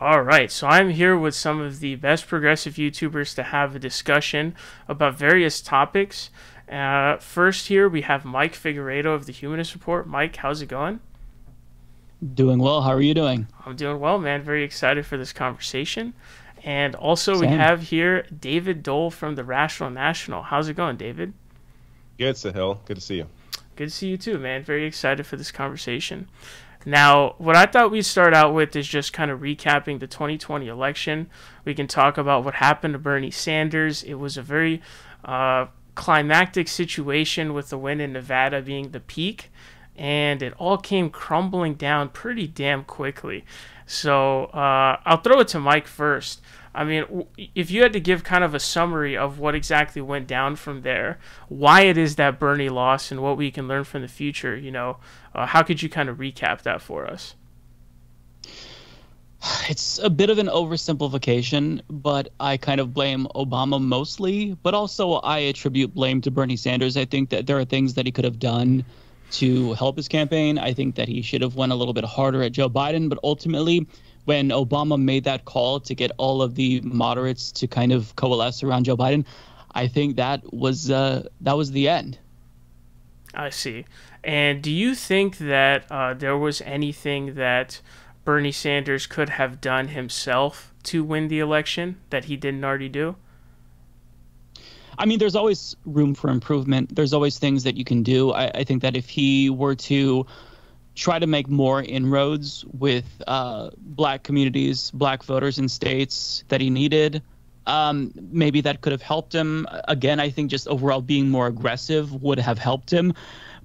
All right, so I'm here with some of the best progressive YouTubers to have a discussion about various topics. First here, we have Mike Figueredo of the Humanist Report. Mike, how's it going? Doing well. How are you doing? I'm doing well, man. Very excited for this conversation. And also we Same. have here David Doel from the Rational National. How's it going, David? Good, Sahil. Good to see you. Good to see you too, man. Very excited for this conversation. Now, what I thought we'd start out with is just kind of recapping the 2020 election. We can talk about what happened to Bernie Sanders. It was a very climactic situation with the win in Nevada being the peak, and it all came crumbling down pretty damn quickly. So I'll throw it to Mike first. I mean, if you had to give kind of a summary of what exactly went down from there, why it is that Bernie lost and what we can learn from the future, how could you kind of recap that for us? It's a bit of an oversimplification, but I kind of blame Obama mostly, but also I attribute blame to Bernie Sanders. I think that there are things that he could have done to help his campaign. I think that he should have went a little bit harder at Joe Biden, but ultimately, when Obama made that call to get all of the moderates to kind of coalesce around Joe Biden, I think that was the end. I see. And do you think that there was anything that Bernie Sanders could have done himself to win the election that he didn't already do? I mean, there's always room for improvement. There's always things that you can do. I think that if he were to try to make more inroads with black communities, black voters in states that he needed, maybe that could have helped him. Again, I think just overall being more aggressive would have helped him.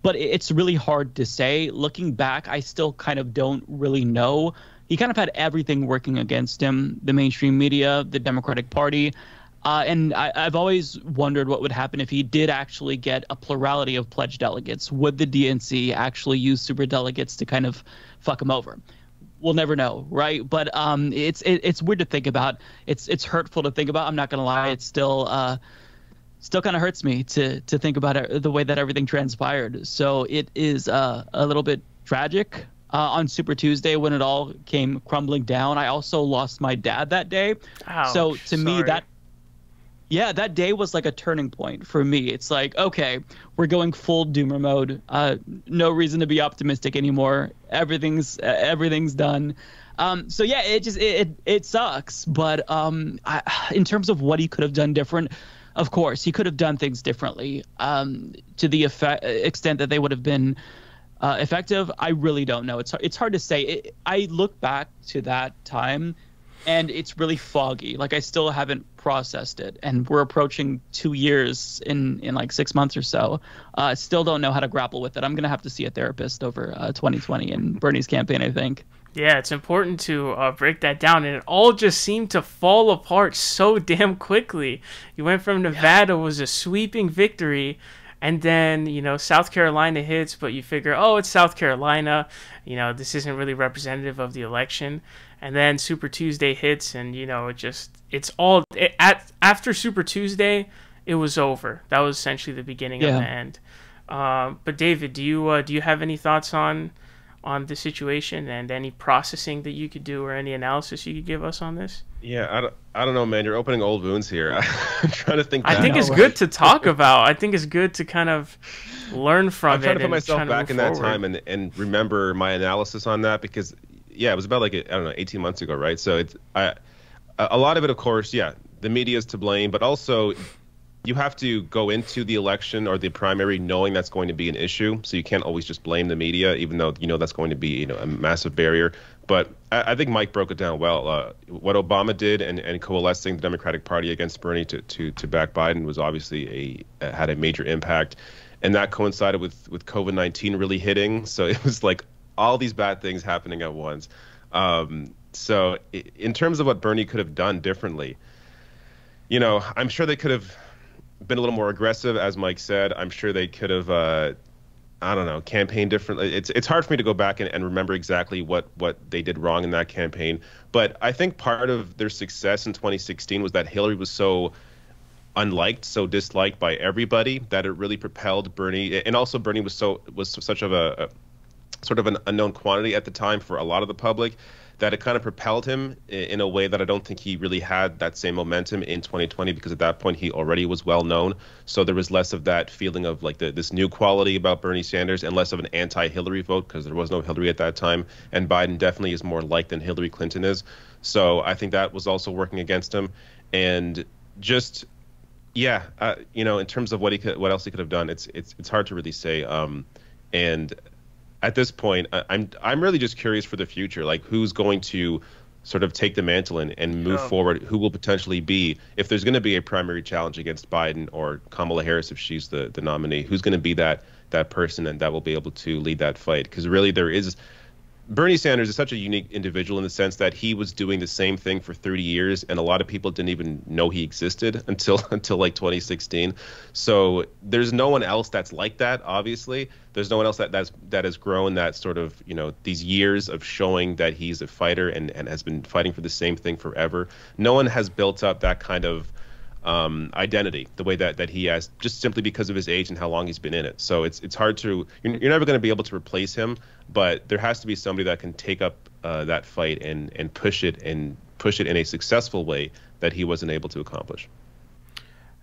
But it's really hard to say. Looking back, I still kind of don't really know. He kind of had everything working against him, the mainstream media, the Democratic Party. And I've always wondered what would happen if he did actually get a plurality of pledged delegates. Would the DNC actually use superdelegates to kind of fuck him over? We'll never know, right? But it's weird to think about. It's hurtful to think about. I'm not gonna lie. It's still kind of hurts me to think about it, the way that everything transpired. So it is a little bit tragic. On Super Tuesday, when it all came crumbling down, I also lost my dad that day. Ouch, so to me, sorry. that day was like a turning point for me. It's like, okay, we're going full doomer mode. No reason to be optimistic anymore. Everything's done. So yeah, it sucks. But in terms of what he could have done different, of course, he could have done things differently. To the extent that they would have been effective, I really don't know. It's hard to say. I look back to that time, and it's really foggy. Like, I still haven't processed it, and we're approaching 2 years in like 6 months or so. Still don't know how to grapple with it. I'm gonna have to see a therapist over 2020 and Bernie's campaign, I think. Yeah, it's important to break that down, and it all just seemed to fall apart so damn quickly. You went from Nevada was a sweeping victory, and then, South Carolina hits, but you figure, oh, it's South Carolina. This isn't really representative of the election. And then Super Tuesday hits, and, after Super Tuesday, it was over. That was essentially the beginning of the end. But David, do you have any thoughts on the situation and any processing that you could do or any analysis you could give us on this? Yeah, I don't know, man. You're opening old wounds here. I'm trying to think. I think it's good to talk about. I think it's good to kind of learn from it. I'm trying to put myself back in that time and remember my analysis on that, because, yeah, it was about 18 months ago, right? So a lot of it, of course, yeah, the media is to blame, but also you have to go into the election or the primary knowing that's going to be an issue. So you can't always just blame the media, even though that's going to be a massive barrier. But I think Mike broke it down well. What Obama did and coalescing the Democratic Party against Bernie to back Biden was obviously had a major impact, and that coincided with COVID-19 really hitting. So it was like all these bad things happening at once. So in terms of what Bernie could have done differently, I'm sure they could have been a little more aggressive, as Mike said. I'm sure they could have, campaigned differently. It's hard for me to go back and remember exactly what they did wrong in that campaign. But I think part of their success in 2016 was that Hillary was so unliked, so disliked by everybody, that it really propelled Bernie. And also Bernie was such of a sort of an unknown quantity at the time for a lot of the public, that it kind of propelled him in a way that I don't think he really had that same momentum in 2020, because at that point he already was well known. So there was less of that feeling of like this new quality about Bernie Sanders and less of an anti-Hillary vote, because there was no Hillary at that time. And Biden definitely is more liked than Hillary Clinton is. So I think that was also working against him. And just, yeah, you know, in terms of what else he could have done, it's hard to really say. And at this point, I'm really just curious for the future, like who's going to sort of take the mantle and move forward, who will potentially be, if there's going to be a primary challenge against Biden or Kamala Harris, if she's the nominee, who's going to be that person and that will be able to lead that fight. Because really Bernie Sanders is such a unique individual in the sense that he was doing the same thing for 30 years, and a lot of people didn't even know he existed until like 2016. So there's no one else that's like that. Obviously, there's no one else that has grown that sort of, you know, these years of showing that he's a fighter and has been fighting for the same thing forever. No one has built up that kind of identity the way that he has, just simply because of his age and how long he's been in it. So it's hard to, you're never going to be able to replace him, but there has to be somebody that can take up that fight and push it in a successful way that he wasn't able to accomplish.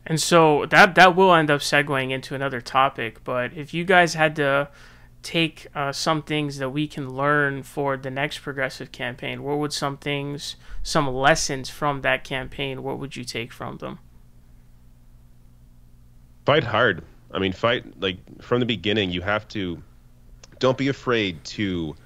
And so that will end up segueing into another topic, but if you guys had to take some things that we can learn for the next progressive campaign, what would some lessons from that campaign, what would you take from them? Fight hard. I mean, fight, like, from the beginning. You have to, don't be afraid to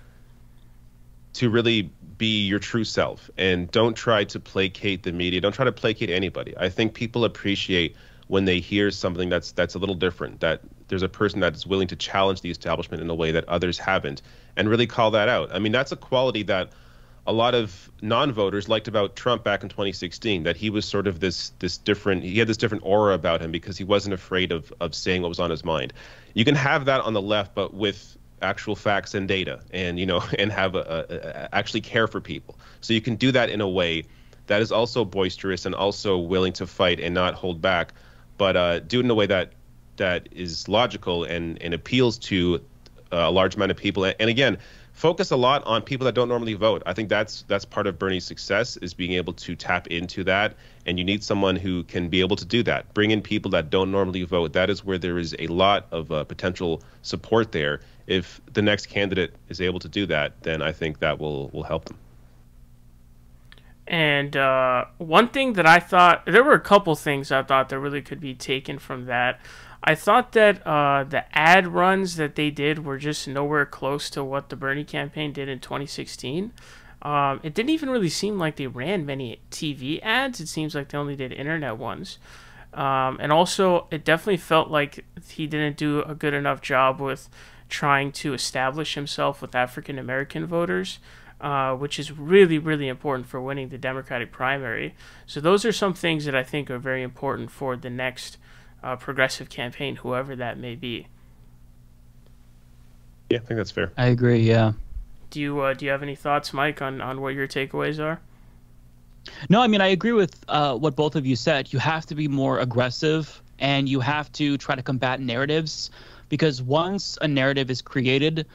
really be your true self, and don't try to placate the media. Don't try to placate anybody. I think people appreciate when they hear something that's a little different, that there's a person that is willing to challenge the establishment in a way that others haven't, and really call that out. I mean, that's a quality that a lot of non-voters liked about Trump back in 2016, that he was sort of this different, he had this different aura about him because he wasn't afraid of saying what was on his mind. You can have that on the left, but with actual facts and data, and, you know, and have actually care for people. So you can do that in a way that is also boisterous and also willing to fight and not hold back, but do it in a way that is logical and appeals to a large amount of people. And again, focus a lot on people that don't normally vote. I think that's part of Bernie's success, is being able to tap into that. And you need someone who can be able to do that. Bring in people that don't normally vote. That is where there is a lot of potential support there. If the next candidate is able to do that, then I think that will help them. And one thing that I thought, there were a couple things I thought that really could be taken from that. I thought that the ad runs that they did were just nowhere close to what the Bernie campaign did in 2016. It didn't even really seem like they ran many TV ads. It seems like they only did internet ones. And also, it definitely felt like he didn't do a good enough job with trying to establish himself with African American voters, which is really, really important for winning the Democratic primary. So those are some things that I think are very important for the next progressive campaign, whoever that may be. Yeah, I think that's fair. I agree, yeah. Do you have any thoughts, Mike, on what your takeaways are? No, I mean, I agree with what both of you said. You have to be more aggressive, and you have to try to combat narratives, because once a narrative is created,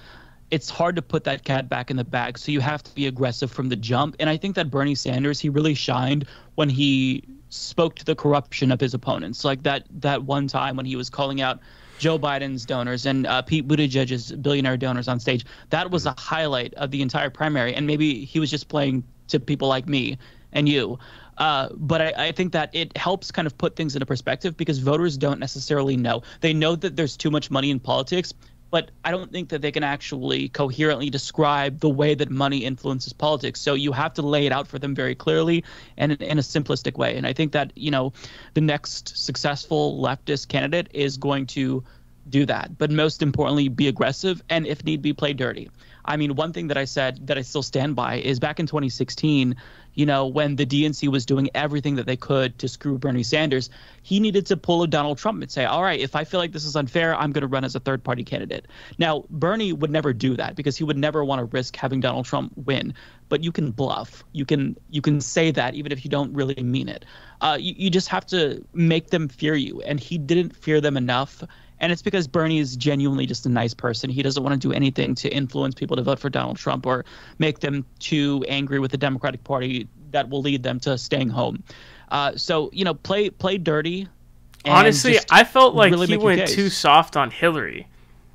it's hard to put that cat back in the bag. So you have to be aggressive from the jump. And I think that Bernie Sanders, he really shined when he spoke to the corruption of his opponents. Like that one time when he was calling out Joe Biden's donors and Pete Buttigieg's billionaire donors on stage. That was a highlight of the entire primary. And maybe he was just playing to people like me and you. But I think that it helps kind of put things into perspective, because voters don't necessarily know. They know that there's too much money in politics, but I don't think that they can actually coherently describe the way that money influences politics. So you have to lay it out for them very clearly and in a simplistic way. And I think that, you know, the next successful leftist candidate is going to do that. But most importantly, be aggressive and, if need be, play dirty. I mean, one thing that I said that I still stand by is back in 2016, you know, when the DNC was doing everything that they could to screw Bernie Sanders, he needed to pull a Donald Trump and say, all right, if I feel like this is unfair, I'm going to run as a third party candidate. Now, Bernie would never do that, because he would never want to risk having Donald Trump win. But you can bluff. You can say that even if you don't really mean it. You just have to make them fear you. And he didn't fear them enough. And it's because Bernie is genuinely just a nice person. He doesn't want to do anything to influence people to vote for Donald Trump or make them too angry with the Democratic Party that will lead them to staying home. So, play dirty. Honestly, I felt like really he went too soft on Hillary.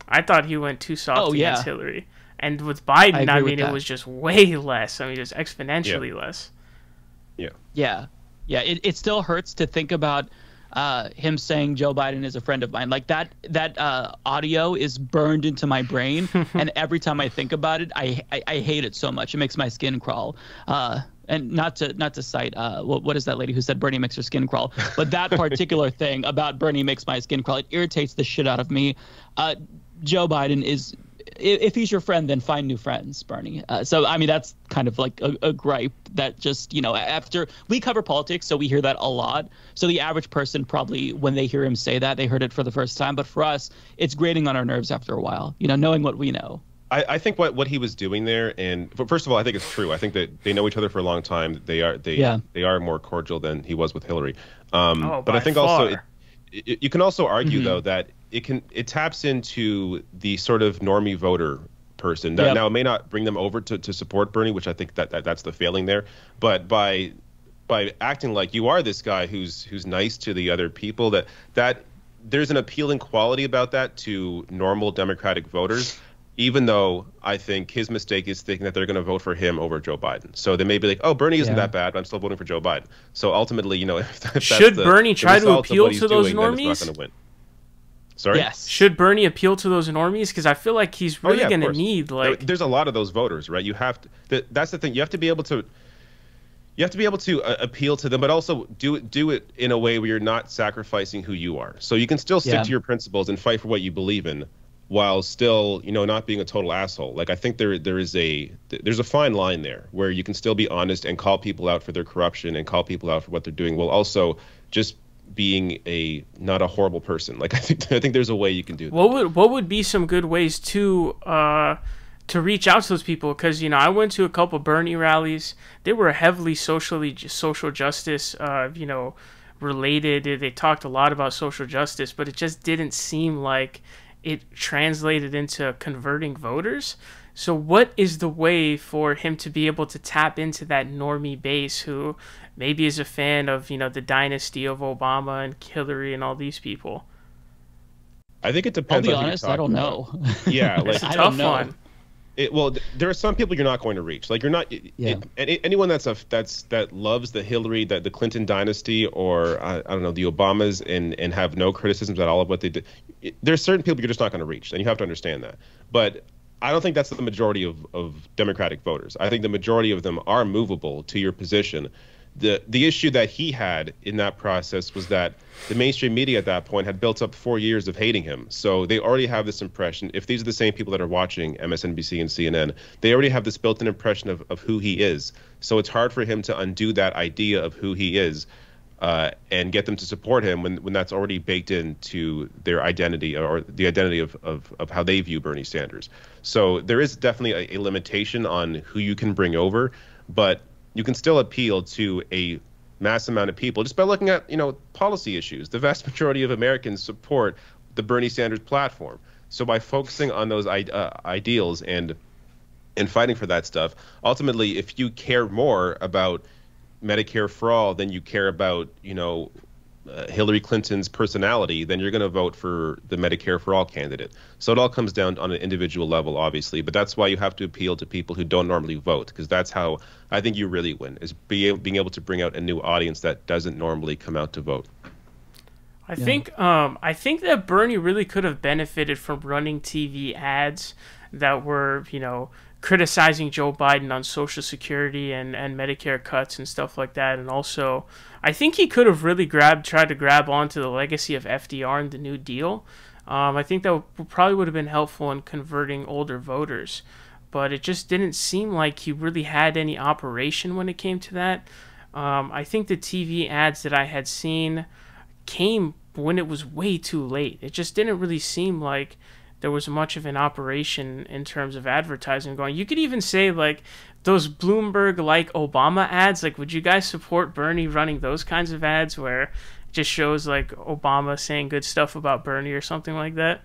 I thought he went too soft against Hillary. And with Biden, I mean, it was just way less. I mean, just exponentially less. Yeah. It still hurts to think about him saying Joe Biden is a friend of mine. Like that audio is burned into my brain, and every time I think about it, I hate it so much. It makes my skin crawl. And not to cite what is that lady who said Bernie makes her skin crawl, but that particular thing about Bernie makes my skin crawl. It irritates the shit out of me. Joe Biden is, if he's your friend, then find new friends, Bernie. So, I mean, that's kind of like a gripe that just, after we cover politics, so we hear that a lot. So the average person probably, when they hear him say that, they heard it for the first time. But for us, it's grating on our nerves after a while, knowing what we know. I think what he was doing there, and first of all, I think it's true. I think that they know each other for a long time. They are more cordial than he was with Hillary. But I think also you can also argue though that it taps into the sort of normie voter person. That now it may not bring them over to support Bernie, which I think that's the failing there. But by acting like you are this guy who's nice to the other people, that there's an appealing quality about that to normal Democratic voters. Even though I think his mistake is thinking that they're going to vote for him over Joe Biden. So they may be like, oh, Bernie isn't that bad, but I'm still voting for Joe Biden. So ultimately, if should Bernie try to appeal to those normies? It's not going to win. Sorry? Yes. Should Bernie appeal to those normies? Because I feel like he's really going to need There's a lot of those voters, right? You have to. That's the thing. You have to be able to. You have to be able to appeal to them, but also do it in a way where you're not sacrificing who you are. So you can still stick to your principles and fight for what you believe in, while still, not being a total asshole. Like, I think there's a fine line there where you can still be honest and call people out for their corruption and call people out for what they're doing, while also just being not a horrible person. Like, I think there's a way you can do that. What would be some good ways to reach out to those people? Because I went to a couple Bernie rallies. They were heavily social justice related. They talked a lot about social justice, but it just didn't seem like it translated into converting voters. So what is the way for him to be able to tap into that normie base who maybe is a fan of, the dynasty of Obama and Hillary and all these people? I think it depends. I'll be honest, I don't know. Yeah, it's a tough one. There are some people you're not going to reach. Like, you're not. Anyone that loves the Hillary, the Clinton dynasty, or I don't know, the Obamas, and have no criticisms at all of what they did. There's certain people you're just not going to reach, and you have to understand that. But I don't think that's the majority of Democratic voters. I think the majority of them are movable to your position. The issue that he had in that process was that the mainstream media at that point had built up 4 years of hating him. So they already have this impression. If these are the same people that are watching MSNBC and CNN, they already have this built-in impression of who he is. So it's hard for him to undo that idea of who he is and get them to support him when that's already baked into their identity, or the identity of how they view Bernie Sanders. So there is definitely a limitation on who you can bring over, but you can still appeal to a mass amount of people just by looking at, policy issues. The vast majority of Americans support the Bernie Sanders platform. So by focusing on those ideals and fighting for that stuff, ultimately, if you care more about Medicare for all than you care about, Hillary Clinton's personality, then you're going to vote for the Medicare for all candidate. So it all comes down on an individual level, obviously, but that's why you have to appeal to people who don't normally vote, because that's how I think you really win, is being able to bring out a new audience that doesn't normally come out to vote. I think that Bernie really could have benefited from running TV ads that were, criticizing Joe Biden on Social Security and Medicare cuts and stuff like that. And also, I think he could have really tried to grab onto the legacy of FDR and the New Deal. I think that probably would have been helpful in converting older voters. But it just didn't seem like he really had any operation when it came to that. I think the TV ads that I had seen came when it was way too late. It just didn't really seem like there was much of an operation in terms of advertising going. You could even say, like, those Bloomberg, like, Obama ads, like, would you guys support Bernie running those kinds of ads where just shows like Obama saying good stuff about Bernie or something like that?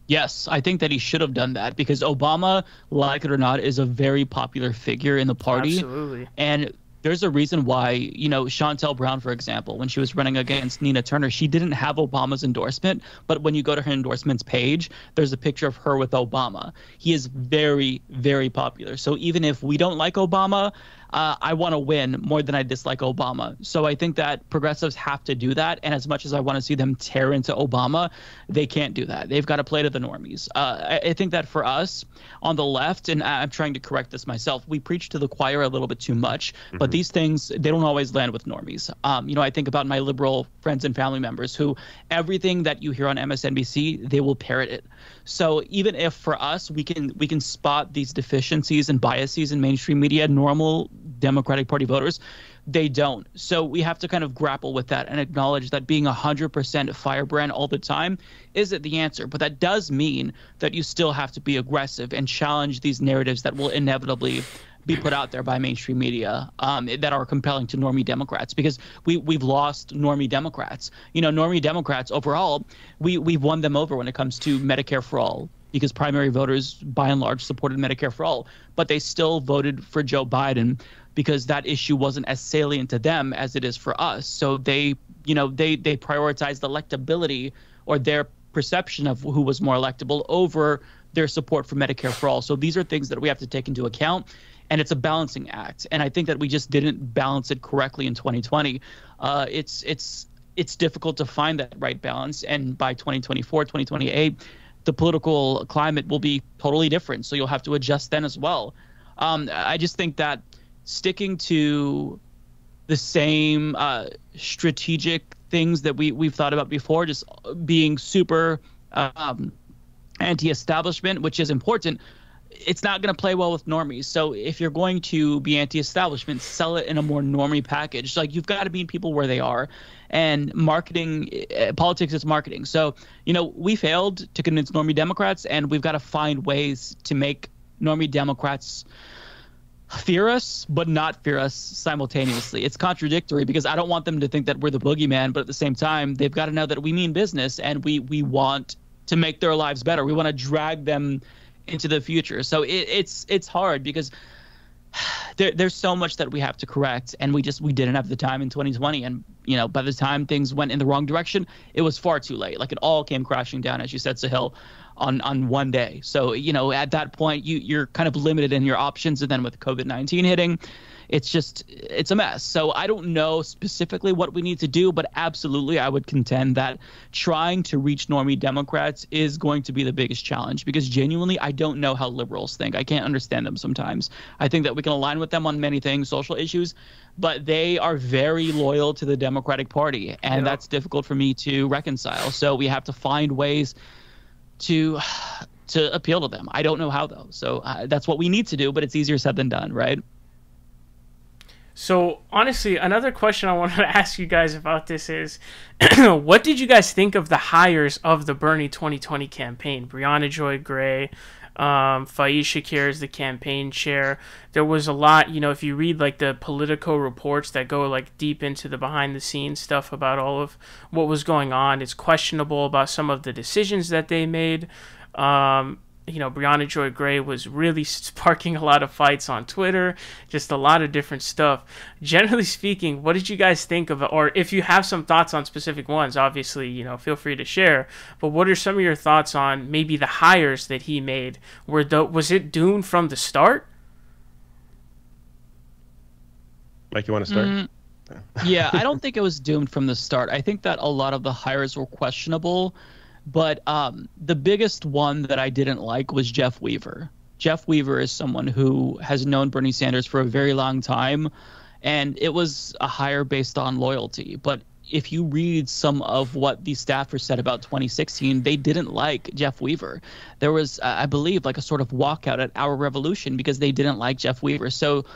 Yes, I think that he should have done that because Obama, like it or not, is a very popular figure in the party. Absolutely. And there's a reason why, you know, Shontel Brown, for example, when she was running against Nina Turner, she didn't have Obama's endorsement. But when you go to her endorsements page, there's a picture of her with Obama. He is very, very popular. So even if we don't like Obama, I want to win more than I dislike Obama. So I think that progressives have to do that. And as much as I want to see them tear into Obama, they can't do that. They've got to play to the normies. I think that for us on the left, and I'm trying to correct this myself, we preach to the choir a little bit too much. But these things, they don't always land with normies. You know, I think about my liberal friends and family members who everything that you hear on MSNBC, they will parrot it. So even if for us we can spot these deficiencies and biases in mainstream media, normal Democratic Party voters, they don't. So we have to kind of grapple with that and acknowledge that being 100% firebrand all the time isn't the answer. But that does mean that you still have to be aggressive and challenge these narratives that will inevitably be put out there by mainstream media that are compelling to normie Democrats, because we've lost normie Democrats. You know, normie Democrats overall, we've won them over when it comes to Medicare for all, because primary voters by and large supported Medicare for all, but they still voted for Joe Biden because that issue wasn't as salient to them as it is for us. So they prioritized electability, or their perception of who was more electable, over their support for Medicare for all. So these are things that we have to take into account. And it's a balancing act. And I think that we just didn't balance it correctly in 2020. It's difficult to find that right balance. And by 2024, 2028, the political climate will be totally different. So you'll have to adjust then as well. I just think that sticking to the same strategic things that we've thought about before, just being super anti-establishment, which is important, it's not going to play well with normies. So if you're going to be anti-establishment, sell it in a more normie package. Like, you've got to meet people where they are. And marketing, politics is marketing. So, you know, we failed to convince normie Democrats, and we've got to find ways to make normie Democrats fear us, but not fear us simultaneously. It's contradictory because I don't want them to think that we're the boogeyman, but at the same time, they've got to know that we mean business, and we want to make their lives better. We want to drag them into the future. So it's hard because there's so much that we have to correct, and we didn't have the time in 2020. And, you know, by the time things went in the wrong direction, it was far too late. Like, it all came crashing down, as you said, Sahil, on one day. So, you know, at that point, you're kind of limited in your options. And then with COVID-19 hitting, it's a mess. So I don't know specifically what we need to do, but absolutely I would contend that trying to reach normie Democrats is going to be the biggest challenge, because genuinely I don't know how liberals think. I can't understand them sometimes. I think that we can align with them on many things, social issues, but they are very loyal to the Democratic Party, and that's difficult for me to reconcile. So we have to find ways to appeal to them. I don't know how, though. So that's what we need to do, but it's easier said than done, right? So, honestly, another question I wanted to ask you guys about this is, what did you guys think of the hires of the Bernie 2020 campaign? Brianna Joy Gray, Faiz Shakir is the campaign chair. There was a lot, you know, if you read like the Politico reports that go like deep into the behind the scenes stuff about all of what was going on, it's questionable about some of the decisions that they made. You know, Brianna Joy Gray was really sparking a lot of fights on Twitter, just a lot of different stuff. Generally speaking, what did you guys think of it? Or if you have some thoughts on specific ones, obviously, you know, feel free to share. But what are some of your thoughts on maybe the hires that he made? Was it doomed from the start? Mike, you want to start? Yeah, I don't think it was doomed from the start. I think that a lot of the hires were questionable. But the biggest one that I didn't like was Jeff Weaver. Jeff Weaver is someone who has known Bernie Sanders for a very long time, and it was a hire based on loyalty. But if you read some of what the staffers said about 2016, they didn't like Jeff Weaver. There was, I believe, like a sort of walkout at Our Revolution because they didn't like Jeff Weaver. So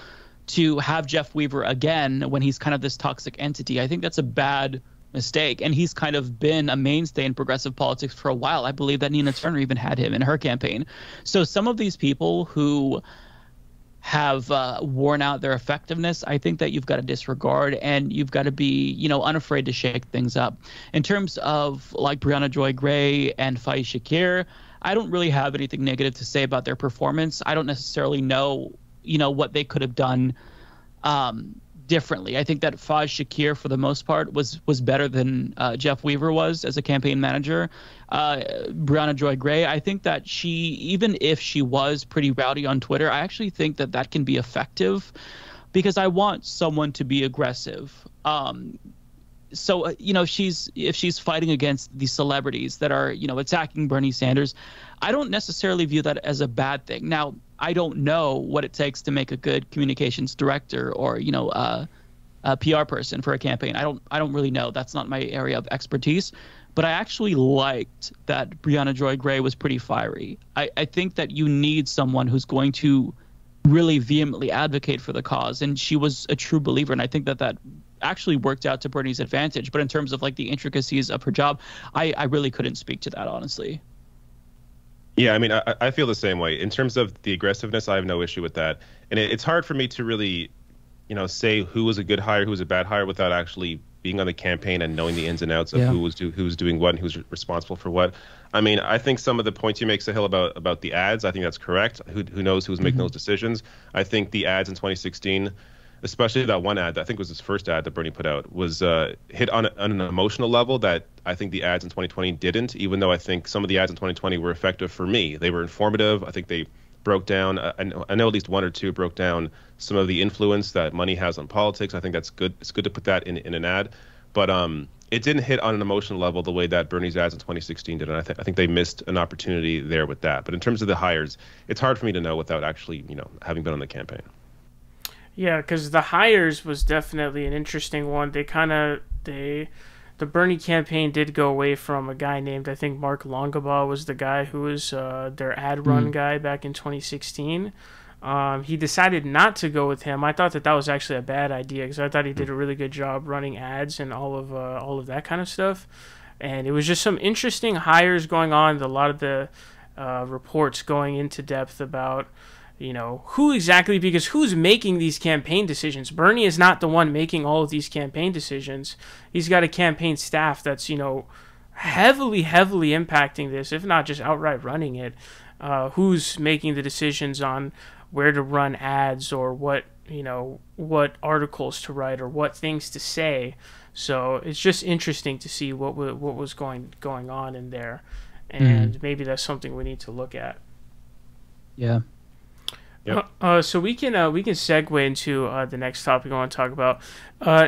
to have Jeff Weaver again when he's kind of this toxic entity, I think that's a bad mistake. And he's kind of been a mainstay in progressive politics for a while. I believe that Nina Turner even had him in her campaign. So some of these people who have worn out their effectiveness, I think that you've got to disregard, and you've got to be, you know, unafraid to shake things up. In terms of like Brianna Joy Gray and Faiz Shakir, I don't really have anything negative to say about their performance. I don't necessarily know, you know, what they could have done differently. I think that Faiz Shakir, for the most part, was better than Jeff Weaver was as a campaign manager. Brianna Joy Gray, I think that she, even if she was pretty rowdy on Twitter, I actually think that that can be effective, because I want someone to be aggressive. So, you know, if she's fighting against these celebrities that are, you know, attacking Bernie Sanders, I don't necessarily view that as a bad thing. Now, I don't know what it takes to make a good communications director or, you know, a PR person for a campaign. I don't really know. That's not my area of expertise. But I actually liked that Brianna Joy Gray was pretty fiery. I think that you need someone who's going to really vehemently advocate for the cause, and she was a true believer, and I think that actually worked out to Bernie's advantage. But in terms of like the intricacies of her job, I really couldn't speak to that, honestly. Yeah, I mean, I feel the same way. In terms of the aggressiveness, I have no issue with that. And it's hard for me to really, you know, say who was a good hire, who was a bad hire without actually being on the campaign and knowing the ins and outs of who was doing what and who's responsible for what. I mean, I think some of the points you make, Sahil, about the ads, I think that's correct. Who knows who's making those decisions? I think the ads in 2016, especially that one ad, that I think was his first ad that Bernie put out, was hit on an emotional level that I think the ads in 2020 didn't, even though I think some of the ads in 2020 were effective for me. They were informative. I think they broke down, I know at least one or two broke down some of the influence that money has on politics. I think that's good. It's good to put that in an ad. But it didn't hit on an emotional level the way that Bernie's ads in 2016 did. And I think they missed an opportunity there with that. But in terms of the hires, it's hard for me to know without actually, you know, having been on the campaign. Yeah, because the hires was definitely an interesting one. The Bernie campaign did go away from a guy named, I think Mark Longabaugh was the guy who was their ad run guy back in 2016. He decided not to go with him. I thought that was actually a bad idea, because I thought he did a really good job running ads and all of that kind of stuff. And it was just some interesting hires going on. A lot of the reports going into depth about, you know, who exactly, because who's making these campaign decisions? Bernie is not the one making all of these campaign decisions. He's got a campaign staff that's, you know, heavily impacting this, if not just outright running it. Who's making the decisions on where to run ads, or what, you know, what articles to write, or what things to say. So it's just interesting to see what was going on in there, and maybe that's something we need to look at. Yeah. Yep. So we can segue into the next topic I want to talk about.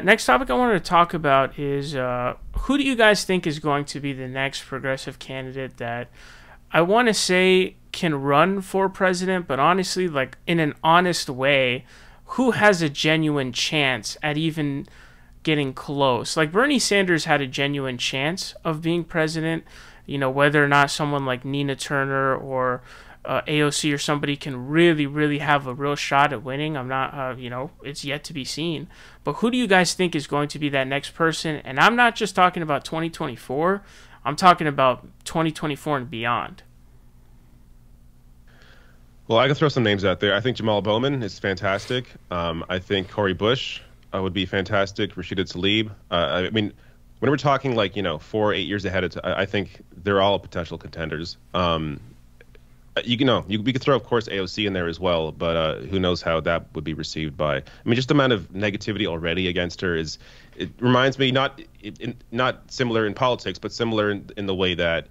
Next topic I wanted to talk about is who do you guys think is going to be the next progressive candidate that I want to say can run for president, but honestly, like in an honest way, who has a genuine chance at even getting close? Like Bernie Sanders had a genuine chance of being president, you know, whether or not someone like Nina Turner or AOC or somebody can really have a real shot at winning. I'm not, you know, it's yet to be seen. But who do you guys think is going to be that next person? And I'm not just talking about 2024. I'm talking about 2024 and beyond. Well, I can throw some names out there. I think Jamal Bowman is fantastic. I think Cori Bush would be fantastic. Rashida Tlaib. I mean, when we're talking like, you know, 4 or 8 years ahead, I think they're all potential contenders. We could throw, of course, AOC in there as well, but who knows how that would be received by. I mean, just the amount of negativity already against her it reminds me not similar in politics, but similar in the way that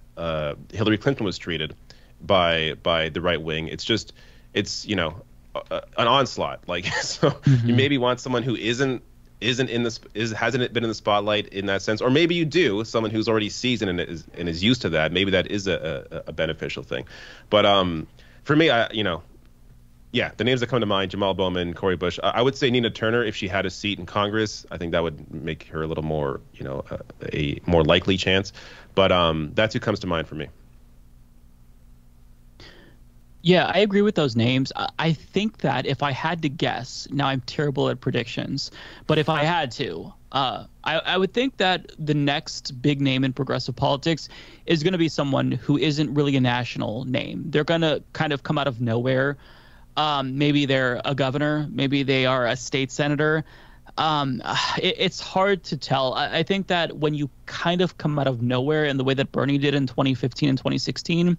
Hillary Clinton was treated by the right wing. It's you know, an onslaught. Like, so you maybe want someone who hasn't been in the spotlight in that sense, or maybe you do, someone who's already seasoned and is used to that. Maybe that is a beneficial thing. But for me, the names that come to mind: Jamal Bowman, Cori Bush. I would say Nina Turner, if she had a seat in Congress. I think that would make her a little more, you know, a more likely chance. But that's who comes to mind for me. Yeah, I agree with those names. I think that if I had to guess, now I'm terrible at predictions, but if I had to, I would think that the next big name in progressive politics is going to be someone who isn't really a national name. They're going to kind of come out of nowhere. Maybe they're a governor. Maybe they are a state senator. It's hard to tell. I think that when you kind of come out of nowhere in the way that Bernie did in 2015 and 2016,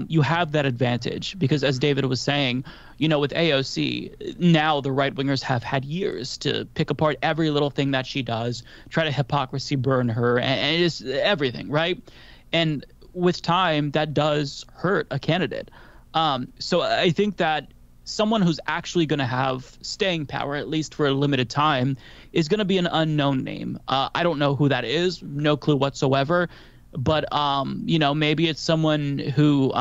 you have that advantage because, as David was saying, with AOC, now the right-wingers have had years to pick apart every little thing that she does, try to hypocrisy burn her, and it's everything, right? And with time, that does hurt a candidate. So I think that someone who's actually going to have staying power, at least for a limited time, is going to be an unknown name. I don't know who that is, no clue whatsoever. But, maybe it's someone who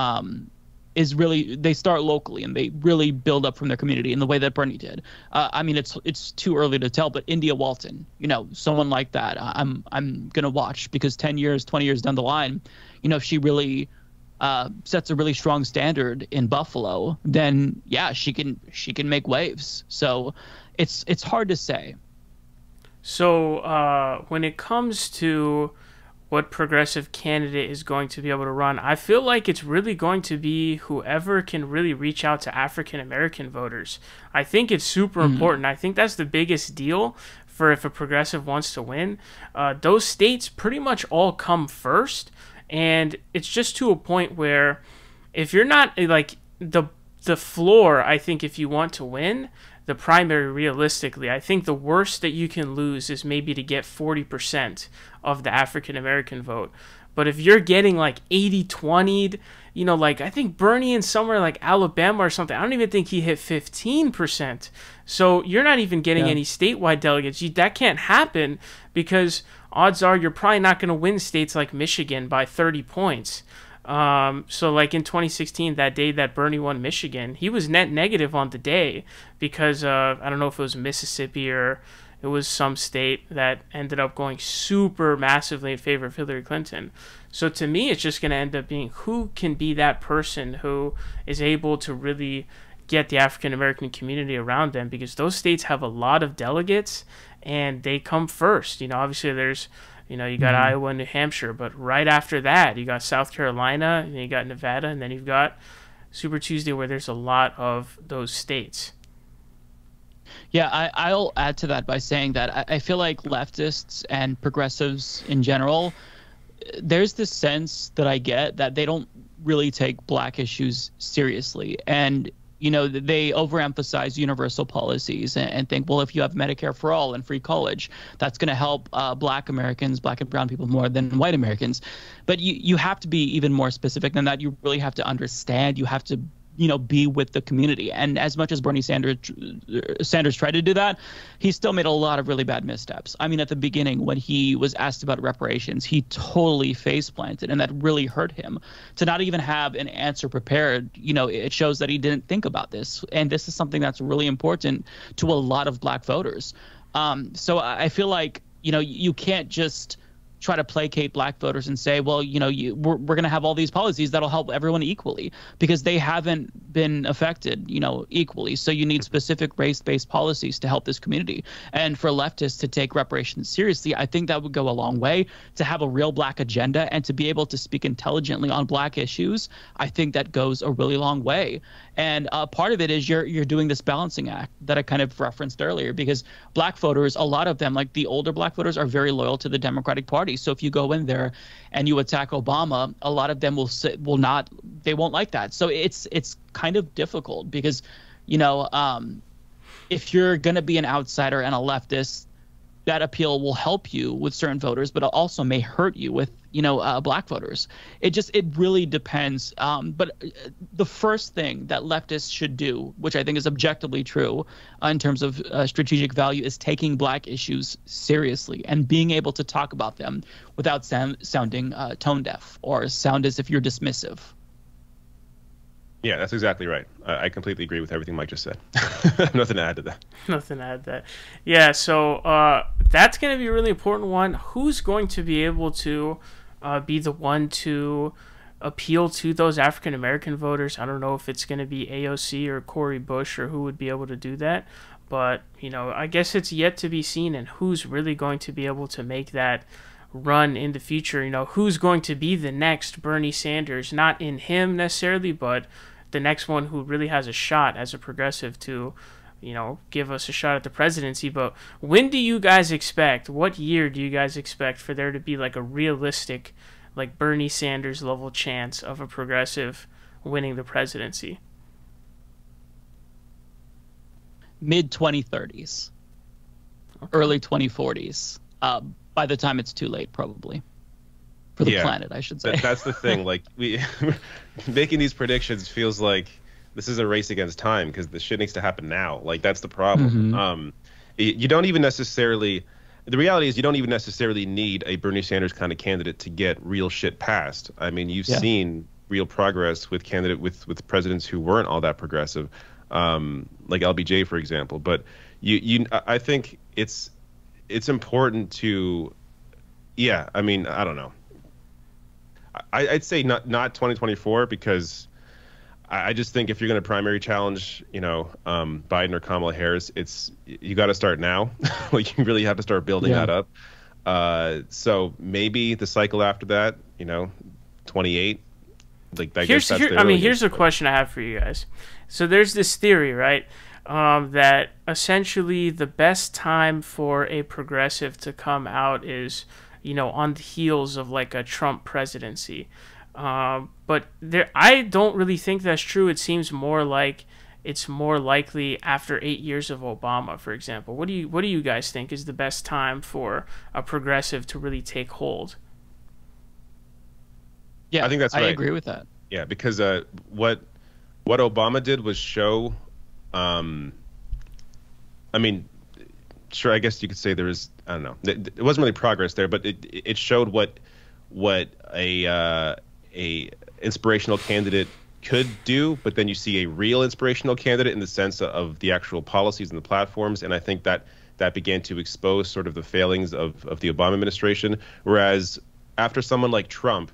is really – they start locally and they really build up from their community in the way that Bernie did. It's too early to tell, but India Walton, someone like that, I'm going to watch because 10 years, 20 years down the line, if she really sets a really strong standard in Buffalo, then, yeah, she can make waves. So it's hard to say. So when it comes to – what progressive candidate is going to be able to run, I feel like it's really going to be whoever can really reach out to African American voters. I think it's super important. I think that's the biggest deal for if a progressive wants to win. Those states pretty much all come first, and it's just to a point where if you're not like the floor, I think if you want to win the primary realistically, I think the worst that you can lose is maybe to get 40% of the African American vote. But if you're getting like 80-20'd, I think Bernie in somewhere like Alabama or something, I don't even think he hit 15%. So you're not even getting any statewide delegates. That can't happen because odds are you're probably not going to win states like Michigan by 30 points. So like in 2016, that day that Bernie won Michigan, he was net negative on the day because I don't know if it was Mississippi or it was some state that ended up going super massively in favor of Hillary Clinton. So to me, it's just going to end up being who can be that person who is able to really get the African American community around them, because those states have a lot of delegates and they come first. Obviously there's you got Iowa and New Hampshire, but right after that, you got South Carolina, and you got Nevada, and then you've got Super Tuesday where there's a lot of those states. Yeah, I'll add to that by saying that I feel like leftists and progressives in general, there's this sense that I get that they don't really take black issues seriously. And they overemphasize universal policies and think, well, if you have Medicare for all and free college, that's going to help black Americans, black and brown people more than white Americans. But you have to be even more specific than that. You really have to understand. You have to be with the community. And as much as Bernie Sanders tried to do that, he still made a lot of really bad missteps. I mean, at the beginning, when he was asked about reparations, he totally face planted, and that really hurt him. To not even have an answer prepared, it shows that he didn't think about this. And this is something that's really important to a lot of black voters. So I feel like, you can't just try to placate black voters and say, well, we're going to have all these policies that'll help everyone equally, because they haven't been affected, equally. So you need specific race-based policies to help this community. And for leftists to take reparations seriously, I think that would go a long way. To have a real black agenda and to be able to speak intelligently on black issues, I think that goes a really long way. And part of it is you're doing this balancing act that I kind of referenced earlier, because black voters, a lot of them, like the older black voters, are very loyal to the Democratic Party. So if you go in there and you attack Obama, a lot of them they won't like that. So it's kind of difficult because, if you're going to be an outsider and a leftist, that appeal will help you with certain voters, but it also may hurt you with, black voters. It really depends. But the first thing that leftists should do, which I think is objectively true in terms of strategic value, is taking black issues seriously and being able to talk about them without sounding tone deaf or sound as if you're dismissive. Yeah, that's exactly right. I completely agree with everything Mike just said. Nothing to add to that. Nothing to add to that. Yeah, so that's going to be a really important one. Who's going to be able to be the one to appeal to those African American voters? I don't know if it's going to be AOC or Cori Bush or who would be able to do that. But, I guess it's yet to be seen, and who's really going to be able to make that run in the future. Who's going to be the next Bernie Sanders? Not in him necessarily, but the next one who really has a shot as a progressive to, give us a shot at the presidency. But when do you guys expect, what year do you guys expect for there to be like a realistic, like Bernie Sanders level chance of a progressive winning the presidency? Mid 2030s, early 2040s. By the time it's too late, probably. For the planet, I should say. That's the thing. Like, we making these predictions feels like this is a race against time, because the shit needs to happen now. Like, that's the problem. Mm-hmm. You don't even necessarily. The reality is, you don't even necessarily need a Bernie Sanders kind of candidate to get real shit passed. I mean, you've seen real progress with with presidents who weren't all that progressive, like LBJ, for example. But I think it's important to, I mean, I don't know. I'd say not 2024, because I just think if you're going to primary challenge, Biden or Kamala Harris, you got to start now. Like, you really have to start building that up. So maybe the cycle after that, 28. Like, here's a question I have for you guys. So there's this theory, right, that essentially the best time for a progressive to come out is, on the heels of like a Trump presidency. But I don't really think that's true. It seems more like it's more likely after 8 years of Obama, for example. What do you guys think is the best time for a progressive to really take hold? Yeah, I think that's right. I agree with that. Yeah, because what Obama did was show, I mean, sure, I guess you could say there was, I don't know, it wasn't really progress there, but it showed what a inspirational candidate could do. But then you see a real inspirational candidate in the sense of the actual policies and the platforms, and I think that began to expose sort of the failings of the Obama administration. Whereas after someone like Trump,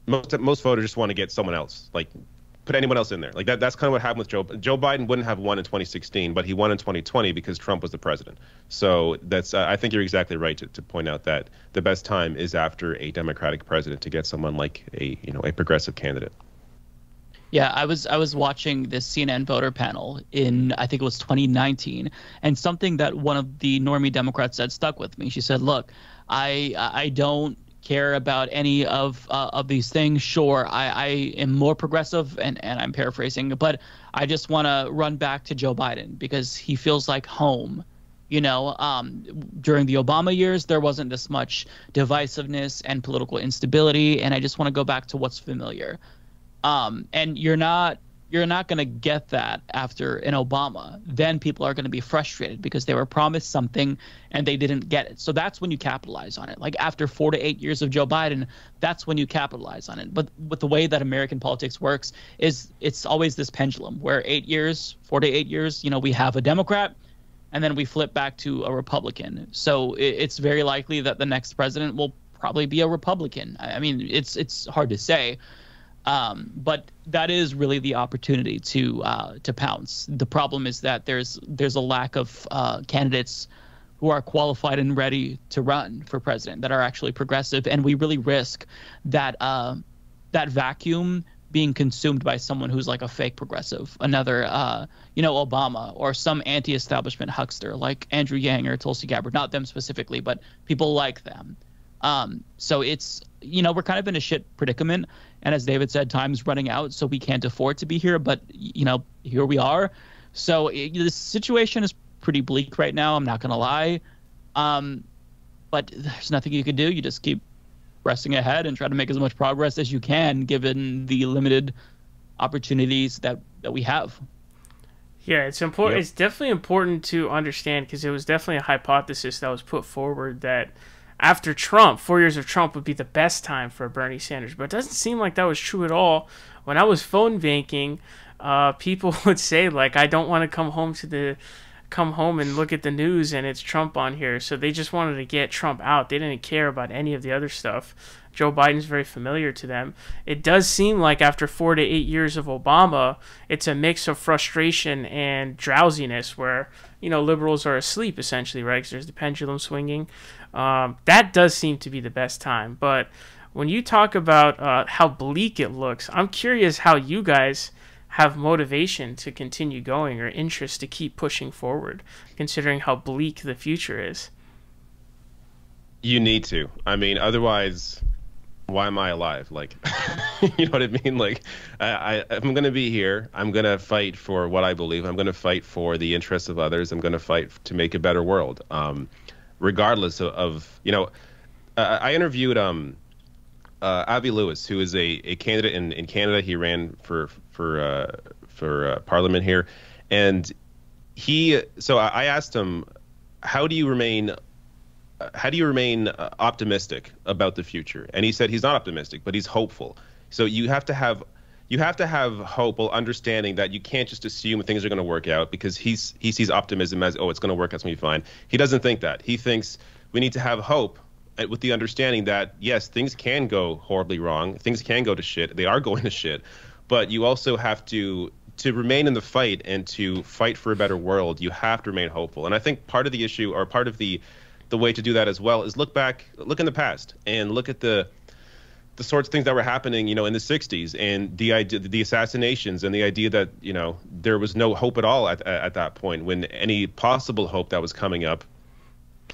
most voters just want to get someone else, like put anyone else in there. Like that's kind of what happened with Joe Biden. Wouldn't have won in 2016, but he won in 2020 because Trump was the president. So that's I think you're exactly right to point out that the best time is after a Democratic president to get someone like a progressive candidate. Yeah, I was watching this CNN voter panel in, I think it was 2019, and something that one of the normie Democrats said stuck with me. She said, "Look, I don't care about any of these things. Sure, I am more progressive, and I'm paraphrasing, but I just want to run back to Joe Biden because he feels like home." During the Obama years, there wasn't this much divisiveness and political instability, and I just want to go back to what's familiar. And you're not going to get that after an Obama. Then people are going to be frustrated because they were promised something and they didn't get it. So that's when you capitalize on it. Like after 4 to 8 years of Joe Biden, that's when you capitalize on it. But with the way that American politics works is it's always this pendulum where 4 to 8 years, we have a Democrat and then we flip back to a Republican. So it's very likely that the next president will probably be a Republican. I mean, it's hard to say. But that is really the opportunity to pounce. The problem is that there's a lack of candidates who are qualified and ready to run for president that are actually progressive, and we really risk that vacuum being consumed by someone who's like a fake progressive, another Obama or some anti-establishment huckster like Andrew Yang or Tulsi Gabbard. Not them specifically, but people like them. So it's we're kind of in a shit predicament. And as David said, time's running out, so we can't afford to be here. But, here we are. So the situation is pretty bleak right now. I'm not going to lie. But there's nothing you can do. You just keep pressing ahead and try to make as much progress as you can, given the limited opportunities that we have. Yeah, it's important. Yep. It's definitely important to understand, because it was definitely a hypothesis that was put forward that after Trump, 4 years of Trump would be the best time for Bernie Sanders. But it doesn't seem like that was true at all. When I was phone banking, people would say, like, I don't want to come home and look at the news and it's Trump on here. So they just wanted to get Trump out. They didn't care about any of the other stuff. Joe Biden's very familiar to them. It does seem like after 4 to 8 years of Obama, it's a mix of frustration and drowsiness where, liberals are asleep essentially, right? Because there's the pendulum swinging. That does seem to be the best time. But when you talk about how bleak it looks, I'm curious how you guys have motivation to continue going or interest to keep pushing forward, considering how bleak the future is. You need to. I mean, otherwise, why am I alive? Like, you know what I mean? Like, if I'm going to be here, I'm going to fight for what I believe. I'm going to fight for the interests of others. I'm going to fight to make a better world, regardless of you know. I interviewed Avi Lewis, who is a candidate in Canada. He ran for Parliament here, and I asked him, how do you remain optimistic about the future? And he said he's not optimistic, but he's hopeful. So you have to have hope while understanding that you can't just assume things are going to work out, because he sees optimism as, oh, it's going to work out, it's going to be fine. He doesn't think that. He thinks we need to have hope with the understanding that, yes, things can go horribly wrong. Things can go to shit. They are going to shit. But you also have to remain in the fight, and to fight for a better world, you have to remain hopeful. And I think part of the issue, or part of the way to do that as well, is look in the past and look at the sorts of things that were happening, you know, in the 60s, and the assassinations, and the idea that, you know, there was no hope at all at that point, when any possible hope that was coming up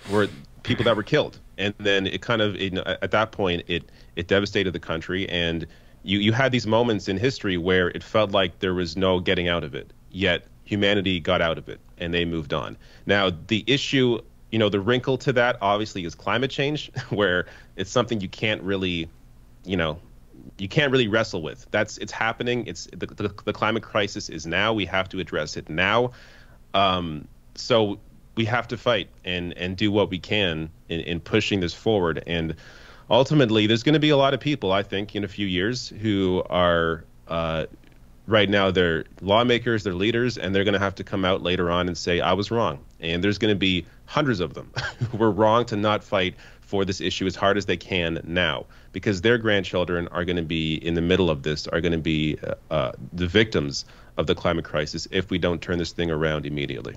were people that were killed. And then it kind of, you know, at that point, it devastated the country, and you had these moments in history where it felt like there was no getting out of it, yet humanity got out of it and they moved on. Now, the issue, you know, the wrinkle to that obviously is climate change, where it's something you can't really, you know, you can't really wrestle with. It's happening. It's the climate crisis is now. We have to address it now. So we have to fight and do what we can in pushing this forward. And ultimately, there's going to be a lot of people, I think, in a few years who are right now, they're lawmakers, they're leaders, and they're going to have to come out later on and say, I was wrong. And there's going to be hundreds of them who were wrong to not fight for this issue as hard as they can now, because their grandchildren are going to be in the middle of this, are going to be the victims of the climate crisis if we don't turn this thing around immediately.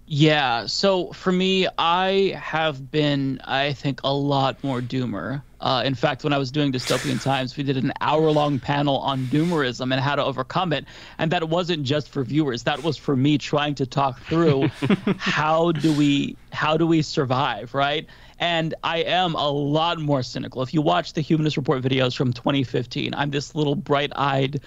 Yeah, so for me, I have been, I think, a lot more doomer. In fact, when I was doing Dystopian Times, we did an hour-long panel on doomerism and how to overcome it. And that wasn't just for viewers. That was for me trying to talk through how do we survive, right? And I am a lot more cynical. If you watch the Humanist Report videos from 2015, I'm this little bright-eyed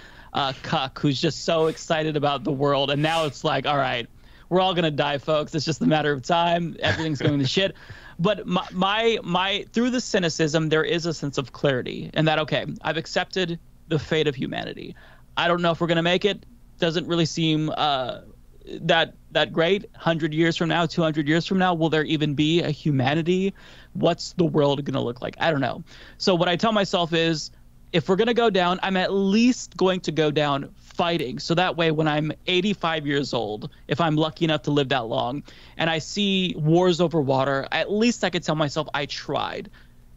cuck who's just so excited about the world. And now it's like, all right, we're all going to die, folks. It's just a matter of time. Everything's going to shit. But my through the cynicism, there is a sense of clarity, and that, okay, I've accepted the fate of humanity. I don't know if we're going to make it. Doesn't really seem that great. 100 years from now, 200 years from now, will there even be a humanity? What's the world going to look like? I don't know. So what I tell myself is, if we're going to go down, I'm at least going to go down fighting. So that way, when I'm 85 years old, if I'm lucky enough to live that long, and I see wars over water, at least I could tell myself I tried.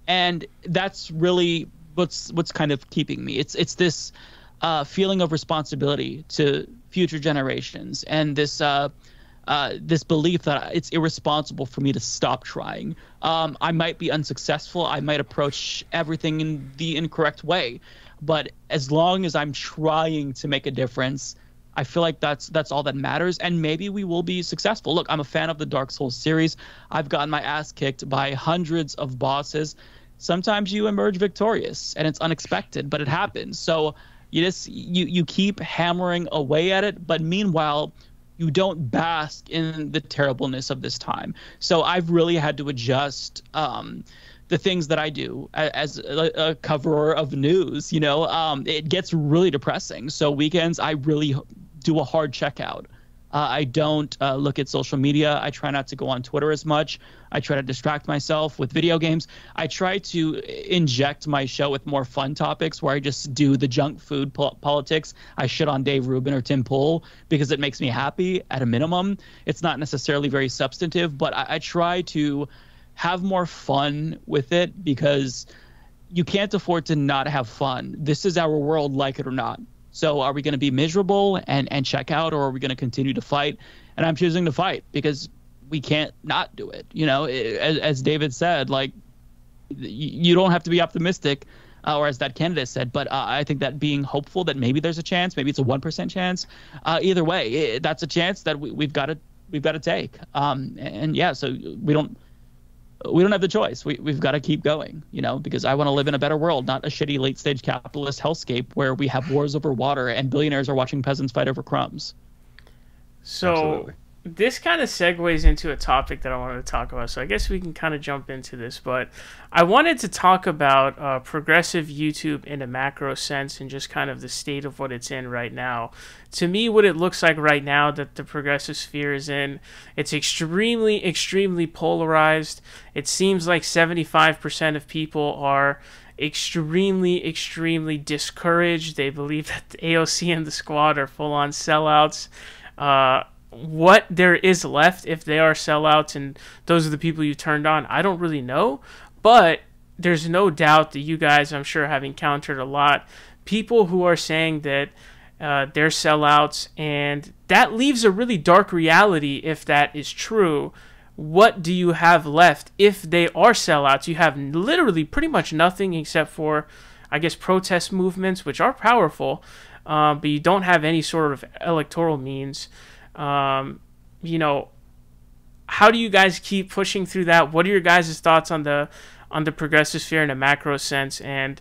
And that's really what's kind of keeping me. It's this feeling of responsibility to future generations, and this this belief that it's irresponsible for me to stop trying. I might be unsuccessful. I might approach everything in the incorrect way. But as long as I'm trying to make a difference, I feel like that's all that matters. And maybe we will be successful. Look, I'm a fan of the Dark Souls series. I've gotten my ass kicked by hundreds of bosses. Sometimes you emerge victorious, and it's unexpected, but it happens. So you keep hammering away at it, but meanwhile, you don't bask in the terribleness of this time. So I've really had to adjust the things that I do as a coverer of news. You know, it gets really depressing. So weekends, I really do a hard checkout. I don't look at social media. I try not to go on Twitter as much. I try to distract myself with video games. I try to inject my show with more fun topics where I just do the junk food politics. I shit on Dave Rubin or Tim Pool because it makes me happy at a minimum. It's not necessarily very substantive, but I try to have more fun with it because you can't afford to not have fun. This is our world, like it or not. So are we going to be miserable and check out, or are we going to continue to fight? And I'm choosing to fight because we can't not do it. You know, as David said, like, you don't have to be optimistic. or as that candidate said. But I think that being hopeful that maybe there's a chance, maybe it's a 1% chance. Either way, that's a chance that we've got to take. And yeah, so we don't have the choice. We've got to keep going, because I want to live in a better world, not a shitty late stage capitalist hellscape where we have wars over water and billionaires are watching peasants fight over crumbs. So Absolutely. This kind of segues into a topic that I wanted to talk about. So I guess we can kind of jump into this, but I wanted to talk about progressive YouTube in a macro sense and just kind of the state of what it's in right now. To me, what it looks like right now that the progressive sphere is in, it's extremely, extremely polarized. It seems like 75% of people are extremely, extremely discouraged. They believe that the AOC and the squad are full-on sellouts. What there is left, if they are sellouts and those are the people you turned on, I don't really know. But there's no doubt that you guys, I'm sure, have encountered a lot people who are saying that they're sellouts, and that leaves a really dark reality if that is true. What do you have left if they are sellouts? You have literally pretty much nothing except for, I guess, protest movements, which are powerful, but you don't have any sort of electoral means. How do you guys keep pushing through that? What are your guys' thoughts on the progressive sphere in a macro sense, and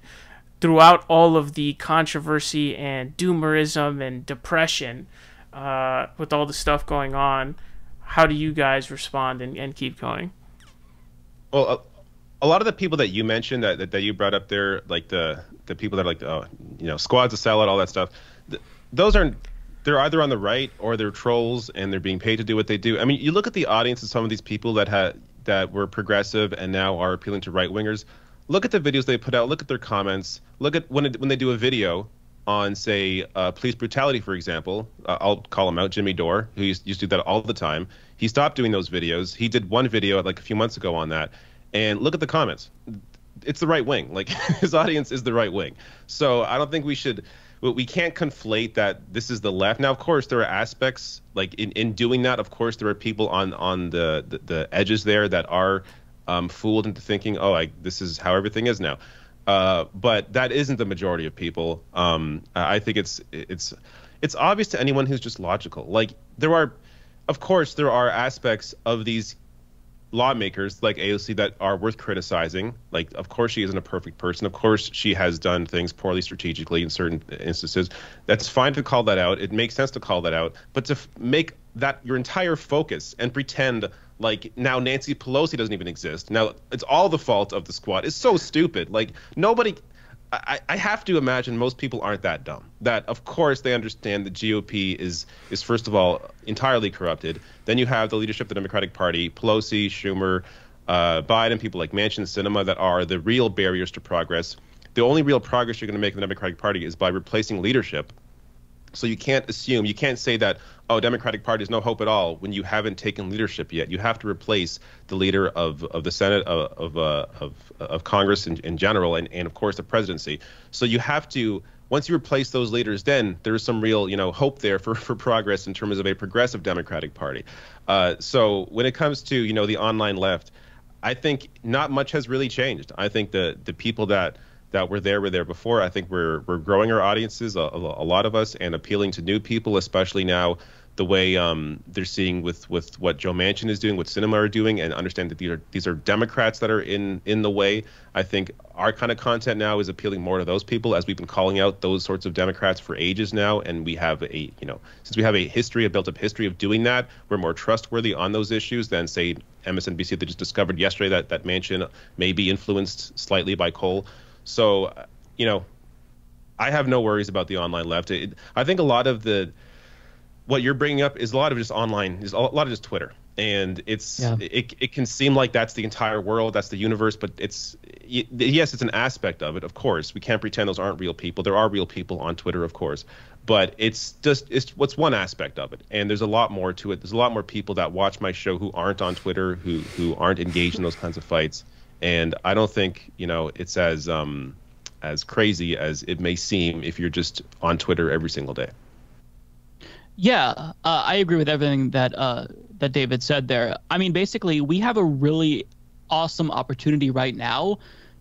throughout all of the controversy and doomerism and depression with all the stuff going on? How do you guys respond and keep going? Well, a lot of the people that you mentioned that you brought up there, like the people that are like, squads, a sellout, all that stuff, those aren't. They're either on the right or they're trolls and they're being paid to do what they do. I mean, you look at the audience of some of these people that were progressive and now are appealing to right wingers. Look at the videos they put out. Look at their comments. Look at when they do a video on, say, police brutality, for example. I'll call him out, Jimmy Dore, who used to do that all the time. He stopped doing those videos. He did one video like a few months ago on that. And look at the comments. It's the right wing. Like, his audience is the right wing. So I don't think we can't conflate that this is the left. Now, of course, there are aspects, like in doing that, of course, there are people on the edges there that are fooled into thinking, this is how everything is now. But that isn't the majority of people. I think it's obvious to anyone who's just logical. Like, there are aspects of these lawmakers like AOC that are worth criticizing. Like, of course, she isn't a perfect person. Of course, she has done things poorly strategically in certain instances. That's fine to call that out. It makes sense to call that out. But to make that your entire focus and pretend like now Nancy Pelosi doesn't even exist, now it's all the fault of the squad, is so stupid. Like, nobody... I have to imagine most people aren't that dumb. That, of course, they understand the GOP is first of all entirely corrupted. Then you have the leadership of the Democratic Party, Pelosi, Schumer, Biden, people like Manchin, Sinema, that are the real barriers to progress. The only real progress you're going to make in the Democratic Party is by replacing leadership. So you can't say that, Democratic Party is no hope at all when you haven't taken leadership yet. You have to replace the leader of the Senate, of Congress in general, and of course the presidency. So you have to, once you replace those leaders, then there is some real hope there for progress in terms of a progressive Democratic Party. So when it comes to the online left, I think not much has really changed. I think the people that were there before. I think we're growing our audiences, a lot of us, and appealing to new people, especially now the way they're seeing with what Joe Manchin is doing, what Sinema are doing, and understand that these are Democrats that are in the way. I think our kind of content now is appealing more to those people, as we've been calling out those sorts of Democrats for ages now, and we have since we have a built-up history of doing that, we're more trustworthy on those issues than, say, MSNBC that just discovered yesterday that Manchin may be influenced slightly by coal. So, I have no worries about the online left. I think a lot of what you're bringing up is a lot of just online, is a lot of just Twitter. And it can seem like that's the entire world, that's the universe, but yes, it's an aspect of it, of course. We can't pretend those aren't real people. There are real people on Twitter, of course. But it's what's one aspect of it. And there's a lot more to it. There's a lot more people that watch my show who aren't on Twitter, who aren't engaged in those kinds of fights. And I don't think, it's as crazy as it may seem if you're just on Twitter every single day. Yeah, I agree with everything that David said there. I mean, basically, we have a really awesome opportunity right now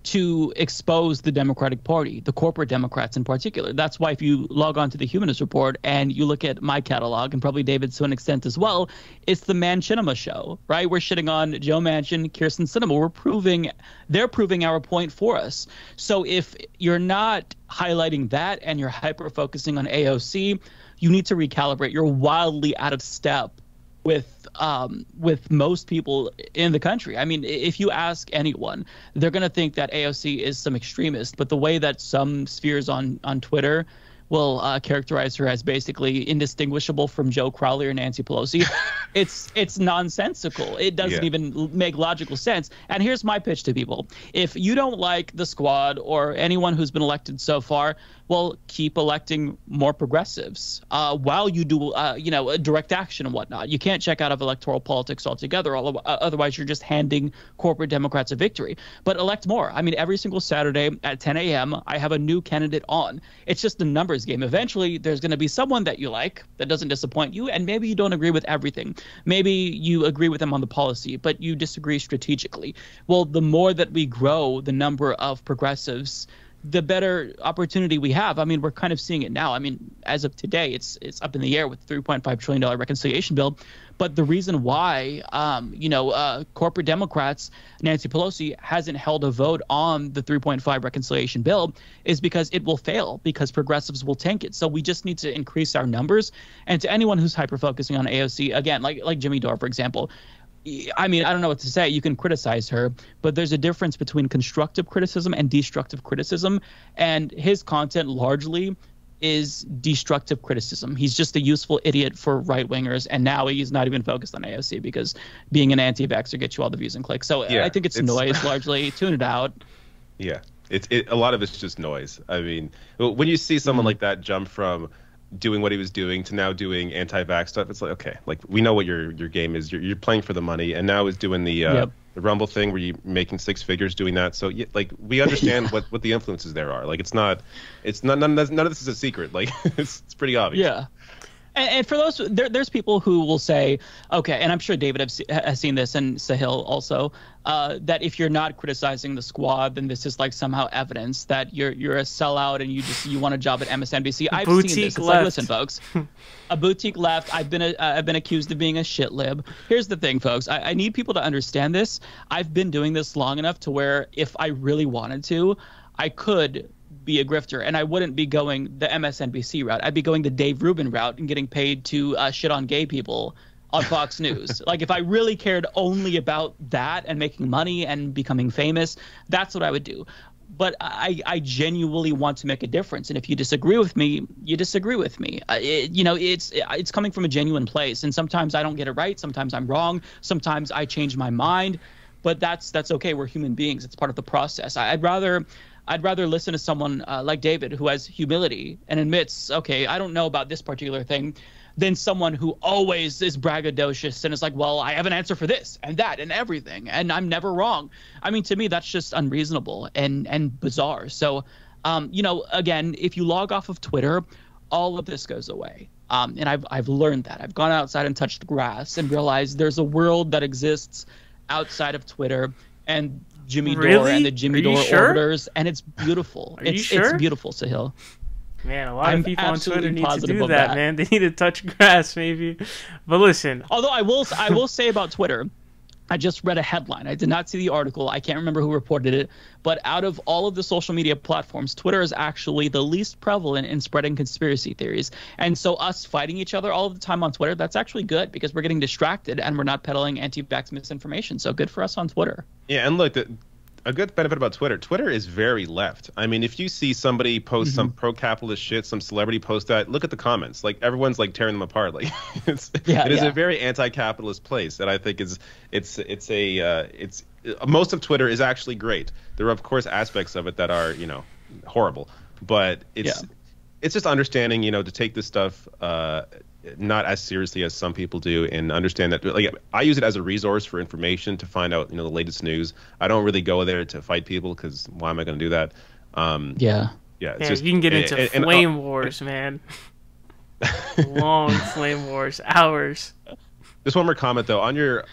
to expose the Democratic Party, the corporate Democrats in particular. That's why if you log on to the Humanist Report and you look at my catalog, and probably David's to an extent as well, it's the Manchinima show, right? We're shitting on Joe Manchin, Kirsten Sinema. They're proving our point for us. So if you're not highlighting that and you're hyper-focusing on AOC, you need to recalibrate. You're wildly out of step with most people in the country. I mean, if you ask anyone, they're going to think that AOC is some extremist, but the way that some spheres on Twitter will characterize her as basically indistinguishable from Joe Crowley or Nancy Pelosi, it's nonsensical. It doesn't even make logical sense. And here's my pitch to people. If you don't like the squad or anyone who's been elected so far, well, keep electing more progressives while you do, direct action and whatnot. You can't check out of electoral politics altogether. Otherwise, you're just handing corporate Democrats a victory. But elect more. I mean, every single Saturday at 10 a.m., I have a new candidate on. It's just a numbers game. Eventually, there's going to be someone that you like that doesn't disappoint you, and maybe you don't agree with everything. Maybe you agree with them on the policy, but you disagree strategically. Well, the more that we grow the number of progressives, the better opportunity we have. I mean, we're kind of seeing it now. I mean, as of today, it's up in the air with the $3.5 trillion reconciliation bill. But the reason why, corporate Democrats, Nancy Pelosi, hasn't held a vote on the 3.5 reconciliation bill is because it will fail, because progressives will tank it. So we just need to increase our numbers. And to anyone who's hyper-focusing on AOC, again, like Jimmy Dore, for example, I mean, I don't know what to say. You can criticize her, but there's a difference between constructive criticism and destructive criticism. And his content largely is destructive criticism. He's just a useful idiot for right-wingers, and now he's not even focused on AOC because being an anti-vaxxer gets you all the views and clicks. So I think it's noise largely. Tune it out. Yeah, a lot of it's just noise. I mean, when you see someone like that jump from doing what he was doing to now doing anti-vax stuff, it's like, okay, like we know what your game is. You're playing for the money, and now is doing the Rumble thing where you're making six figures doing that. So like we understand what the influences there are. Like none of this is a secret. Like it's pretty obvious. Yeah. And for those, there's people who will say, okay, and I'm sure David has seen this, and Sahil also, that if you're not criticizing the squad, then this is like somehow evidence that you're a sellout and you want a job at MSNBC. I've seen this. It's like, listen, folks, a boutique left. I've been accused of being a shit lib. Here's the thing, folks. I need people to understand this. I've been doing this long enough to where if I really wanted to, I could be a grifter, and I wouldn't be going the MSNBC route. I'd be going the Dave Rubin route and getting paid to shit on gay people on Fox News. Like if I really cared only about that and making money and becoming famous, that's what I would do. But I genuinely want to make a difference, and if you disagree with me, you disagree with me. It's coming from a genuine place, and sometimes I don't get it right. Sometimes I'm wrong. Sometimes I change my mind, but that's okay. We're human beings. It's part of the process. I'd rather listen to someone like David who has humility and admits, okay, I don't know about this particular thing, than someone who always is braggadocious and is like, well, I have an answer for this and that and everything, and I'm never wrong. I mean, to me, that's just unreasonable and bizarre. So, again, if you log off of Twitter, all of this goes away. And I've learned that. I've gone outside and touched grass and realized there's a world that exists outside of Twitter and Jimmy Dore and the Jimmy Dore orbiters, and it's beautiful. It's beautiful, Sahil. Man, a lot of people on Twitter need to do that, man. They need to touch grass, maybe. But listen. Although I will say about Twitter, I just read a headline. I did not see the article. I can't remember who reported it. But out of all of the social media platforms, Twitter is actually the least prevalent in spreading conspiracy theories. And so us fighting each other all of the time on Twitter, that's actually good because we're getting distracted and we're not peddling anti-vax misinformation. So good for us on Twitter. Yeah, and look, a good benefit about Twitter is very left. I mean, if you see somebody post some pro-capitalist shit, some celebrity post that, look at the comments. Like everyone's like tearing them apart. Like it is a very anti-capitalist place, and I think most of Twitter is actually great. There are of course aspects of it that are horrible, but it's just understanding to take this stuff not as seriously as some people do, and understand that like I use it as a resource for information to find out the latest news. I don't really go there to fight people because why am I going to do that? It's just, you can get into flame wars, man. Long flame wars, hours. Just one more comment though on your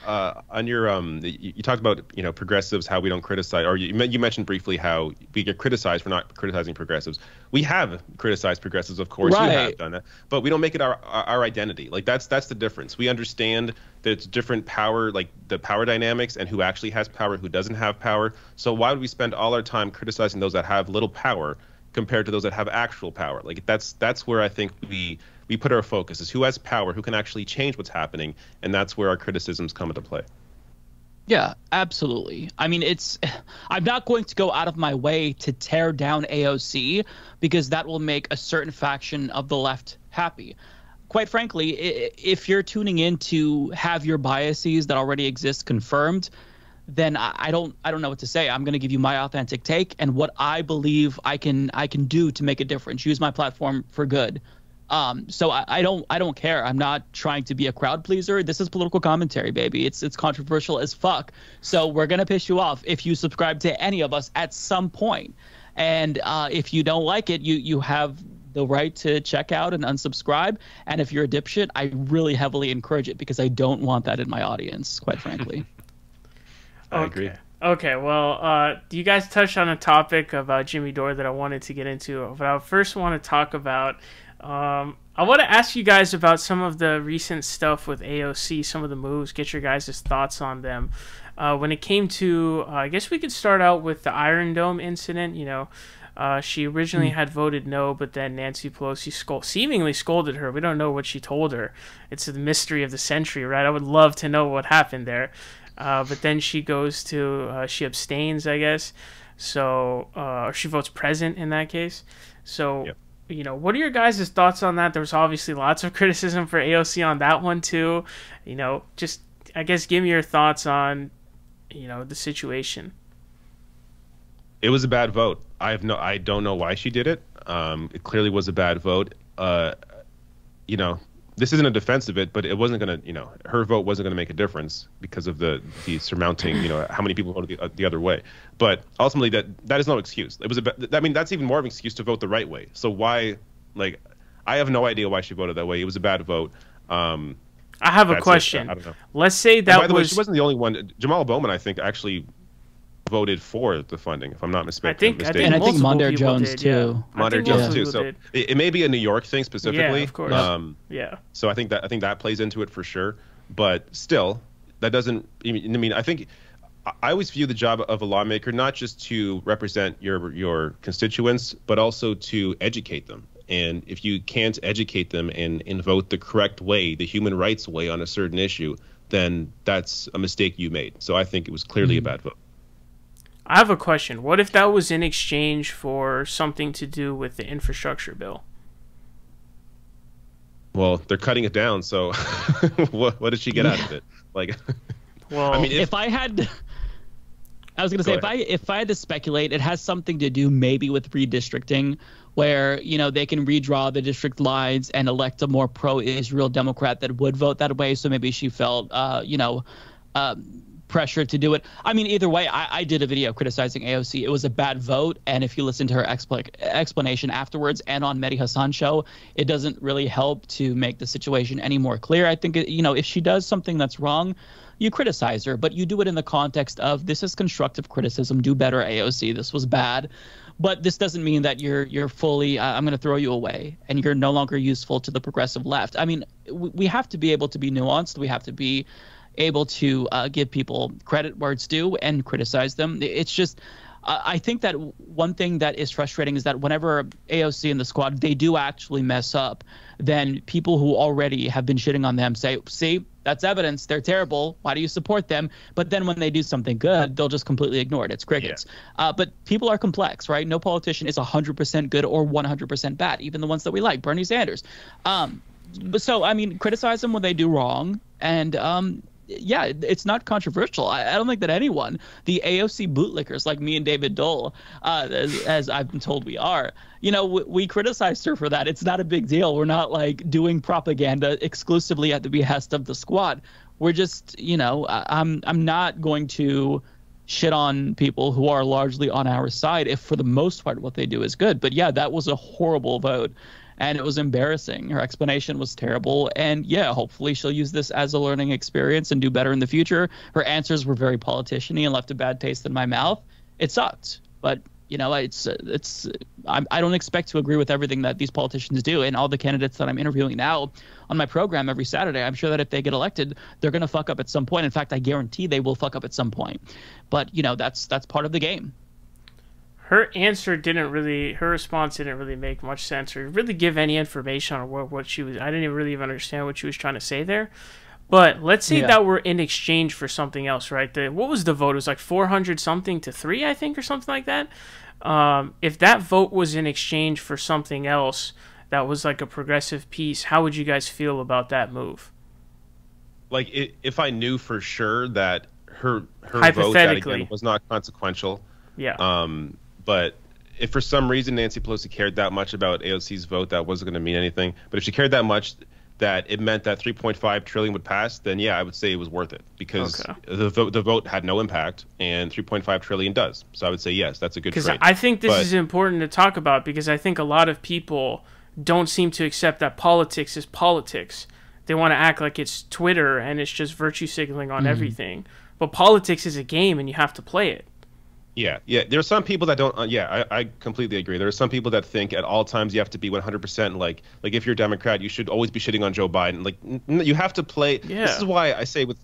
you talked about progressives, how we don't criticize, or you mentioned briefly how we get criticized for not criticizing progressives. We have criticized progressives, of course. Right. You have done that, but we don't make it our identity. Like that's the difference. We understand that it's different power, like the power dynamics, and who actually has power, who doesn't have power. So why would we spend all our time criticizing those that have little power compared to those that have actual power? Like that's where I think we put our focus, is who has power, who can actually change what's happening, and that's where our criticisms come into play. Yeah, absolutely. I mean, I'm not going to go out of my way to tear down AOC because that will make a certain faction of the left happy. Quite frankly, if you're tuning in to have your biases that already exist confirmed, then I don't know what to say. I'm going to give you my authentic take and what I believe I can do to make a difference. Use my platform for good. So I don't care. I'm not trying to be a crowd pleaser. This is political commentary, baby. It's controversial as fuck. So we're gonna piss you off if you subscribe to any of us at some point. And if you don't like it, you have the right to check out and unsubscribe. And if you're a dipshit, I really heavily encourage it because I don't want that in my audience, quite frankly. I agree. Okay, well, you guys touched on a topic about Jimmy Dore that I wanted to get into, but I first want to talk about. I want to ask you guys about some of the recent stuff with AOC, some of the moves, get your guys' thoughts on them. When it came to, I guess we could start out with the Iron Dome incident. She originally had voted no, but then Nancy Pelosi seemingly scolded her. We don't know what she told her. It's the mystery of the century, right? I would love to know what happened there. But then she goes to, she abstains, I guess. So, or she votes present in that case. So, yep. What are your guys' thoughts on that? There was obviously lots of criticism for AOC on that one too. Just, I guess, give me your thoughts on, the situation. It was a bad vote. I don't know why she did it. It clearly was a bad vote. This isn't a defense of it, but it wasn't going to, her vote wasn't going to make a difference because of the surmounting, how many people voted the other way. But ultimately, that is no excuse. It was that's even more of an excuse to vote the right way. So why, I have no idea why she voted that way. It was a bad vote. I have a question. I don't know. Let's say that by the way, she wasn't the only one. Jamal Bowman, I think, actually voted for the funding, if I'm not mistaken. I think Mondaire Jones too. Mondaire Jones too. So it may be a New York thing specifically. Yeah, of course. So I think that plays into it for sure. But still, that doesn't. I mean, I think I always view the job of a lawmaker not just to represent your constituents, but also to educate them. And if you can't educate them and vote the correct way, the human rights way on a certain issue, then that's a mistake you made. So I think it was clearly a bad vote. I have a question. What if that was in exchange for something to do with the infrastructure bill? Well, they're cutting it down, so what did she get out of it? Well, I mean, if I had to speculate, it has something to do maybe with redistricting, where they can redraw the district lines and elect a more pro-Israel Democrat that would vote that way. So maybe she felt pressure to do it. I mean, either way, I did a video criticizing AOC. It was a bad vote, and if you listen to her explanation afterwards and on Mehdi Hassan's show, it doesn't really help to make the situation any more clear. I think if she does something that's wrong, you criticize her, but you do it in the context of this is constructive criticism. Do better, AOC. This was bad. But this doesn't mean that you're fully I'm going to throw you away and you're no longer useful to the progressive left. I mean, we have to be able to be nuanced. We have to be able to give people credit where it's due and criticize them. It's just I think that one thing that is frustrating is that whenever AOC and the squad, they do actually mess up, then people who already have been shitting on them say, see, that's evidence. They're terrible. Why do you support them? But then when they do something good, they'll just completely ignore it. It's crickets. Yeah. But people are complex, right? No politician is 100% good or 100% bad, even the ones that we like, Bernie Sanders. So, I mean, criticize them when they do wrong. And yeah, it's not controversial. I don't think that anyone, the AOC bootlickers like me and David Doel, as I've been told we are, we criticized her for that. It's not a big deal. We're not doing propaganda exclusively at the behest of the squad. We're just, I'm not going to shit on people who are largely on our side if for the most part what they do is good. But yeah, that was a horrible vote. and it was embarrassing. Her explanation was terrible, and yeah, hopefully she'll use this as a learning experience and do better in the future. Her answers were very politician-y and left a bad taste in my mouth. It sucked, but you know, I don't expect to agree with everything that these politicians do, and all the candidates that I'm interviewing now on my program every Saturday, I'm sure that if they get elected, they're going to fuck up at some point. In fact, I guarantee they will fuck up at some point. But you know, that's part of the game. Her response didn't really make much sense or really give any information on what she was. I didn't even really understand what she was trying to say there. But let's say that we're in exchange for something else, right? What was the vote? It was like 400 something to 3, I think, or something like that. If that vote was in exchange for something else that was like a progressive piece, how would you guys feel about that move? Like, if I knew for sure that her vote that again was not consequential. Yeah. But if for some reason Nancy Pelosi cared that much about AOC's vote, that wasn't going to mean anything. But if she cared that much that it meant that 3.5 trillion would pass, then yeah, I would say it was worth it, because the vote had no impact and 3.5 trillion does. So I would say yes, that's a good trade. Because I think this is important to talk about, because I think a lot of people don't seem to accept that politics is politics. They want to act like it's Twitter and it's just virtue signaling on everything. But politics is a game and you have to play it. Yeah. There are some people that don't. I completely agree. There are some people that think at all times you have to be 100% like if you're a Democrat, you should always be shitting on Joe Biden. Like, you have to play. Yeah. This is why I say with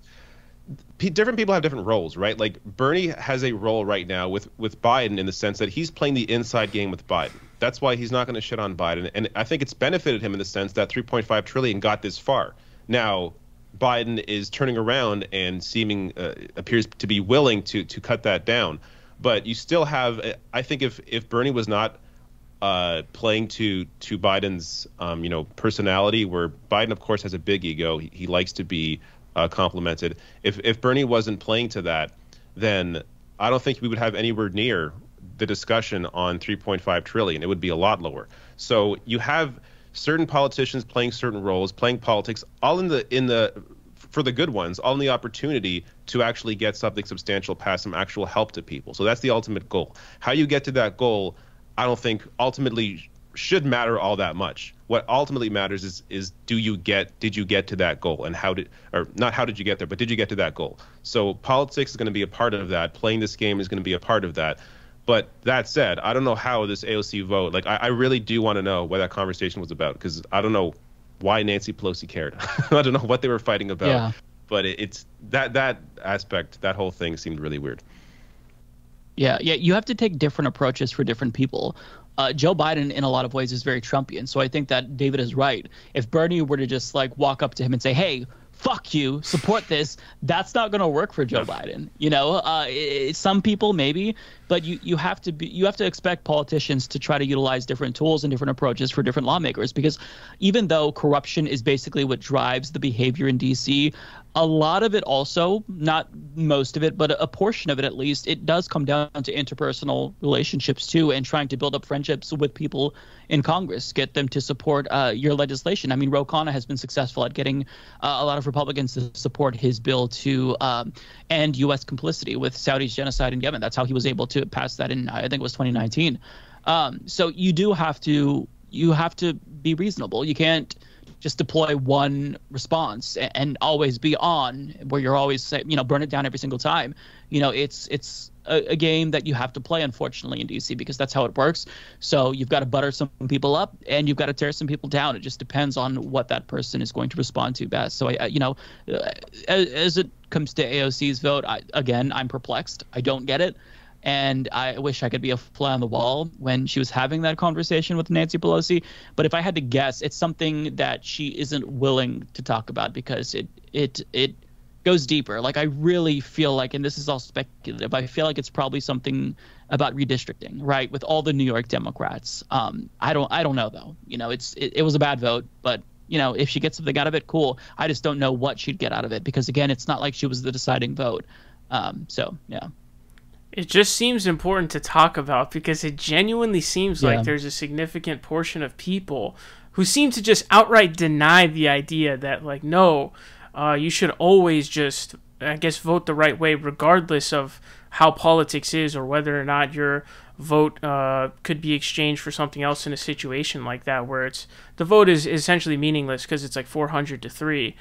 different people have different roles, right? Like, Bernie has a role right now with Biden in the sense that he's playing the inside game with Biden. That's why he's not going to shit on Biden, and I think it's benefited him in the sense that 3.5 trillion got this far. Now, Biden is turning around and appears to be willing to cut that down. But you still have, I think, if Bernie was not playing to Biden's personality, where Biden of course has a big ego, he likes to be complimented. If Bernie wasn't playing to that, then I don't think we would have anywhere near the discussion on 3.5 trillion. It would be a lot lower. So you have certain politicians playing certain roles, playing politics, all in the for the good ones, all in the opportunity to actually get something substantial past some actual help to people. So that's the ultimate goal. How you get to that goal, I don't think ultimately should matter all that much. What ultimately matters is did you get to that goal, and how did you get there, but did you get to that goal? So politics is going to be a part of that. Playing this game is going to be a part of that. But that said, I don't know how this AOC vote, like, I really do want to know what that conversation was about, because I don't know why Nancy Pelosi cared. I don't know what they were fighting about. Yeah. But it's that aspect, that whole thing seemed really weird. Yeah, you have to take different approaches for different people. Joe Biden, in a lot of ways, is very Trumpian. So I think that David is right. If Bernie were to just like walk up to him and say, "Hey, fuck you, support this," that's not going to work for Joe Biden. You know, some people maybe, but you have to expect politicians to try to utilize different tools and different approaches for different lawmakers, because even though corruption is basically what drives the behavior in DC, a lot of it also, not most of it, but a portion of it at least, it does come down to interpersonal relationships too, and trying to build up friendships with people in Congress, get them to support your legislation. I mean, Ro Khanna has been successful at getting a lot of Republicans to support his bill to end U.S. complicity with Saudi's genocide in Yemen. That's how he was able to pass that in, I think it was 2019. So you have to be reasonable. You can't just deploy one response and always be on, where you're always, burn it down every single time. It's a game that you have to play, unfortunately, in DC, because that's how it works. So you've got to butter some people up and you've got to tear some people down. It just depends on what that person is going to respond to best. So as it comes to AOC's vote, I'm perplexed. I don't get it. And I wish I could be a fly on the wall when she was having that conversation with Nancy Pelosi. But if I had to guess, it's something that she isn't willing to talk about, because it goes deeper. Like, I really feel like, and this is all speculative, I feel like it's probably something about redistricting, right, with all the New York Democrats. I don't know, though. It was a bad vote, but if she gets something out of it, cool. I just don't know what she'd get out of it, because again, it's not like she was the deciding vote. So yeah. It just seems important to talk about, because it genuinely seems like there's a significant portion of people who seem to just outright deny the idea that, like, no, you should always just I guess, vote the right way, regardless of how politics is or whether or not your vote could be exchanged for something else in a situation like that, where the vote is essentially meaningless because it's like 400-3.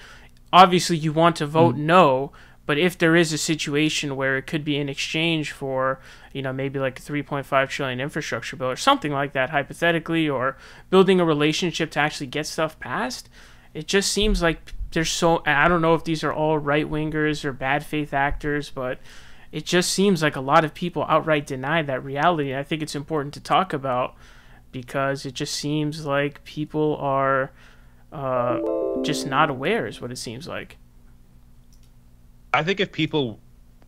Obviously, you want to vote no, but if there is a situation where it could be in exchange for, maybe like a 3.5 trillion infrastructure bill or something like that, hypothetically, or building a relationship to actually get stuff passed, it just seems like I don't know if these are all right-wingers or bad faith actors, but it just seems like a lot of people outright deny that reality. And I think it's important to talk about because it just seems like people are just not aware, is what it seems like. I think if people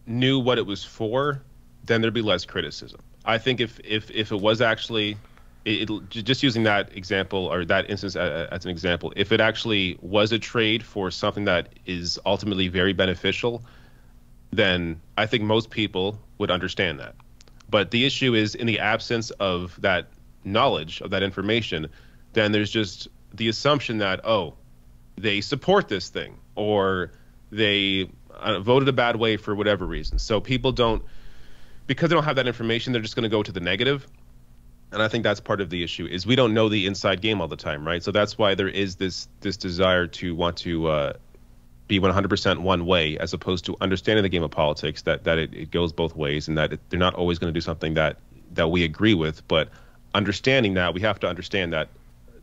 knew what it was for, then there'd be less criticism. I think if it was actually, just using that example or that instance as an example, if it actually was a trade for something that is ultimately very beneficial, then I think most people would understand that. But the issue is, in the absence of that knowledge, of that information, then there's just the assumption that, oh, they support this thing, or they voted a bad way for whatever reason. So people because they don't have that information, they're just going to go to the negative. And I think that's part of the issue, is we don't know the inside game all the time, right? So that's why there is this desire to want to be 100% one way, as opposed to understanding the game of politics, that it goes both ways, and that they're not always going to do something that we agree with. But understanding that, we have to understand that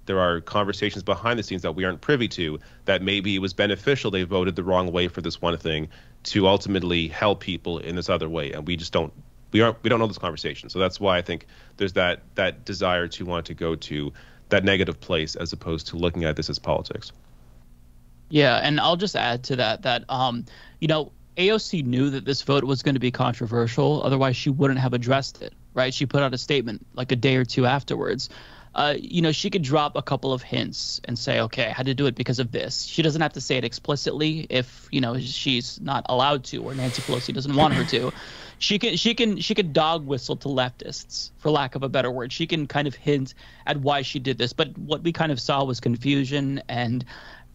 there are conversations behind the scenes that we aren't privy to, that maybe it was beneficial they voted the wrong way for this one thing to ultimately help people in this other way, and we don't know this conversation. So that's why I think there's that desire to want to go to that negative place, as opposed to looking at this as politics. Yeah, and I'll just add to that AOC knew that this vote was going to be controversial, otherwise she wouldn't have addressed it, right? She put out a statement like a day or two afterwards. She could drop a couple of hints and say, okay, I had to do it because of this. She doesn't have to say it explicitly if, she's not allowed to, or Nancy Pelosi doesn't want her to. She could dog whistle to leftists, for lack of a better word. She can kind of hint at why she did this. But what we kind of saw was confusion and,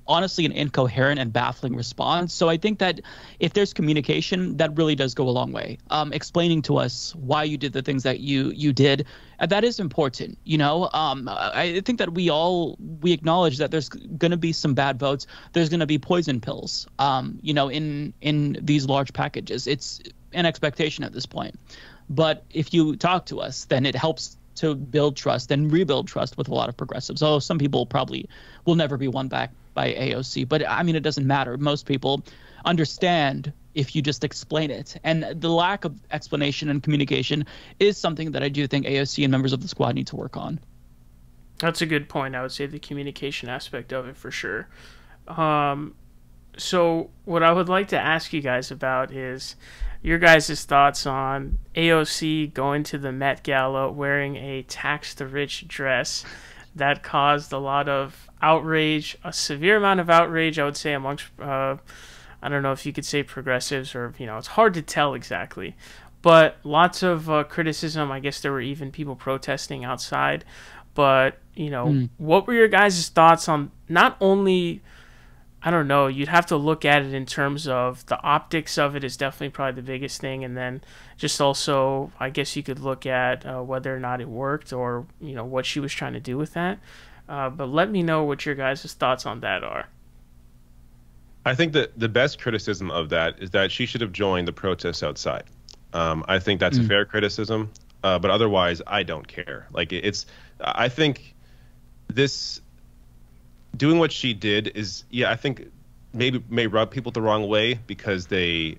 honestly, an incoherent and baffling response. So I think that if there's communication, that really does go a long way. Explaining to us why you did the things that you did, that is important. I think that we acknowledge that there's going to be some bad votes. There's going to be poison pills, in these large packages. It's an expectation at this point. But if you talk to us, then it helps to build trust and rebuild trust with a lot of progressives. Although some people probably will never be won back by AOC, but I mean, it doesn't matter. Most people understand if you just explain it, and the lack of explanation and communication is something that I do think AOC and members of the squad need to work on. That's a good point. I would say the communication aspect of it, for sure. So what I would like to ask you guys about is your guys' thoughts on AOC going to the Met Gala wearing a tax the rich dress that caused a lot of outrage, a severe amount of outrage, I would say, amongst, I don't know if you could say progressives, or, it's hard to tell exactly, but lots of criticism. I guess there were even people protesting outside, but, what were your guys' thoughts on not only, I don't know, you'd have to look at it in terms of the optics of it is definitely probably the biggest thing, and then just also, I guess you could look at whether or not it worked, or, what she was trying to do with that. But let me know what your guys' thoughts on that are. I think that the best criticism of that is that she should have joined the protests outside. I think that's a fair criticism, but otherwise, I don't care. I think this, doing what she did is, I think may rub people the wrong way, because they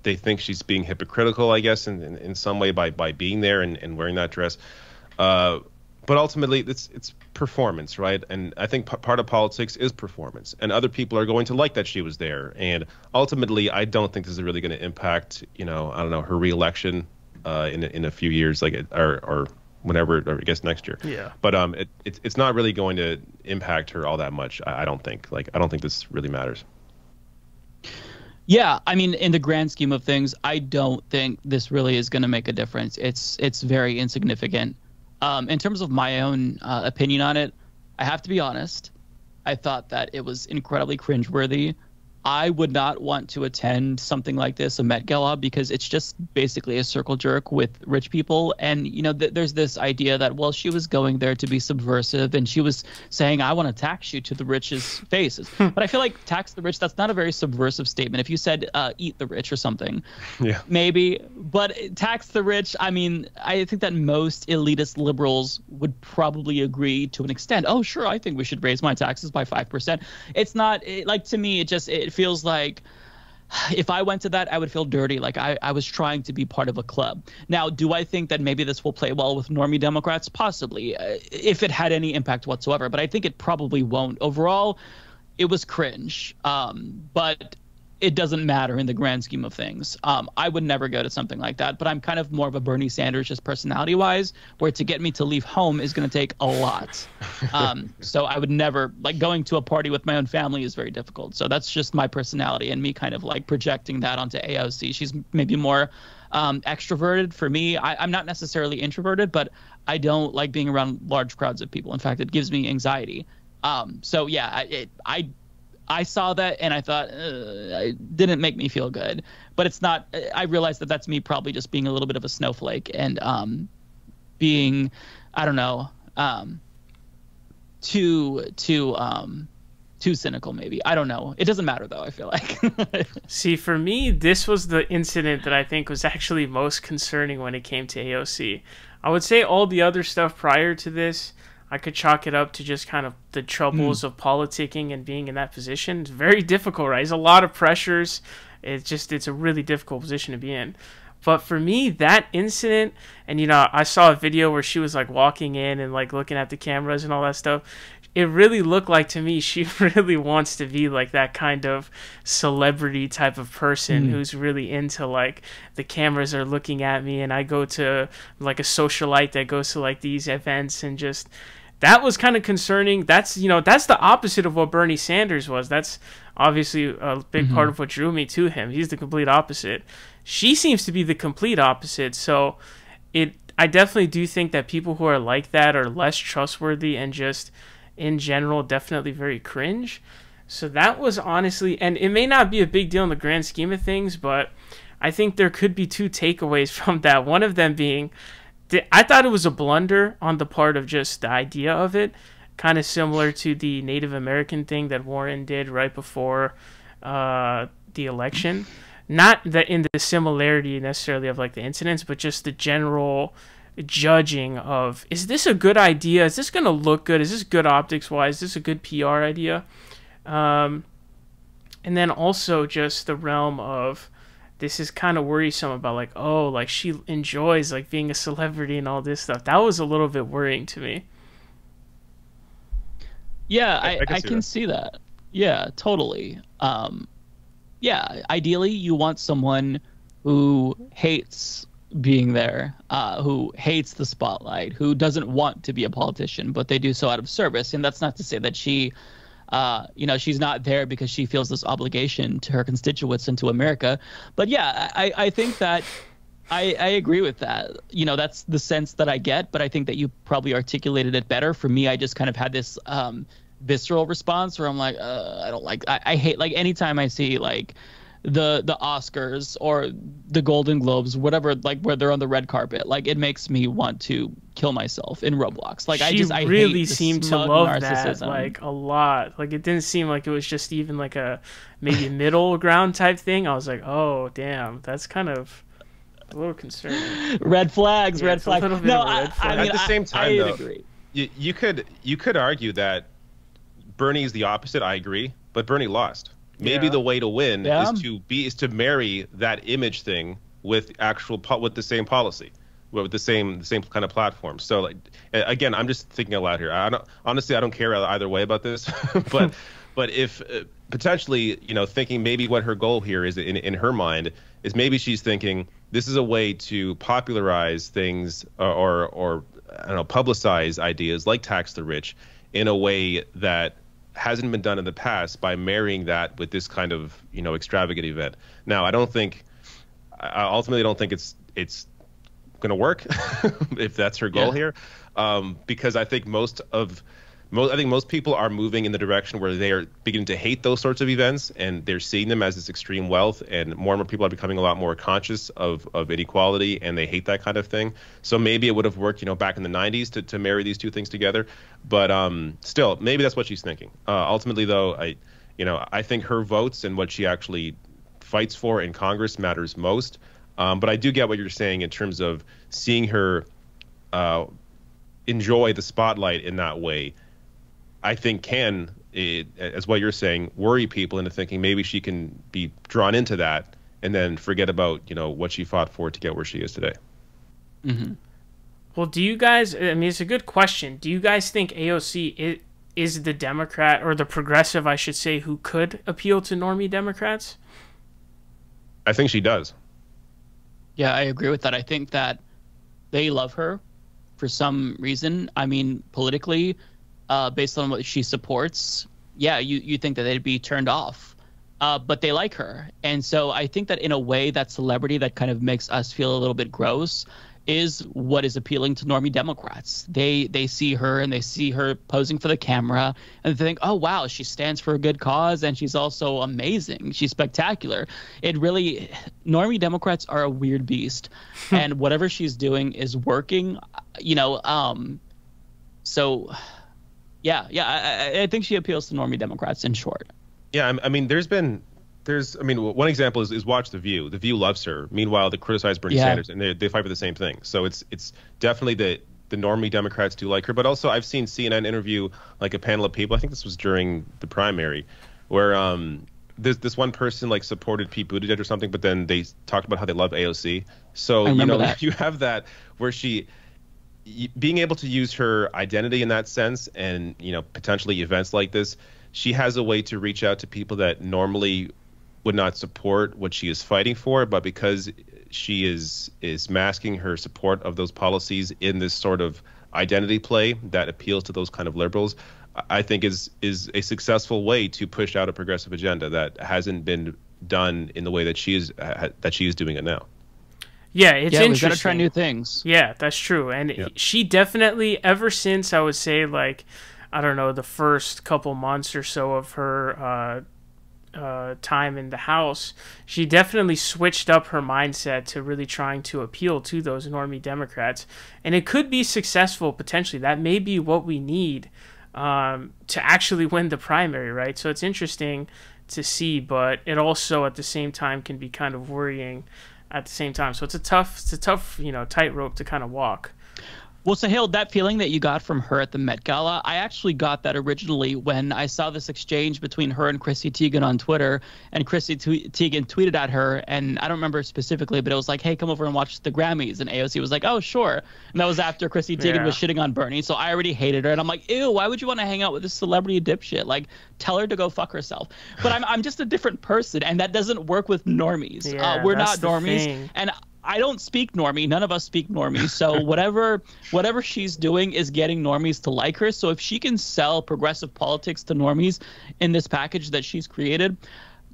think she's being hypocritical, I guess, in some way by being there and wearing that dress. But ultimately, it's performance, right? And I think part of politics is performance. And other people are going to like that she was there. And ultimately, I don't think this is really going to impact, her reelection in a few years, or whenever, or I guess next year. Yeah. But it's not really going to impact her all that much. I don't think. I don't think this really matters. Yeah, I mean, in the grand scheme of things, I don't think this really is going to make a difference. It's very insignificant. In terms of my own opinion on it, I have to be honest. I thought that it was incredibly cringeworthy. I would not want to attend something like this, a Met Gala, because it's just basically a circle jerk with rich people. And, you know, there's this idea that, well, she was going there to be subversive and she was saying, I want to tax you to the rich's faces. But I feel like tax the rich, that's not a very subversive statement. If you said eat the rich or something, yeah, maybe. But tax the rich, I mean, I think that most elitist liberals would probably agree to an extent. Oh, sure, I think we should raise my taxes by 5%. It's not like, to me, it feels like if I went to that, I would feel dirty. Like I was trying to be part of a club. Now, do I think that maybe this will play well with normie Democrats? Possibly, if it had any impact whatsoever. But I think it probably won't. Overall, it was cringe. But it doesn't matter in the grand scheme of things. I would never go to something like that, but I'm kind of more of a Bernie Sanders just personality-wise, where to get me to leave home is going to take a lot. So I would never, like, going to a party with my own family is very difficult. So that's just my personality and me kind of like projecting that onto AOC. She's maybe more extroverted. For me, I'm not necessarily introverted, but I don't like being around large crowds of people. In fact, it gives me anxiety. So yeah, I saw that and I thought it didn't make me feel good, but it's not. I realized that that's me probably just being a little bit of a snowflake and being, I don't know, too cynical maybe. I don't know. It doesn't matter though, I feel like. See, for me, this was the incident that I think was actually most concerning when it came to AOC. I would say all the other stuff prior to this, I could chalk it up to just kind of the troubles of politicking and being in that position. It's very difficult, right? There's a lot of pressures. It's a really difficult position to be in. But for me, that incident, and, you know, I saw a video where she was like walking in and like looking at the cameras and all that stuff. It really looked like to me she really wants to be like that kind of celebrity type of person who's really into like the cameras are looking at me and I go to like a socialite that goes to like these events, and just that was kind of concerning. That's, you know, that's the opposite of what Bernie Sanders was. That's obviously a big part of what drew me to him. He's the complete opposite. She seems to be the complete opposite. So I definitely do think that people who are like that are less trustworthy and just in general definitely very cringe. So that was honestly, and it may not be a big deal in the grand scheme of things, but I think there could be two takeaways from that. One of them being, I thought it was a blunder on the part of just the idea of it, kind of similar to the Native American thing that Warren did right before the election. Not that in the similarity necessarily of like the incidents, but just the general judging of, is this a good idea? Is this going to look good? Is this good optics wise? Is this a good PR idea? And then also just the realm of, this is kind of worrisome about like, oh, like she enjoys like being a celebrity and all this stuff. That was a little bit worrying to me. Yeah, I can see that. Yeah, totally. Yeah, ideally you want someone who hates being there, who hates the spotlight, who doesn't want to be a politician, but they do so out of service. And that's not to say that she, she's not there because she feels this obligation to her constituents and to America. But yeah, I think that I agree with that. You know, that's the sense that I get, but I think that you probably articulated it better. For me, I just kind of had this visceral response where I'm like, I hate, like, anytime I see like the Oscars or the Golden Globes, whatever, like where they're on the red carpet, like it makes me want to kill myself in Roblox. Like I really seemed to love narcissism. That like a lot. Like it didn't seem like it was just even like a maybe middle ground type thing. I was like, oh damn, that's kind of a little concerning. Red flags, red flags. No, I mean, at the same time, though, agree. You could argue that Bernie's the opposite. I agree, but Bernie lost. Maybe the way to win is to marry that image thing with with the same policy, with the same kind of platform. So like, again, I'm just thinking out loud here. I don't care either way about this, but if potentially, you know, thinking maybe what her goal here is in her mind is maybe she's thinking this is a way to popularize things or I don't know, publicize ideas like tax the rich in a way that hasn't been done in the past by marrying that with this kind of, you know, extravagant event. Now, I ultimately don't think it's going to work if that's her goal here, because I think most of I think most people are moving in the direction where they are beginning to hate those sorts of events, and they're seeing them as this extreme wealth, and more people are becoming a lot more conscious of inequality, and they hate that kind of thing. So maybe it would have worked, back in the 90s to marry these two things together. But still, maybe that's what she's thinking. Ultimately, though, I think her votes and what she actually fights for in Congress matters most. But I do get what you're saying in terms of seeing her enjoy the spotlight in that way. I think can, as what you're saying, worry people into thinking maybe she can be drawn into that and then forget about, what she fought for to get where she is today. Mm-hmm. Well, do you guys, it's a good question. Do you guys think AOC is the Democrat, or the progressive, I should say, who could appeal to normie Democrats? I think she does. Yeah, I agree with that. I think that they love her for some reason. I mean, politically, based on what she supports, yeah, you think that they'd be turned off. But they like her. And so I think that in a way, that celebrity that kind of makes us feel a little bit gross is what is appealing to normie Democrats. They see her, and they see her posing for the camera, and they think, oh, wow, she stands for a good cause, and she's also amazing. She's spectacular. Normie Democrats are a weird beast, and whatever she's doing is working, so yeah, I think she appeals to normie Democrats, in short. Yeah, I mean, one example is Watch The View. The View loves her. Meanwhile, they criticize Bernie Sanders, and they fight for the same thing. So it's definitely the normie Democrats do like her. But also, I've seen CNN interview like a panel of people. I think this was during the primary, where this one person supported Pete Buttigieg or something, but then they talked about how they love AOC. So you have that where she being able to use her identity in that sense, and potentially events like this, she has a way to reach out to people that normally would not support what she is fighting for, but because she is masking her support of those policies in this sort of identity play that appeals to those kind of liberals, I think is a successful way to push out a progressive agenda that hasn't been done in the way that she is doing it now. Yeah, it's interesting. We've got to try new things. Yeah, that's true. And she definitely, ever since, I would say, I don't know, the first couple months or so of her time in the House, she definitely switched up her mindset to really trying to appeal to those normie Democrats. And it could be successful, potentially. That may be what we need to actually win the primary, right? So it's interesting to see, but it also at the same time can be kind of worrying at the same time. So it's a tough tightrope to kind of walk. Well, Sahil, that feeling that you got from her at the Met Gala, I actually got that originally when I saw this exchange between her and Chrissy Teigen on Twitter, and Chrissy Teigen tweeted at her, and I don't remember specifically, but it was like, hey, come over and watch the Grammys, and AOC was like, oh, sure. And that was after Chrissy Teigen was shitting on Bernie, so I already hated her, and I'm like, ew, why would you want to hang out with this celebrity dipshit? Tell her to go fuck herself. But I'm just a different person, and that doesn't work with normies. Yeah, we're not normies, and I don't speak normie. None of us speak normie. So whatever she's doing is getting normies to like her. So if she can sell progressive politics to normies in this package that she's created,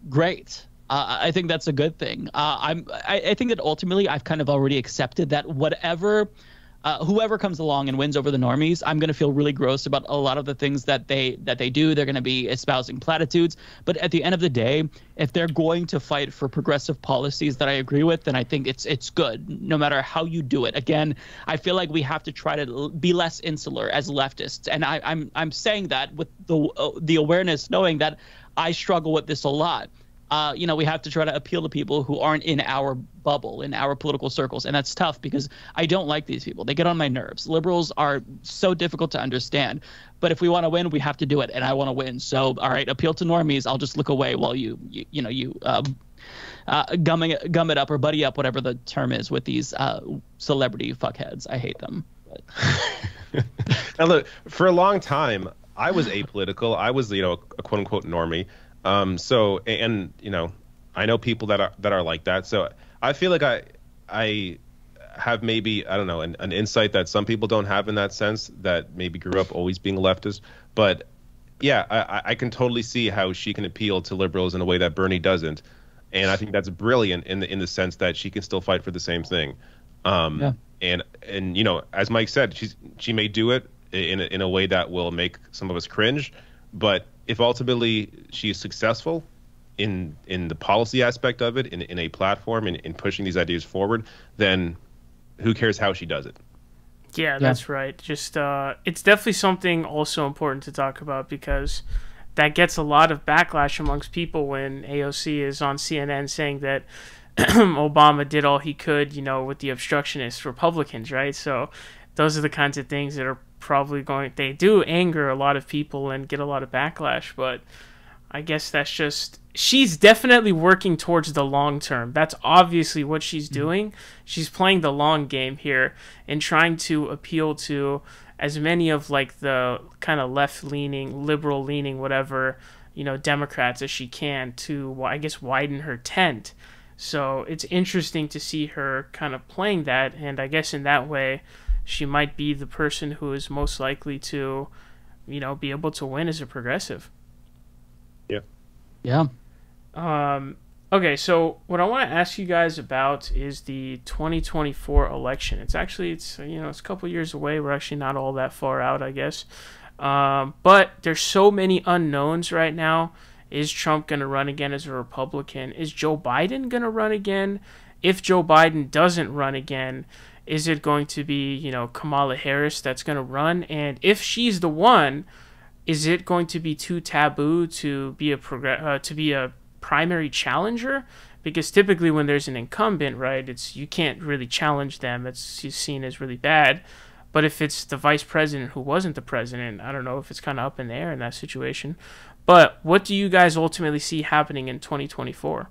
great. I think that's a good thing. I think that ultimately I've kind of already accepted that whoever comes along and wins over the normies, I'm going to feel really gross about a lot of the things that they do. They're going to be espousing platitudes. But at the end of the day, if they're going to fight for progressive policies that I agree with, then I think it's good, no matter how you do it. Again, I feel like we have to try to be less insular as leftists. And I'm saying that with the awareness, knowing that I struggle with this a lot. We have to try to appeal to people who aren't in our bubble, in our political circles. And that's tough because I don't like these people. They get on my nerves. Liberals are so difficult to understand. But if we want to win, we have to do it. And I want to win. So, all right, appeal to normies. I'll just look away while you gum it up or buddy up, whatever the term is, with these celebrity fuckheads. I hate them. Now, look, for a long time, I was apolitical. I was, a quote unquote normie. I know people that are like that. So I feel like I have maybe, I don't know, an insight that some people don't have in that sense, that maybe grew up always being a leftist. But yeah, I can totally see how she can appeal to liberals in a way that Bernie doesn't. And I think that's brilliant in the sense that she can still fight for the same thing. And as Mike said, she may do it. in a way that will make some of us cringe. But if ultimately she's successful in the policy aspect of it, in a platform, in pushing these ideas forward, then who cares how she does it? Yeah, that's right. Just it's definitely something also important to talk about, because that gets a lot of backlash amongst people when AOC is on CNN saying that Obama did all he could, with the obstructionist Republicans, right? So those are the kinds of things that are probably they do anger a lot of people and get a lot of backlash, but I guess that's just, she's definitely working towards the long term. That's obviously what she's doing. She's playing the long game here and trying to appeal to as many of like the kind of left-leaning, liberal-leaning, whatever, Democrats as she can to, I guess, widen her tent. So it's interesting to see her kind of playing that, and I guess in that way she might be the person who is most likely to, be able to win as a progressive. Yeah. Okay, so what I want to ask you guys about is the 2024 election. It's a couple years away. We're actually not all that far out, I guess. But there's so many unknowns right now. Is Trump going to run again as a Republican? Is Joe Biden going to run again? If Joe Biden doesn't run again, is it going to be, Kamala Harris that's going to run? And if she's the one, is it going to be too taboo to be a primary challenger? Because typically when there's an incumbent, right, you can't really challenge them. It's seen as really bad. But if it's the vice president who wasn't the president, I don't know if it's kind of up in the air in that situation. But what do you guys ultimately see happening in 2024?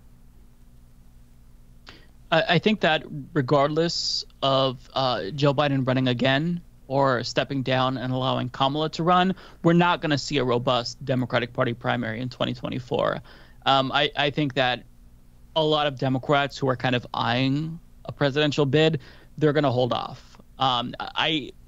I think that regardless of Joe Biden running again or stepping down and allowing Kamala to run, we're not going to see a robust Democratic Party primary in 2024. I think that a lot of Democrats who are kind of eyeing a presidential bid, they're going to hold off.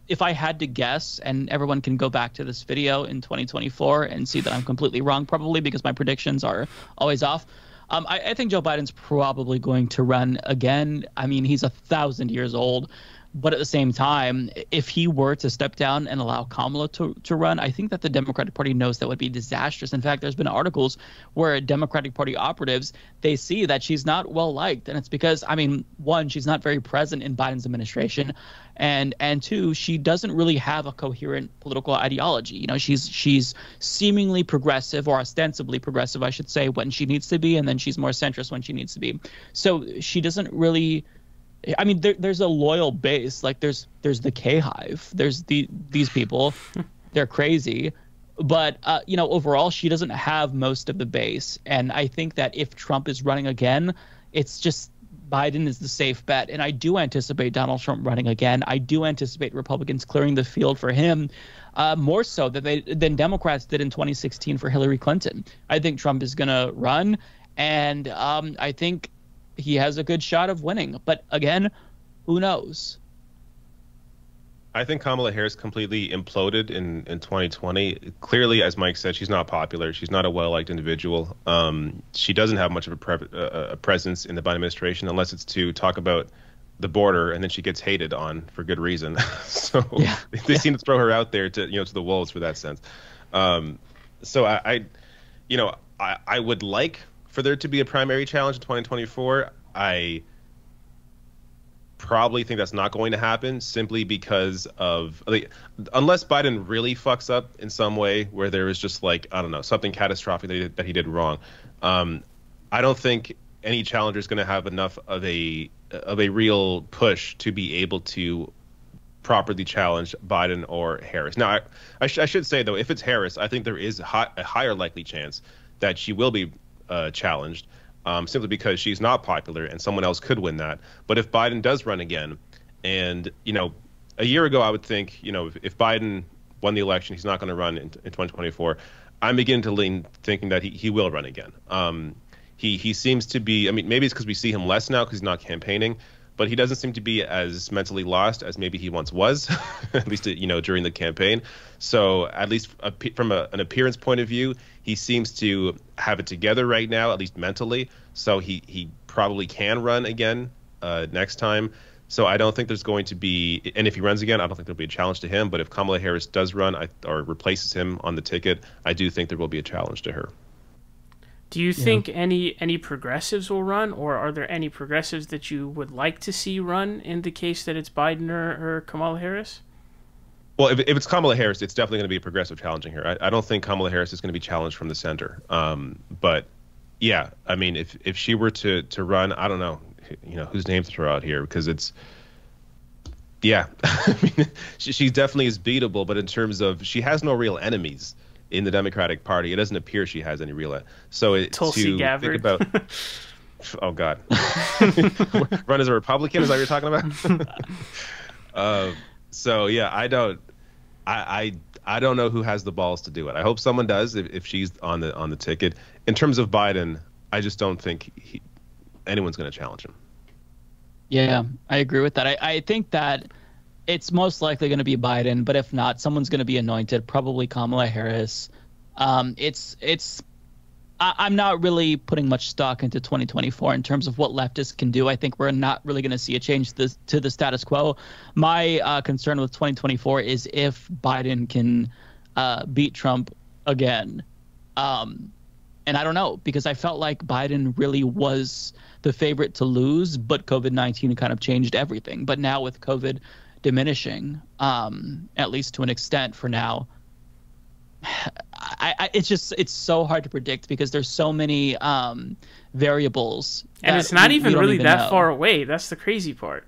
If I had to guess, and everyone can go back to this video in 2024 and see that I'm completely wrong, probably because my predictions are always off. I think Joe Biden's probably going to run again. I mean, he's 1,000 years old. But at the same time, if he were to step down and allow Kamala to run, I think that the Democratic Party knows that would be disastrous. In fact, there's been articles where Democratic Party operatives, they see that she's not well liked. And it's because, I mean, one, she's not very present in Biden's administration. And two, she doesn't really have a coherent political ideology. She's seemingly progressive, or ostensibly progressive, I should say, when she needs to be. And then she's more centrist when she needs to be. So she doesn't really... I mean, there's a loyal base. Like there's the K-Hive. There's these people. They're crazy. But, overall, she doesn't have most of the base. And I think that if Trump is running again, it's just Biden is the safe bet. And I do anticipate Donald Trump running again. I do anticipate Republicans clearing the field for him more so than Democrats did in 2016 for Hillary Clinton. I think Trump is going to run. And I think he has a good shot of winning. But again, who knows? I think Kamala Harris completely imploded in 2020. Clearly, as Mike said, she's not popular. She's not a well-liked individual. She doesn't have much of a presence in the Biden administration unless it's to talk about the border, and then she gets hated on for good reason. So they seem to throw her out there to the wolves for that sense. So I would like for there to be a primary challenge in 2024. I probably think that's not going to happen simply because of unless Biden really fucks up in some way where there is just something catastrophic that he did wrong. I don't think any challenger is going to have enough of a real push to be able to properly challenge Biden or Harris. Now, I should say, though, if it's Harris, I think there is a higher likely chance that she will be challenged, simply because she's not popular and someone else could win that. But if Biden does run again, and a year ago I would think if Biden won the election, he's not going to run in 2024. I'm beginning to lean thinking that he will run again. He seems to be, I mean, maybe it's because we see him less now because he's not campaigning, but he doesn't seem to be as mentally lost as maybe he once was, at least during the campaign. So at least from an appearance point of view, he seems to have it together right now, at least mentally. So he probably can run again next time. So I don't think there's going to be, and if he runs again, I don't think there'll be a challenge to him. But if Kamala Harris does run or replaces him on the ticket, I do think there will be a challenge to her. Do you think any progressives will run, or are there any progressives that you would like to see run in the case that it's Biden or Kamala Harris? Well, if it's Kamala Harris, it's definitely going to be a progressive challenging her. I don't think Kamala Harris is going to be challenged from the center. But yeah, I mean, if she were to run, I don't know, whose name to throw out here, because it's, yeah, I mean, she definitely is beatable. But in terms of, she has no real enemies in the Democratic Party. It doesn't appear she has any real. So Tulsi Gabbard. Think about, oh God, run as a Republican? Is that what you're talking about? So yeah, I don't know who has the balls to do it. I hope someone does if she's on the ticket. In terms of Biden, I just don't think anyone's going to challenge him. Yeah, I agree with that. I think that it's most likely going to be Biden, but if not, someone's going to be anointed, probably Kamala Harris. I'm not really putting much stock into 2024 in terms of what leftists can do. I think we're not really going to see a change to the status quo. My concern with 2024 is if Biden can beat Trump again. And I don't know, because I felt like Biden really was the favorite to lose, but COVID-19 kind of changed everything. But now with COVID diminishing, at least to an extent for now, it's so hard to predict because there's so many variables, and it's not even really that far away. That's the crazy part.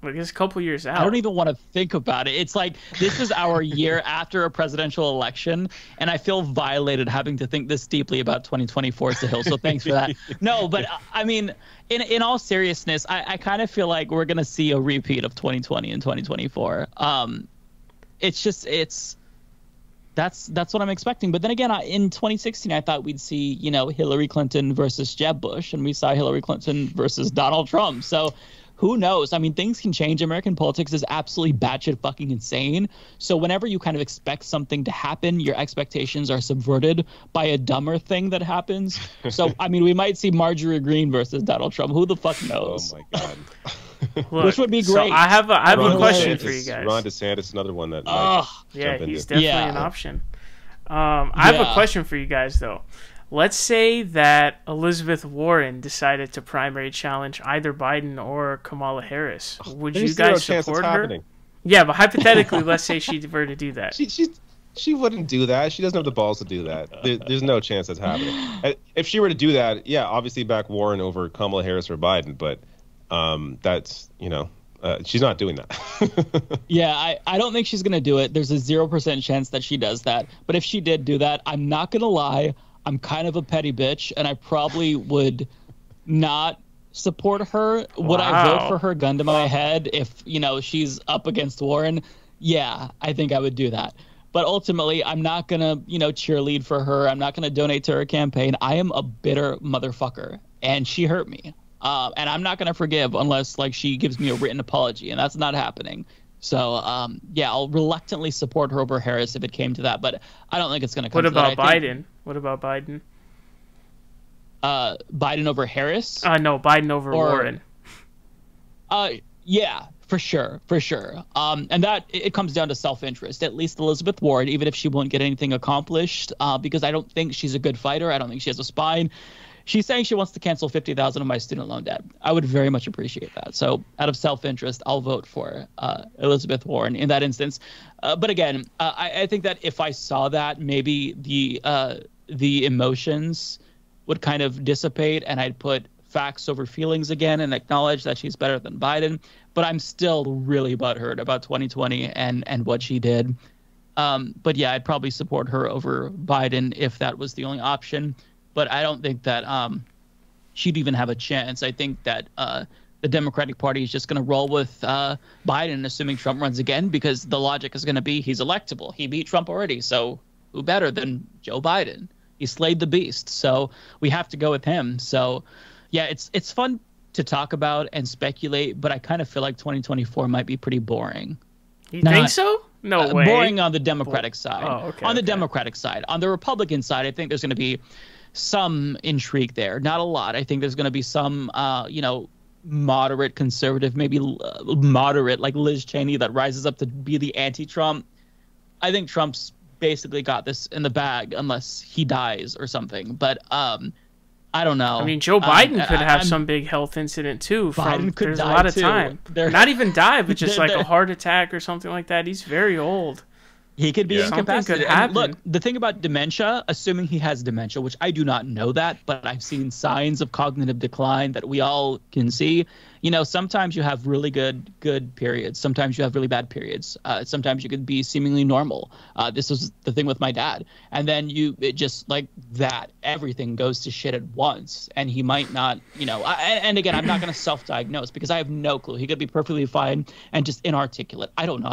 Like, it's a couple years out. I don't even want to think about it. It's like this is our year after a presidential election, and I feel violated having to think this deeply about 2024, Sahil. So thanks for that. No, but I mean, in all seriousness, I kind of feel like we're gonna see a repeat of 2020 and 2024. That's what I'm expecting. But then again, in 2016, I thought we'd see, Hillary Clinton versus Jeb Bush, and we saw Hillary Clinton versus Donald Trump. So who knows? I mean, things can change. American politics is absolutely batshit fucking insane. So whenever you kind of expect something to happen, your expectations are subverted by a dumber thing that happens. So, I mean, we might see Marjorie Greene versus Donald Trump. Who the fuck knows? Oh, my God. Look, which would be great. So I have a question for you guys. Ron DeSantis, another one that he's definitely an option. I have a question for you guys, though. Let's say that Elizabeth Warren decided to primary challenge either Biden or Kamala Harris. Would you guys support her? Happening. Yeah, but hypothetically, let's say she were to do that. She wouldn't do that. She doesn't have the balls to do that. There's no chance that's happening. If she were to do that, yeah, obviously back Warren over Kamala Harris or Biden, but that's, she's not doing that. Yeah, I don't think she's going to do it. There's a 0% chance that she does that. But if she did do that, I'm not going to lie. I'm kind of a petty bitch, and I probably would not support her. Wow. Would I vote for her, gun to my head, if, she's up against Warren? Yeah, I think I would do that. But ultimately, I'm not going to, cheerlead for her. I'm not going to donate to her campaign. I am a bitter motherfucker, and she hurt me. And I'm not going to forgive unless, she gives me a written apology, and that's not happening. So, yeah, I'll reluctantly support her over Harris if it came to that, but I don't think it's going to come to that. What about Biden? Biden over Harris? No, Biden over Warren. Yeah, for sure. And that it comes down to self-interest. At least Elizabeth Warren, even if she won't get anything accomplished, because I don't think she's a good fighter. I don't think she has a spine. She's saying she wants to cancel $50,000 of my student loan debt. I would very much appreciate that. So out of self-interest, I'll vote for Elizabeth Warren in that instance. But again, I think that if I saw that, maybe the emotions would kind of dissipate and I'd put facts over feelings again and acknowledge that she's better than Biden. But I'm still really butthurt about 2020 and what she did. But yeah, I'd probably support her over Biden if that was the only option. But I don't think that she'd even have a chance. I think that the Democratic Party is just going to roll with Biden, assuming Trump runs again, because the logic is going to be he's electable. He beat Trump already, so who better than Joe Biden? He slayed the beast, so we have to go with him. So, yeah, it's fun to talk about and speculate, but I kind of feel like 2024 might be pretty boring. You think so? No way. Boring on the Democratic side. Oh, okay. On the Democratic side. On the Republican side, I think there's going to be some intrigue there. Not a lot. I think there's going to be some, moderate conservative, maybe moderate like Liz Cheney that rises up to be the anti-Trump. I think Trump's basically got this in the bag unless he dies or something. But I don't know. I mean, Joe Biden could have some big health incident too. Biden could there's die a lot of too. time. Not even die, but just like a heart attack or something like that. He's very old. He could be incapacitated. Could happen. Look, the thing about dementia, assuming he has dementia, which I do not know that, but I've seen signs of cognitive decline that we all can see. You know, sometimes you have really good periods. Sometimes you have really bad periods. Sometimes you could be seemingly normal. This was the thing with my dad. And then it just like that, everything goes to shit at once. And he might not, you know, and again, I'm not going to self-diagnose because I have no clue. He could be perfectly fine and just inarticulate. I don't know.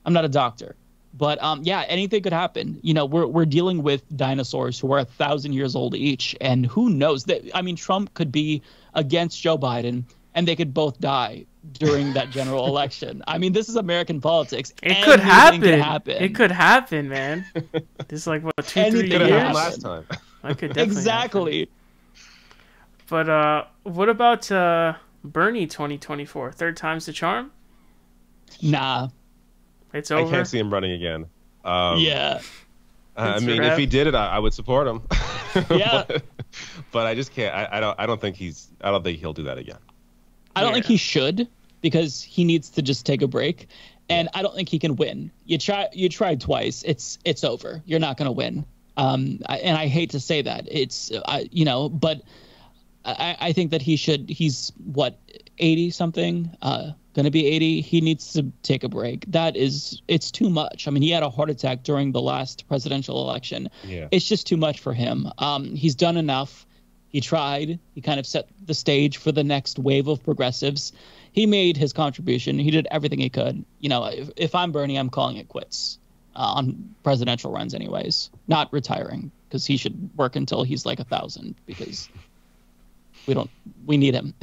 I'm not a doctor, but yeah, anything could happen. You know, we're dealing with dinosaurs who are 1,000 years old each, and who knows that? I mean, Trump could be against Joe Biden, and they could both die during that general election. I mean, this is American politics. It could happen. It could happen, man. This is like what 2-3 years last time. That could definitely exactly. happen. But what about Bernie 2024? Third time's the charm? Nah. It's over. I can't see him running again. Yeah. I mean, if he did it, I would support him. Yeah. but I just can't. I don't think he'll do that again. I don't think he should, because he needs to just take a break, and I don't think he can win. You tried twice. It's over. You're not going to win. And I hate to say that. But I think that he should. He's what, 80 something. Going to be 80. He needs to take a break. It's too much. I mean, he had a heart attack during the last presidential election. Yeah. It's just too much for him. He's done enough. He tried. He kind of set the stage for the next wave of progressives. He made his contribution. He did everything he could. You know, if I'm Bernie, I'm calling it quits on presidential runs anyways. Not retiring, because he should work until he's like 1,000, because we need him.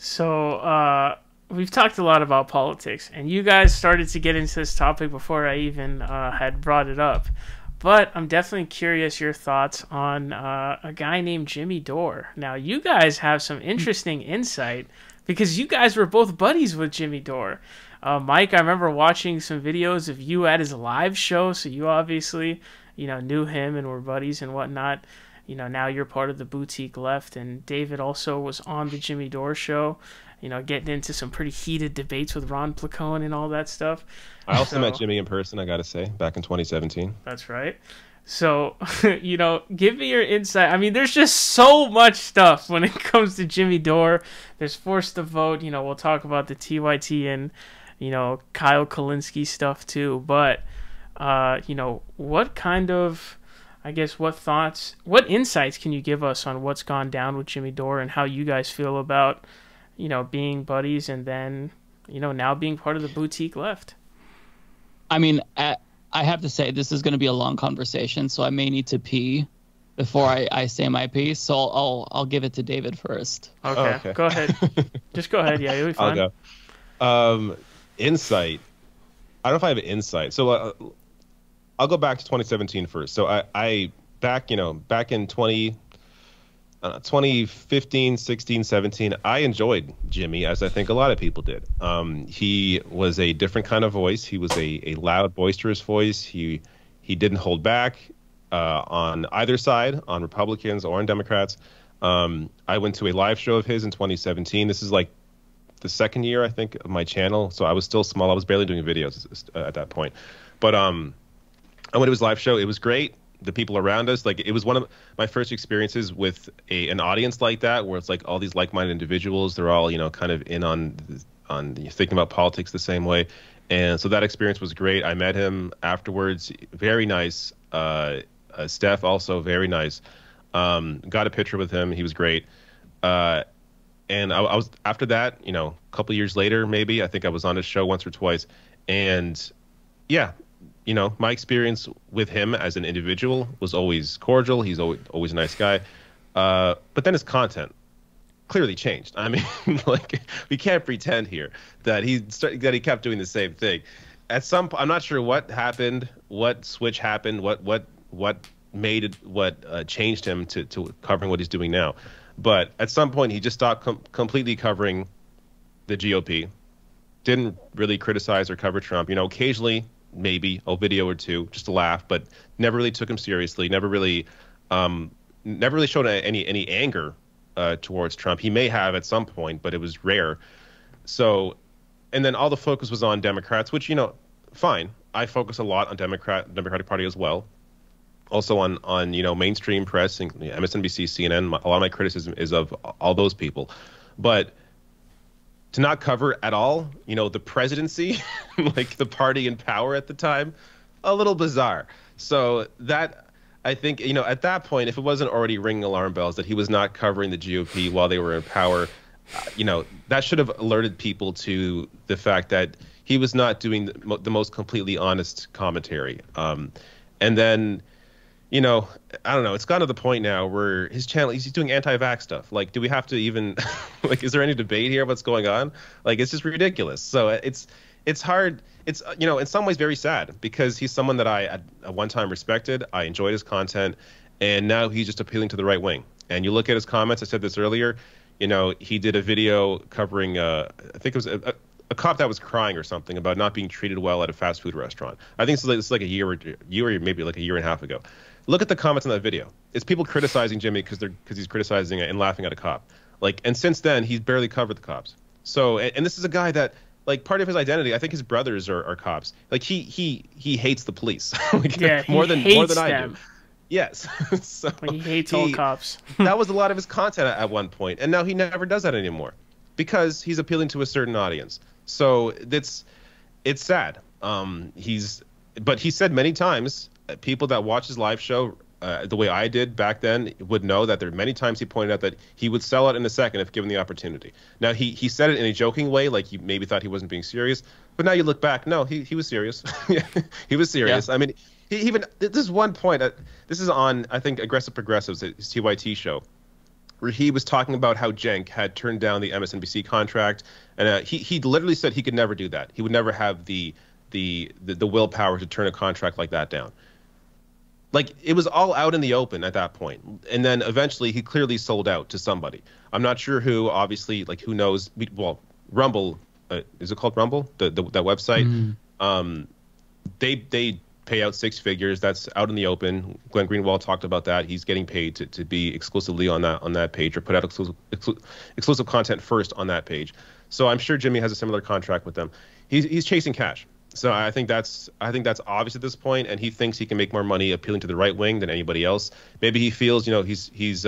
So we've talked a lot about politics, and you guys started to get into this topic before I even had brought it up. But I'm definitely curious your thoughts on a guy named Jimmy Dore. Now, you guys have some interesting insight because you guys were both buddies with Jimmy Dore. Mike, I remember watching some videos of you at his live show, so you obviously, knew him and were buddies and whatnot. Now you're part of the boutique left, and David also was on the Jimmy Dore show, getting into some pretty heated debates with Ron Placone and all that stuff. I also met Jimmy in person, I got to say, back in 2017. That's right. So, give me your insight. I mean, there's just so much stuff when it comes to Jimmy Dore. There's Forced to Vote. We'll talk about the TYT and, Kyle Kulinski stuff too. But, what kind of... I guess what insights can you give us on what's gone down with Jimmy Dore and how you guys feel about, being buddies and then, now being part of the boutique left? I mean, I have to say this is going to be a long conversation, so I may need to pee before I say my piece. So I'll give it to David first. Okay. Go ahead. Just go ahead. Yeah, you'll be fine. I'll go. Insight. I don't know if I have an insight. So I'll go back to 2017 first. So I back in 2015, 16, 17, I enjoyed Jimmy, as I think a lot of people did. He was a different kind of voice. He was a loud, boisterous voice. He didn't hold back on either side, on Republicans or on Democrats. I went to a live show of his in 2017. This is like the second year, I think, of my channel. So I was still small. I was barely doing videos at that point. But I went to his live show. It was great. The people around us, like, it was one of my first experiences with an audience like that, where it's like all these like-minded individuals. They're all, kind of in on thinking about politics the same way. And so that experience was great. I met him afterwards. Very nice. Steph also very nice. Got a picture with him. He was great. And I was, after that, a couple years later, maybe, I think I was on his show once or twice. And yeah, my experience with him as an individual was always cordial. He's always a nice guy. But then his content clearly changed. I mean, like, we can't pretend here that he kept doing the same thing. I'm not sure what happened, what switch happened, what made it, changed him to covering what he's doing now. But at some point, he just stopped completely covering the GOP. Didn't really criticize or cover Trump. Occasionally, maybe a video or two just to laugh, but never really took him seriously. Never really showed any anger towards Trump. He may have at some point, but it was rare. So, and then all the focus was on Democrats, which, fine. I focus a lot on Democratic Party as well. Also on mainstream press, and MSNBC, CNN. A lot of my criticism is of all those people. But to not cover at all, the presidency, like the party in power at the time, a little bizarre. So that, I think, at that point, if it wasn't already ringing alarm bells that he was not covering the GOP while they were in power, that should have alerted people to the fact that he was not doing the most completely honest commentary. And then, I don't know, it's gotten to the point now where his channel, he's doing anti-vax stuff. Like, do we have to even, like, is there any debate here? What's going on? Like, it's just ridiculous. So it's hard. It's, in some ways very sad because he's someone that I at one time respected. I enjoyed his content. And now he's just appealing to the right wing. And you look at his comments, I said this earlier, he did a video covering, I think it was a cop that was crying or something about not being treated well at a fast food restaurant. I think it's like a year or maybe like a year and a half ago. Look at the comments on that video. It's people criticizing Jimmy because he's criticizing it and laughing at a cop. Like, and since then he's barely covered the cops. So, and this is a guy that, like, part of his identity, I think his brothers are cops. Like, he hates the police. Like, yeah, more than I do. Yes. So he hates all cops. That was a lot of his content at one point, and now he never does that anymore because he's appealing to a certain audience. So it's sad. But he said many times, people that watch his live show the way I did back then would know that there are many times he pointed out that he would sell out in a second if given the opportunity. Now, he said it in a joking way, like you maybe thought he wasn't being serious. But now you look back, no, he was serious. He was serious. Yeah. I mean, he even, this is one point, this is on, I think, Aggressive Progressives, his TYT show, where he was talking about how Cenk had turned down the MSNBC contract. And he literally said he could never do that. He would never have the willpower to turn a contract like that down. Like, it was all out in the open at that point. And then eventually he clearly sold out to somebody. I'm not sure who, obviously, like, who knows. Well, Rumble, is it called Rumble? That website? Mm-hmm. They pay out six figures. That's out in the open. Glenn Greenwald talked about that. He's getting paid to be exclusively on that page, or put out exclusive content first on that page. So I'm sure Jimmy has a similar contract with them. He's chasing cash. So I think that's obvious at this point, and he thinks he can make more money appealing to the right wing than anybody else. Maybe he feels, he has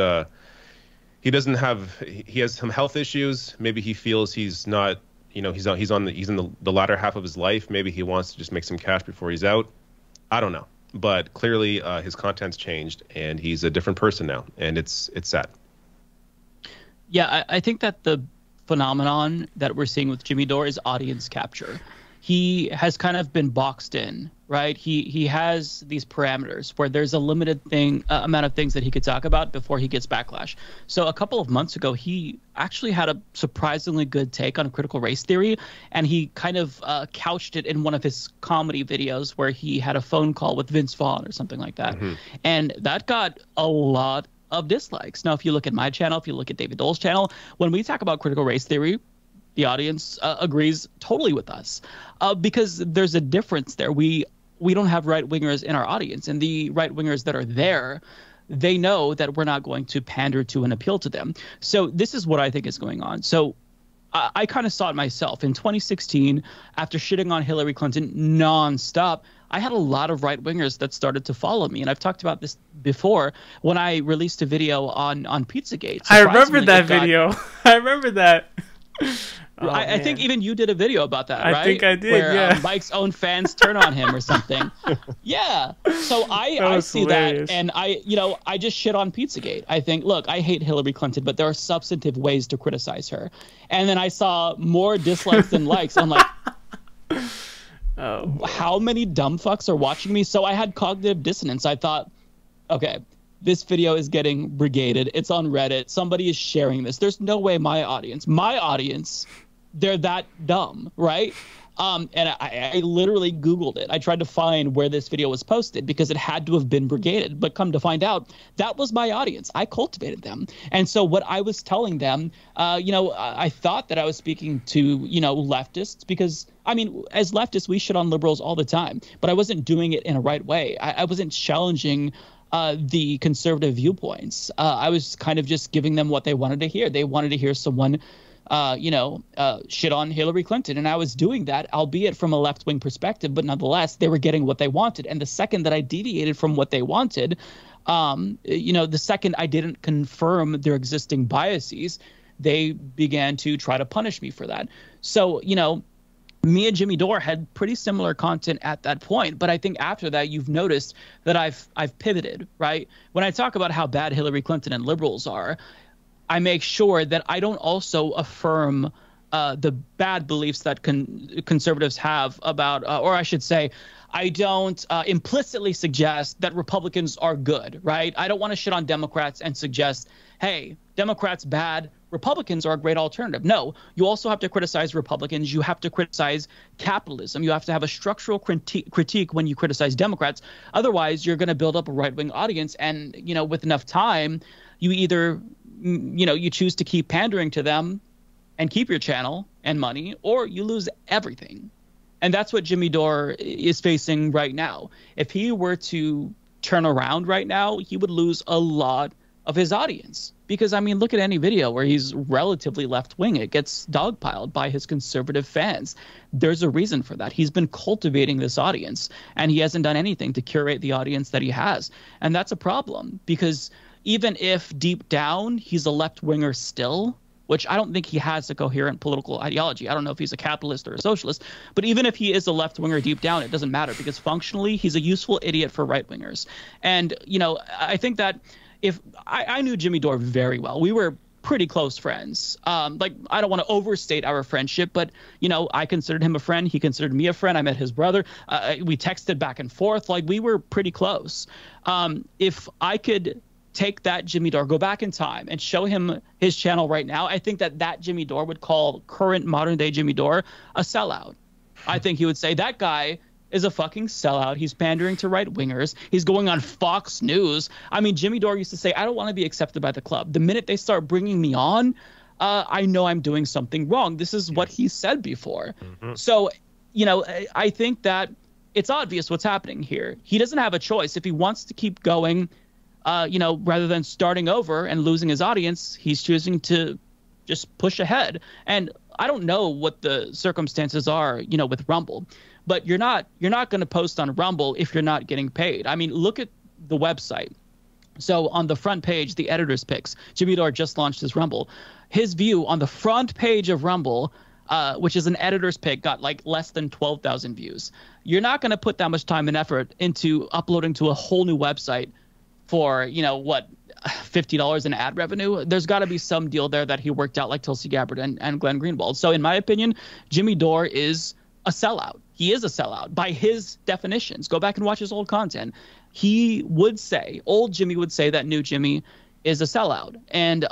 some health issues. Maybe he feels he's not, he's in the latter half of his life. Maybe he wants to just make some cash before he's out. I don't know, but clearly his content's changed, and he's a different person now, and it's sad. Yeah, I think that the phenomenon that we're seeing with Jimmy Dore is audience capture. He has kind of been boxed in, right? He has these parameters where there's a limited amount of things that he could talk about before he gets backlash. So a couple of months ago, he actually had a surprisingly good take on critical race theory, and he kind of couched it in one of his comedy videos where he had a phone call with Vince Vaughn or something like that. Mm-hmm. And that got a lot of dislikes. Now, if you look at my channel, if you look at David Doel's channel, when we talk about critical race theory, the audience agrees totally with us because there's a difference there. We don't have right-wingers in our audience, and the right-wingers that are there, they know that we're not going to pander to and appeal to them. So this is what I think is going on. So I kind of saw it myself. In 2016, after shitting on Hillary Clinton nonstop, I had a lot of right-wingers that started to follow me. And I've talked about this before when I released a video on Pizzagate. I remember that video. I remember that. I think even you did a video about that, right? I think I did, where, yeah. Mike's own fans turn on him or something. Yeah. So I see hilarious. that, and I just shit on Pizzagate. I think, look, I hate Hillary Clinton, but there are substantive ways to criticize her. And then I saw more dislikes than likes. I'm like, how many dumb fucks are watching me? So I had cognitive dissonance. I thought, okay, this video is getting brigaded. It's on Reddit. Somebody is sharing this. There's no way my audience, they're that dumb, right? And I literally Googled it. I tried to find where this video was posted because it had to have been brigaded. But come to find out, that was my audience. I cultivated them. And so what I was telling them, I thought that I was speaking to, leftists because, I mean, as leftists, we shit on liberals all the time. But I wasn't doing it in a right way. I wasn't challenging the conservative viewpoints. I was kind of just giving them what they wanted to hear. They wanted to hear someone shit on Hillary Clinton. And I was doing that, albeit from a left-wing perspective, but nonetheless, they were getting what they wanted. And the second that I deviated from what they wanted, the second I didn't confirm their existing biases, they began to try to punish me for that. So, me and Jimmy Dore had pretty similar content at that point, but I think after that you've noticed that I've pivoted, right? When I talk about how bad Hillary Clinton and liberals are, I make sure that I don't also affirm the bad beliefs that conservatives have about, or I should say, I don't implicitly suggest that Republicans are good, right? I don't want to shit on Democrats and suggest, hey, Democrats bad, Republicans are a great alternative. No, you also have to criticize Republicans. You have to criticize capitalism. You have to have a structural critique when you criticize Democrats. Otherwise, you're going to build up a right-wing audience. And, with enough time, you either, you choose to keep pandering to them and keep your channel and money, or you lose everything. And that's what Jimmy Dore is facing right now. If he were to turn around right now, he would lose a lot of his audience. Because, I mean, look at any video where he's relatively left-wing. It gets dogpiled by his conservative fans. There's a reason for that. He's been cultivating this audience, and he hasn't done anything to curate the audience that he has. And that's a problem, because even if deep down he's a left-winger still, which I don't think he has a coherent political ideology. I don't know if he's a capitalist or a socialist, but even if he is a left-winger deep down, it doesn't matter, because functionally he's a useful idiot for right-wingers. And, I think that if I knew Jimmy Dore very well, we were pretty close friends. I don't want to overstate our friendship, but, I considered him a friend. He considered me a friend. I met his brother. We texted back and forth. We were pretty close. If I could take that Jimmy Dore, go back in time and show him his channel right now, I think that Jimmy Dore would call current modern day Jimmy Dore a sellout. I think he would say that guy is a fucking sellout. He's pandering to right wingers. He's going on Fox News. I mean, Jimmy Dore used to say, I don't want to be accepted by the club. The minute they start bringing me on, I know I'm doing something wrong. This is what he said before. Mm-hmm. So, I think that it's obvious what's happening here. He doesn't have a choice. If he wants to keep going, rather than starting over and losing his audience, he's choosing to just push ahead. And I don't know what the circumstances are, with Rumble, but you're not going to post on Rumble if you're not getting paid. I mean, look at the website. So on the front page, the editor's picks, Jimmy Dore just launched his Rumble. His view on the front page of Rumble, which is an editor's pick, got less than 12,000 views. You're not going to put that much time and effort into uploading to a whole new website for, $50 in ad revenue. There's got to be some deal there that he worked out, like Tulsi Gabbard and Glenn Greenwald. So in my opinion, Jimmy Dore is a sellout. He is a sellout by his definitions. Go back and watch his old content. He would say, old Jimmy would say that new Jimmy is a sellout. And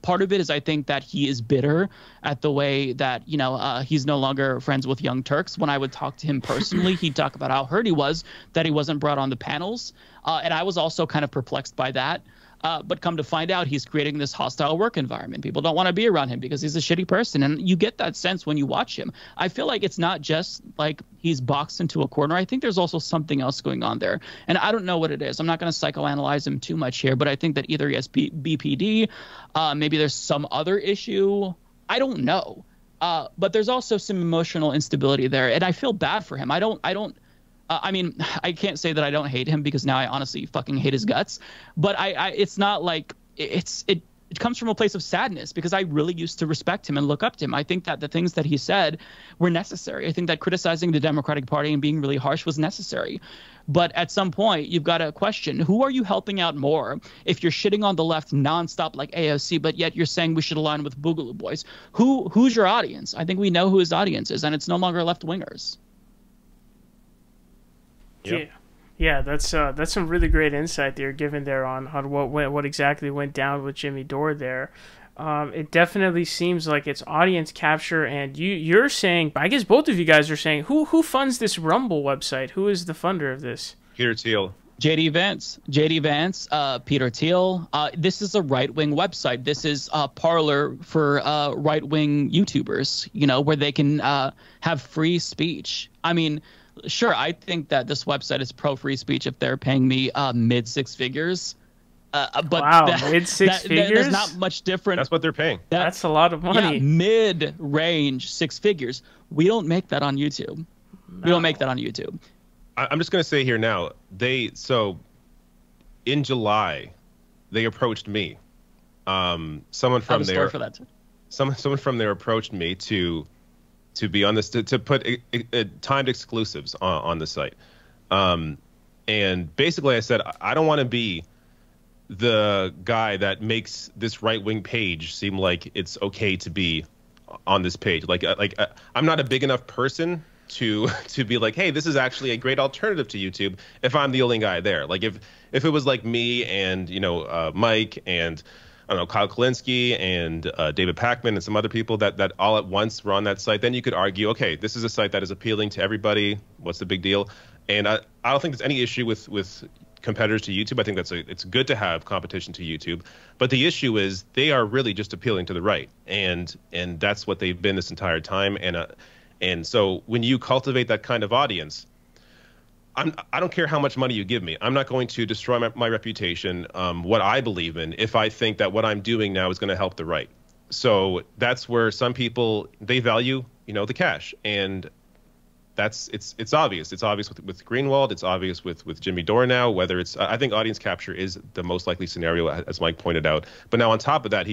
part of it is I think that he is bitter at the way that, he's no longer friends with Young Turks. When I would talk to him personally, he'd talk about how hurt he was that he wasn't brought on the panels. And I was also kind of perplexed by that. But come to find out, he's creating this hostile work environment. People don't want to be around him because he's a shitty person. And you get that sense when you watch him. I feel like it's not just like he's boxed into a corner. I think there's also something else going on there. And I don't know what it is. I'm not going to psychoanalyze him too much here, but I think that either he has BPD, maybe there's some other issue. I don't know. But there's also some emotional instability there. And I feel bad for him. I mean, I can't say that I don't hate him because now I honestly fucking hate his guts. But it's not like it comes from a place of sadness because I really used to respect him and look up to him. I think that the things that he said were necessary. I think that criticizing the Democratic Party and being really harsh was necessary. But at some point, you've got to question, who are you helping out more if you're shitting on the left nonstop like AOC, but yet you're saying we should align with Boogaloo Boys? Who's your audience? I think we know who his audience is, and it's no longer left-wingers. Yep. Yeah, that's some really great insight there given there on what exactly went down with Jimmy Dore there. It definitely seems like it's audience capture, and you're saying, I guess both of you guys are saying, who funds this Rumble website? Who is the funder of this? Peter Thiel. JD Vance, Peter Thiel. This is a right-wing website. This is a parlor for right-wing YouTubers, you know, where they can have free speech. I mean, sure, I think that this website is pro-free speech if they're paying me mid-six figures. But wow, mid-six figures? That's not much different. That's what they're paying. That's a lot of money. Yeah, mid-range six figures. We don't make that on YouTube. No. We don't make that on YouTube. I'm just going to say here now, so in July, they approached me. Someone from there, someone from there approached me to be on this, to put timed exclusives on the site. And basically I said, I don't want to be the guy that makes this right-wing page seem like it's okay to be on this page. Like I'm not a big enough person to be like, hey, this is actually a great alternative to YouTube if I'm the only guy there. Like if it was like me and, you know, Mike and I don't know, Kyle Kulinski and David Pakman and some other people that all at once were on that site, then you could argue, okay, this is a site that is appealing to everybody. What's the big deal? And I don't think there's any issue with competitors to YouTube. I think it's good to have competition to YouTube. But the issue is they are really just appealing to the right. And that's what they've been this entire time. And so when you cultivate that kind of audience, I don't care how much money you give me. I'm not going to destroy my reputation, what I believe in, if I think that what I'm doing now is going to help the right. So that's where some people, they value, you know, the cash. And it's obvious. It's obvious with Greenwald. It's obvious with Jimmy Dore now, whether it's, I think audience capture is the most likely scenario, as Mike pointed out. But now on top of that,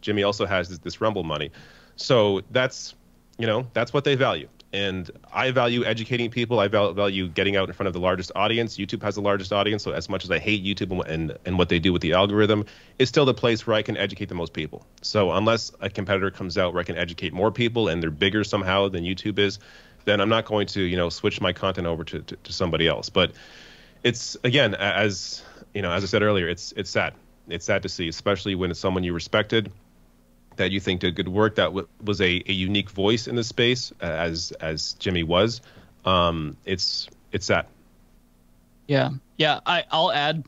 Jimmy also has this Rumble money. So that's, you know, that's what they value. And I value educating people. I value getting out in front of the largest audience. YouTube has the largest audience. So as much as I hate YouTube and what they do with the algorithm, it's still the place where I can educate the most people. So unless a competitor comes out where I can educate more people and they're bigger somehow than YouTube is, then I'm not going to, you know, switch my content over to somebody else. But it's, again, as you know, as I said earlier, it's sad. It's sad to see, especially when it's someone you respected, that you think did good work, that was a unique voice in the space, as Jimmy was. It's sad. Yeah. I'll add,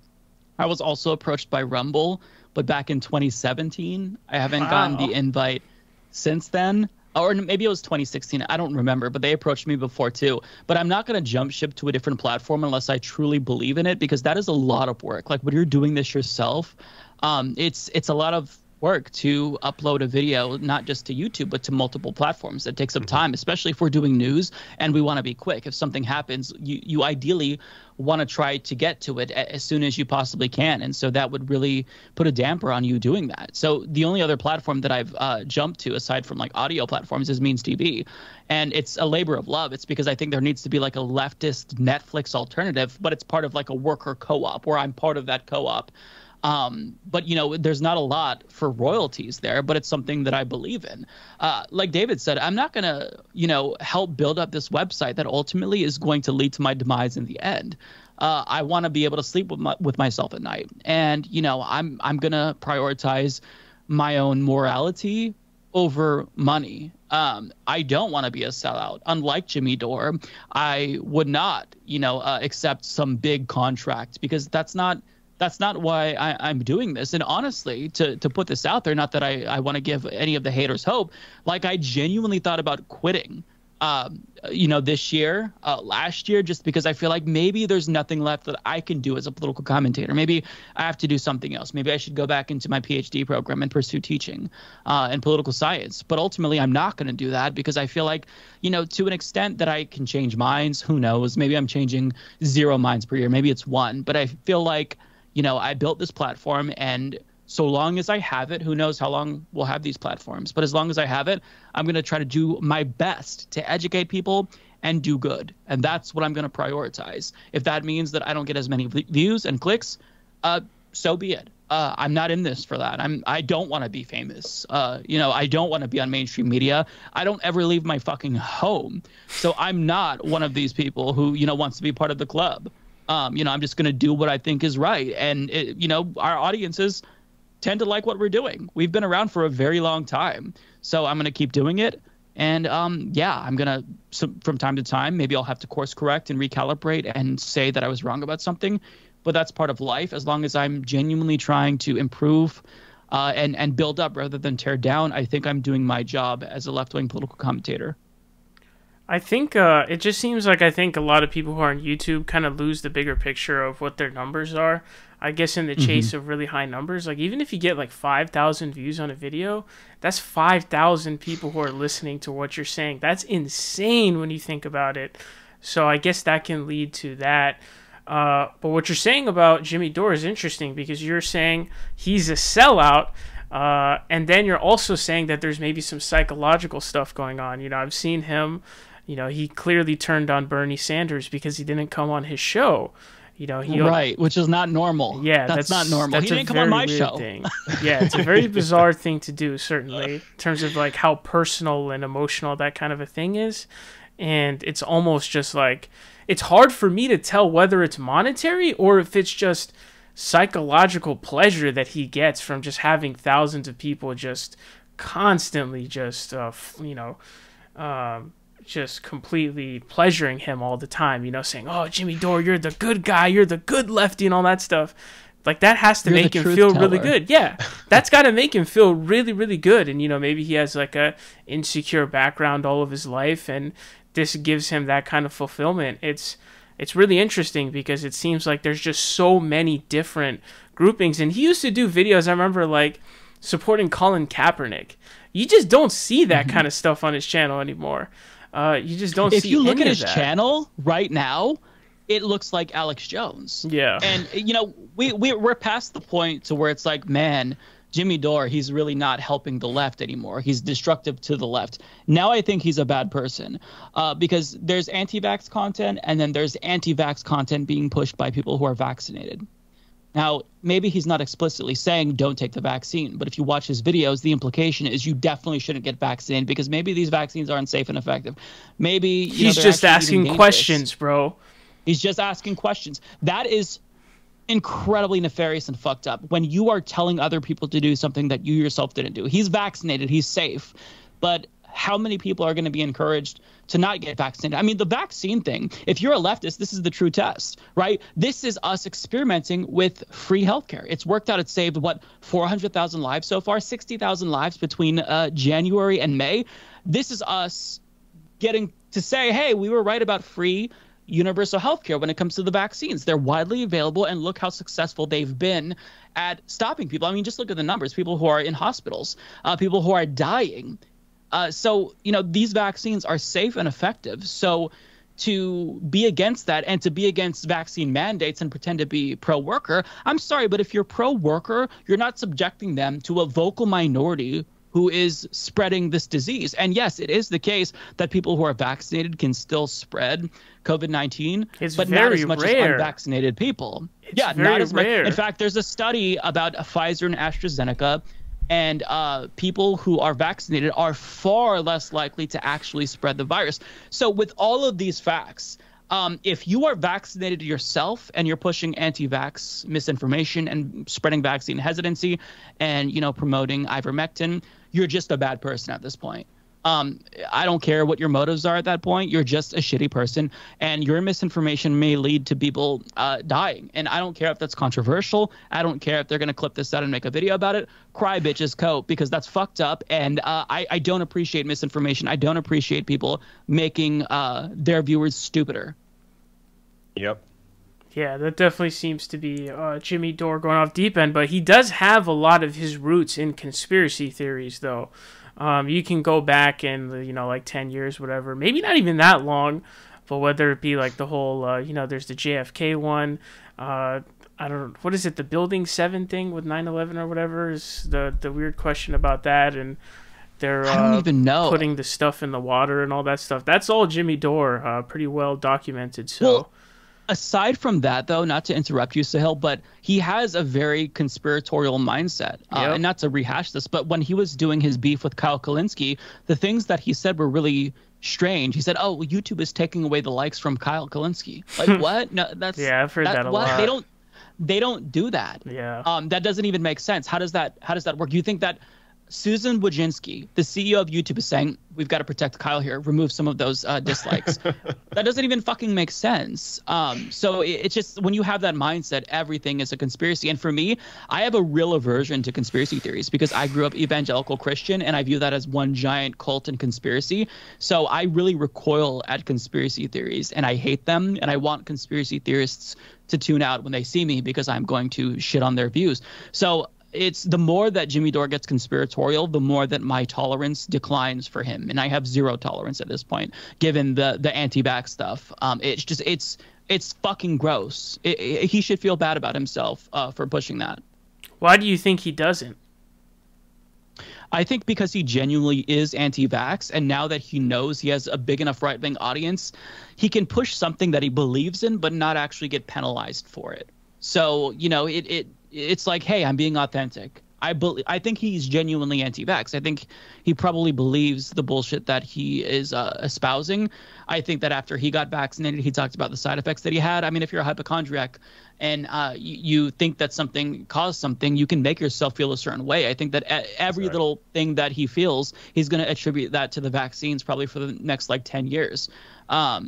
I was also approached by Rumble, but back in 2017. I haven't gotten the invite since then. Or maybe it was 2016. I don't remember, but they approached me before too. But I'm not going to jump ship to a different platform unless I truly believe in it, because that is a lot of work. Like when you're doing this yourself, it's a lot of work to upload a video, not just to YouTube, but to multiple platforms. It takes up time, especially if we're doing news and we want to be quick. If something happens, you ideally want to try to get to it as soon as you possibly can. And so that would really put a damper on you doing that. So the only other platform that I've jumped to, aside from like audio platforms, is Means TV. And it's a labor of love. It's because I think there needs to be like a leftist Netflix alternative, but it's part of like a worker co-op where I'm part of that co-op. But, you know, there's not a lot for royalties there, but it's something that I believe in. Like David said, I'm not going to, you know, help build up this website that ultimately is going to lead to my demise in the end. I want to be able to sleep with myself at night. And, you know, I'm going to prioritize my own morality over money. I don't want to be a sellout. Unlike Jimmy Dore, I would not, you know, accept some big contract, because that's not why I'm doing this. And honestly, to put this out there, not that I want to give any of the haters hope, like I genuinely thought about quitting, you know, this year, last year, just because I feel like maybe there's nothing left that I can do as a political commentator. Maybe I have to do something else. Maybe I should go back into my PhD program and pursue teaching and political science. But ultimately, I'm not going to do that, because I feel like, you know, to an extent that I can change minds. Who knows? Maybe I'm changing 0 minds per year. Maybe it's 1. But I feel like, you know, I built this platform, and so long as I have it, who knows how long we'll have these platforms. But as long as I have it, I'm going to try to do my best to educate people and do good. And that's what I'm going to prioritize. If that means that I don't get as many views and clicks, so be it. I'm not in this for that. I don't want to be famous. You know, I don't want to be on mainstream media. I don't ever leave my fucking home. So I'm not one of these people who, you know, wants to be part of the club. You know, I'm just going to do what I think is right. And, you know, our audiences tend to like what we're doing. We've been around for a very long time. So I'm going to keep doing it. And yeah, I'm going to, from time to time, maybe I'll have to course correct and recalibrate and say that I was wrong about something. But that's part of life. As long as I'm genuinely trying to improve and build up rather than tear down, I think I'm doing my job as a left-wing political commentator. I think it just seems like I think a lot of people who are on YouTube kind of lose the bigger picture of what their numbers are. I guess in the chase of really high numbers, like even if you get like 5,000 views on a video, that's 5,000 people who are listening to what you're saying. That's insane when you think about it. So I guess that can lead to that. But what you're saying about Jimmy Dore is interesting because you're saying he's a sellout. And then you're also saying that there's maybe some psychological stuff going on. You know, I've seen him, you know, he clearly turned on Bernie Sanders because he didn't come on his show. You know, right, which is not normal. Yeah, that's not normal. He didn't come on my show. Yeah, it's a very bizarre thing to do, certainly, in terms of like how personal and emotional that kind of a thing is. And it's almost just like, it's hard for me to tell whether it's monetary or if it's just psychological pleasure that he gets from just having thousands of people just constantly just, just completely pleasuring him all the time, you know, saying, oh, Jimmy Dore, you're the good guy, you're the good lefty and all that stuff. Like that has to make him feel really good. Yeah, that's got to make him feel really, really good. And, you know, maybe he has like a insecure background all of his life and this gives him that kind of fulfillment. It's really interesting because it seems like there's just so many different groupings. And he used to do videos, I remember, like supporting Colin Kaepernick. You just don't see that kind of stuff on his channel anymore. You just don't see any of that. If you look at his channel right now, it looks like Alex Jones. Yeah. And, you know, we're past the point to where it's like, man, Jimmy Dore, he's really not helping the left anymore. He's destructive to the left. Now I think he's a bad person because there's anti-vax content and then there's anti-vax content being pushed by people who are vaccinated. Now, maybe he's not explicitly saying don't take the vaccine, but if you watch his videos, the implication is you definitely shouldn't get vaccinated because maybe these vaccines aren't safe and effective. Maybe he's just asking questions, bro. He's just asking questions. That is incredibly nefarious and fucked up when you are telling other people to do something that you yourself didn't do. He's vaccinated. He's safe. But how many people are going to be encouraged to not get vaccinated? I mean, the vaccine thing, if you're a leftist, this is the true test, right? This is us experimenting with free healthcare. It's worked out. It's saved, what, 400,000 lives so far, 60,000 lives between January and May. This is us getting to say, hey, we were right about free universal healthcare when it comes to the vaccines. They're widely available, and look how successful they've been at stopping people. I mean, just look at the numbers, people who are in hospitals, people who are dying. So, you know, these vaccines are safe and effective. So to be against that and to be against vaccine mandates and pretend to be pro-worker, I'm sorry, but if you're pro-worker, you're not subjecting them to a vocal minority who is spreading this disease. And yes, it is the case that people who are vaccinated can still spread COVID-19, but not as much as unvaccinated people. Yeah, not as much. In fact, there's a study about Pfizer and AstraZeneca, and people who are vaccinated are far less likely to actually spread the virus. So with all of these facts, if you are vaccinated yourself and you're pushing anti-vax misinformation and spreading vaccine hesitancy and, you know, promoting ivermectin, you're just a bad person at this point. I don't care what your motives are at that point. You're just a shitty person, and your misinformation may lead to people dying. And I don't care if that's controversial. I don't care if they're going to clip this out and make a video about it. Cry, bitches, cope, because that's fucked up. And I don't appreciate misinformation. I don't appreciate people making their viewers stupider. Yep. Yeah, that definitely seems to be Jimmy Dore going off deep end, but he does have a lot of his roots in conspiracy theories, though. You can go back in, you know, like 10 years, whatever, maybe not even that long, but whether it be like the whole, you know, there's the JFK one, I don't know, what is it, the Building 7 thing with 9/11 or whatever is the weird question about that, and they're I don't even know. Putting the stuff in the water and all that stuff. That's all Jimmy Dore, pretty well documented, so... Well, aside from that, though, not to interrupt you, Sahil, but he has a very conspiratorial mindset. And not to rehash this, but when he was doing his beef with Kyle Kulinski, the things that he said were really strange. He said, oh, YouTube is taking away the likes from Kyle Kulinski. Like, what? No, that's... Yeah, I've heard that a lot. They don't do that. Yeah. That doesn't even make sense. How does that work? You think that Susan Wojcicki, the CEO of YouTube, is saying, we've got to protect Kyle here, remove some of those dislikes. That doesn't even fucking make sense. So it's just, when you have that mindset, everything is a conspiracy. And for me, I have a real aversion to conspiracy theories because I grew up evangelical Christian and I view that as one giant cult and conspiracy. So I really recoil at conspiracy theories and I hate them. And I want conspiracy theorists to tune out when they see me because I'm going to shit on their views. So it's the more that Jimmy Dore gets conspiratorial, the more that my tolerance declines for him. And I have zero tolerance at this point, given the anti-vax stuff. It's fucking gross. He should feel bad about himself for pushing that. Why do you think he doesn't? I think because he genuinely is anti-vax, and now that he knows he has a big enough right-wing audience, he can push something that he believes in but not actually get penalized for it. So, you know, it's like, hey, I'm being authentic. I think he's genuinely anti-vax. I think he probably believes the bullshit that he is espousing. I think that after he got vaccinated, he talked about the side effects that he had. I mean, if you're a hypochondriac and you think that something caused something, you can make yourself feel a certain way. I think that every little thing that he feels, he's going to attribute that to the vaccines probably for the next like 10 years.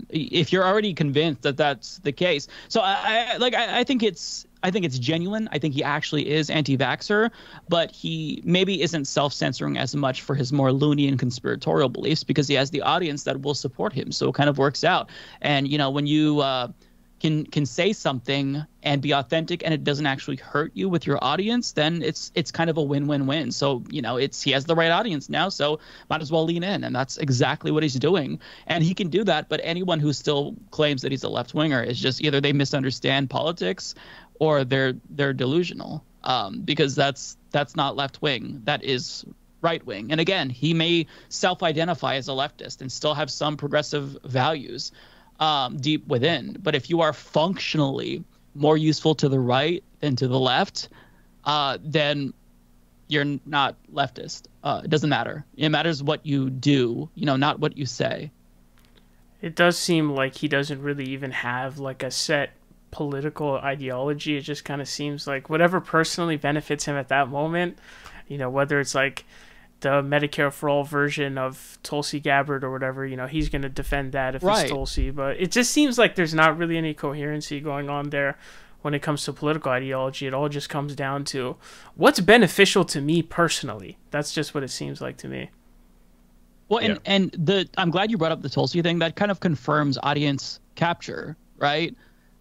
If you're already convinced that that's the case. So I think it's genuine. I think he actually is anti-vaxxer, but he maybe isn't self-censoring as much for his more loony and conspiratorial beliefs because he has the audience that will support him. So it kind of works out. And, you know, when you can say something and be authentic and it doesn't actually hurt you with your audience, then it's kind of a win-win-win. So, you know, he has the right audience now, so might as well lean in. And that's exactly what he's doing. And he can do that. But anyone who still claims that he's a left-winger is just either they misunderstand politics or they're delusional, because that's not left-wing. That is right-wing. And again, he may self-identify as a leftist and still have some progressive values deep within. But if you are functionally more useful to the right than to the left, then you're not leftist. It doesn't matter. It matters what you do, you know, not what you say. It does seem like he doesn't really even have like a set political ideology. It just kind of seems like whatever personally benefits him at that moment, you know, whether it's like the Medicare for All version of Tulsi Gabbard or whatever, you know, he's going to defend that if it's Tulsi. But it just seems like there's not really any coherency going on there when it comes to political ideology. It all just comes down to what's beneficial to me personally. That's just what it seems like to me. Well, and I'm glad you brought up the Tulsi thing. That kind of confirms audience capture, right?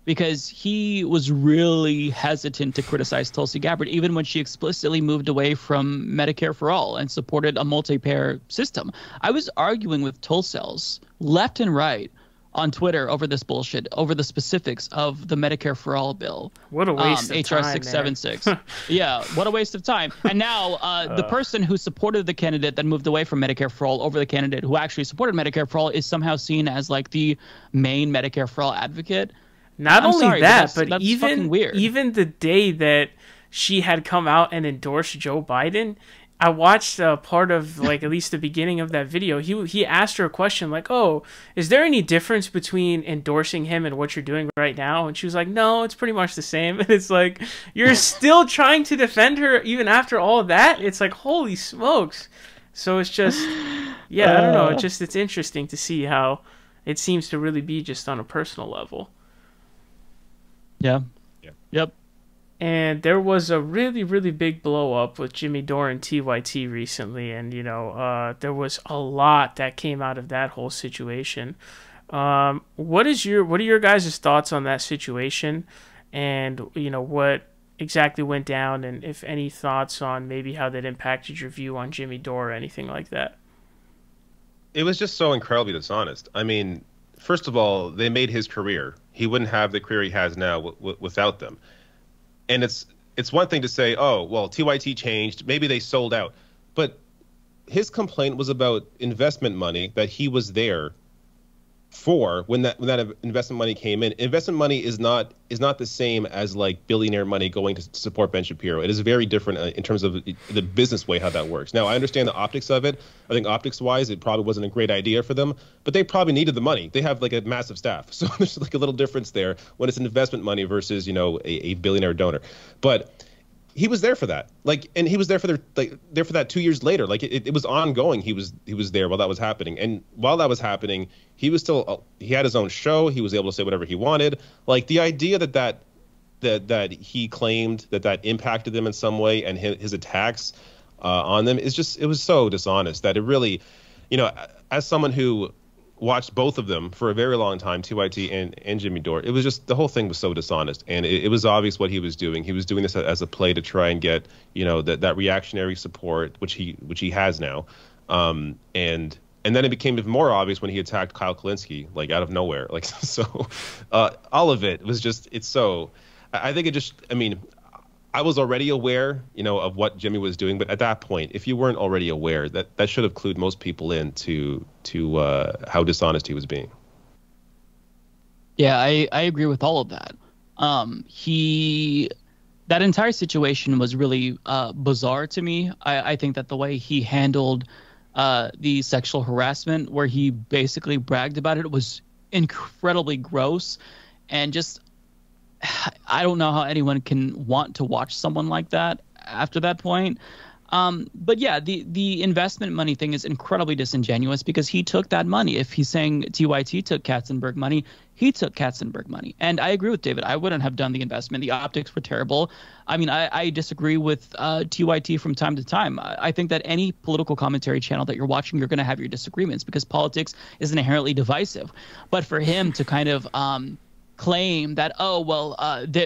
Because he was really hesitant to criticize Tulsi Gabbard, even when she explicitly moved away from Medicare for All and supported a multi-payer system. I was arguing with Tulsels left and right on Twitter over this bullshit, over the specifics of the Medicare for All bill. What a waste of HR time, 676. Yeah, what a waste of time. And now the person who supported the candidate that moved away from Medicare for All over the candidate who actually supported Medicare for All is somehow seen as like the main Medicare for All advocate. Not I'm only sorry, that, but but even weird. Even the day that she had come out and endorsed Joe Biden, I watched part of like at least the beginning of that video. He asked her a question like, "Oh, is there any difference between endorsing him and what you're doing right now?" And she was like, "No, it's pretty much the same." And it's like, you're still trying to defend her even after all of that. It's like, holy smokes. So it's just, yeah, I don't know. It's interesting to see how it seems to really be just on a personal level. Yeah. Yep. And there was a really, really big blow up with Jimmy Dore and TYT recently, and you know, there was a lot that came out of that whole situation. What are your guys' thoughts on that situation, and you know what exactly went down, and if any thoughts on maybe how that impacted your view on Jimmy Dore or anything like that? It was just so incredibly dishonest. I mean, first of all, they made his career. He wouldn't have the career he has now without them. And it's one thing to say, oh, well, TYT changed. Maybe they sold out. But his complaint was about investment money that he was there for when that investment money came in. Investment money is not the same as like billionaire money going to support Ben Shapiro. It is very different in terms of the business way how that works. Now I understand the optics of it. I think optics wise it probably wasn't a great idea for them, but they probably needed the money. They have like a massive staff, so there's like a little difference there when it's an investment money versus a billionaire donor. But he was there for that, and he was there for that 2 years later. Like it was ongoing. He was there while that was happening, and while that was happening, he was still he had his own show. He was able to say whatever he wanted. Like the idea that he claimed that impacted them in some way, and his attacks on them it was so dishonest that it really, as someone who watched both of them for a very long time, TYT and Jimmy Dore, it was just the whole thing was so dishonest, and it was obvious what he was doing. He was doing this as a play to try and get that reactionary support, which he has now, and then it became even more obvious when he attacked Kyle Kulinski out of nowhere. So all of it was just I think it just, I was already aware, of what Jimmy was doing, but at that point, if you weren't already aware, that should have clued most people in to how dishonest he was being. Yeah, I agree with all of that. That entire situation was really bizarre to me. I think that the way he handled the sexual harassment, where he basically bragged about it, was incredibly gross, and just I don't know how anyone can want to watch someone like that after that point. But yeah, the investment money thing is incredibly disingenuous because he took that money. If he's saying TYT took Katzenberg money, he took Katzenberg money. And I agree with David. I wouldn't have done the investment. The optics were terrible. I disagree with TYT from time to time. I think that any political commentary channel that you're watching, you're going to have your disagreements because politics is inherently divisive. But for him to kind of claim that,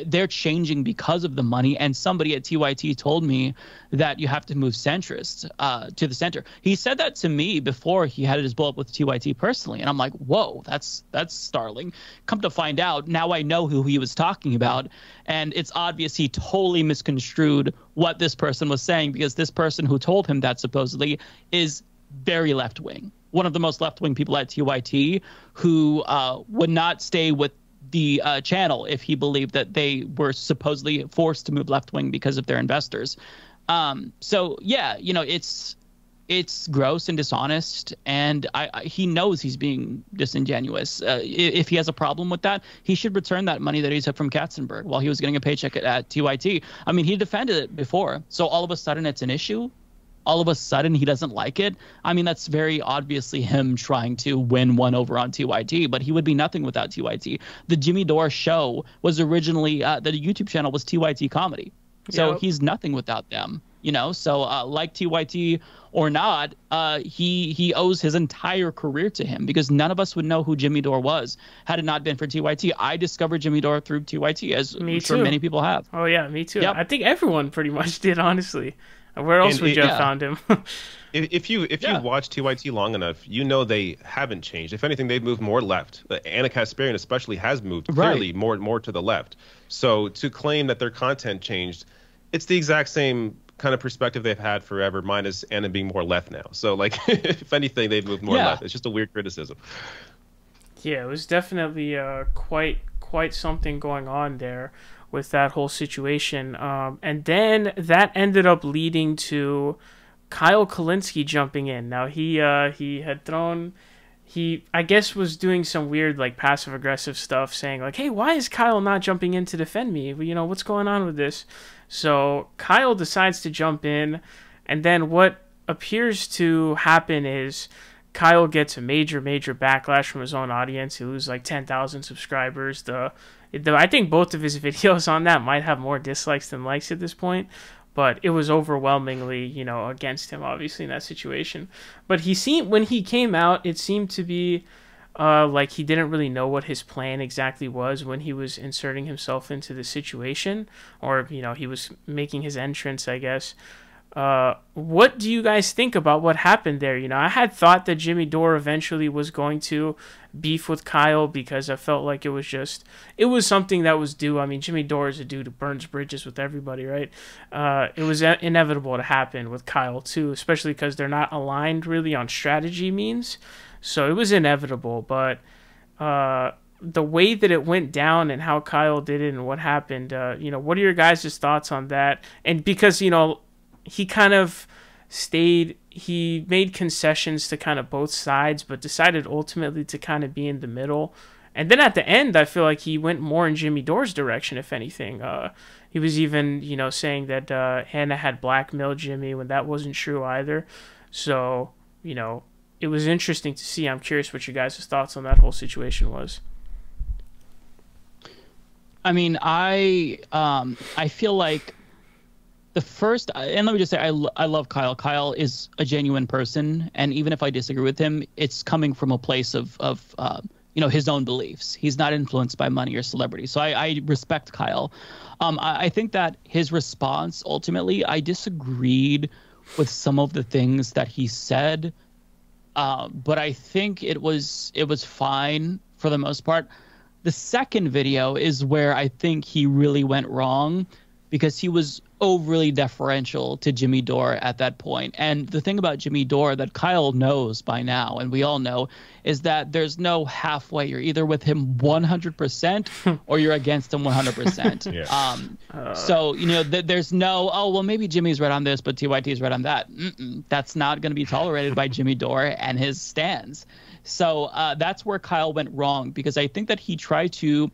they're changing because of the money, and somebody at TYT told me that you have to move centrist to the center. He said that to me before he had his blow up with TYT personally, and I'm like, whoa, that's startling. Come to find out, now I know who he was talking about, and it's obvious he totally misconstrued what this person was saying, because this person who told him that supposedly is very left-wing, one of the most left-wing people at TYT, who would not stay with the channel if he believed that they were supposedly forced to move left wing because of their investors. So yeah, it's gross and dishonest, and he knows he's being disingenuous. If he has a problem with that, he should return that money that he took from Katzenberg while he was getting a paycheck at TYT. He defended it before, so all of a sudden it's an issue. All of a sudden he doesn't like it. That's very obviously him trying to win one over on TYT, but he would be nothing without TYT. The Jimmy Dore show was originally, the YouTube channel was TYT Comedy. So he's nothing without them, So like TYT or not, he owes his entire career to him, because none of us would know who Jimmy Dore was had it not been for TYT. I discovered Jimmy Dore through TYT, as I'm sure many people have. Oh, yeah, me too. Yep. I think everyone pretty much did, honestly. Where else would you have found him? If you watch TYT long enough, they haven't changed. If anything, they've moved more left. Anna Kasparian especially has moved clearly more to the left. So to claim that their content changed, it's the exact same kind of perspective they've had forever, minus Anna being more left now. So if anything, they've moved more left. It's just a weird criticism. Yeah, it was definitely quite something going on there with that whole situation. And then that ended up leading to Kyle Kulinski jumping in. Now he had thrown, I guess was doing some weird passive aggressive stuff, saying hey, why is Kyle not jumping in to defend me? What's going on with this? So Kyle decides to jump in, and then what appears to happen is Kyle gets a major backlash from his own audience. He loses 10,000 subscribers. I think both of his videos on that might have more dislikes than likes at this point, but it was overwhelmingly, against him, obviously, in that situation. But when he came out, it seemed to be he didn't really know what his plan exactly was when he was inserting himself into the situation, or, he was making his entrance, I guess. What do you guys think about what happened there? I had thought that Jimmy Dore eventually was going to beef with Kyle, because I felt like it was something that was due. Jimmy Dore is a dude who burns bridges with everybody, right? It was inevitable to happen with Kyle too, especially because they're not aligned really on strategy means. So it was inevitable, but the way that it went down and how Kyle did it and what happened. What are your guys' thoughts on that? And because, he kind of he made concessions to kind of both sides, but decided ultimately to kind of be in the middle. And then at the end, I feel like he went more in Jimmy Dore's direction, if anything. He was even, saying that Hannah had blackmailed Jimmy when that wasn't true either. So, it was interesting to see. I'm curious what your guys' thoughts on that whole situation was. I mean, I feel like the first, and let me just say, I love Kyle. Kyle is a genuine person, and even if I disagree with him, it's coming from a place of his own beliefs. He's not influenced by money or celebrity. So I respect Kyle. I think that his response, ultimately, I disagreed with some of the things that he said, but I think it was fine for the most part. The second video is where I think he really went wrong, because he was overly deferential to Jimmy Dore at that point. And the thing about Jimmy Dore that Kyle knows by now, and we all know, is that there's no halfway. You're either with him 100% or you're against him 100%. Yeah. So, there's no, maybe Jimmy's right on this, but TYT's right on that. That's not going to be tolerated by Jimmy Dore and his stands. So that's where Kyle went wrong, because I think that he tried to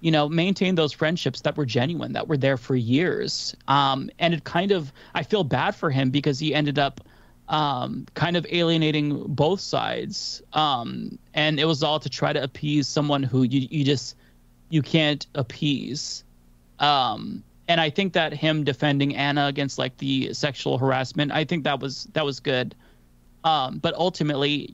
maintain those friendships that were genuine, that were there for years. And it kind of, I feel bad for him because he ended up kind of alienating both sides. And it was all to try to appease someone who you can't appease. And I think that him defending Anna against like the sexual harassment, I think that was good. But ultimately,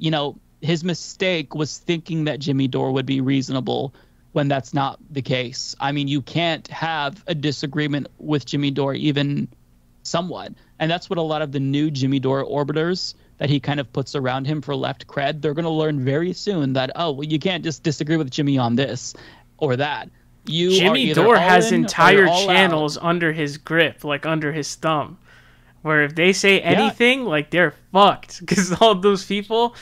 his mistake was thinking that Jimmy Dore would be reasonable when that's not the case. I mean, you can't have a disagreement with Jimmy Dore, even somewhat. And that's what a lot of the new Jimmy Dore orbiters that he kind of puts around him for left cred, they're going to learn very soon that, you can't just disagree with Jimmy on this or that. Jimmy Dore has entire channels under his grip, like under his thumb, where if they say anything, like they're fucked, because all those people,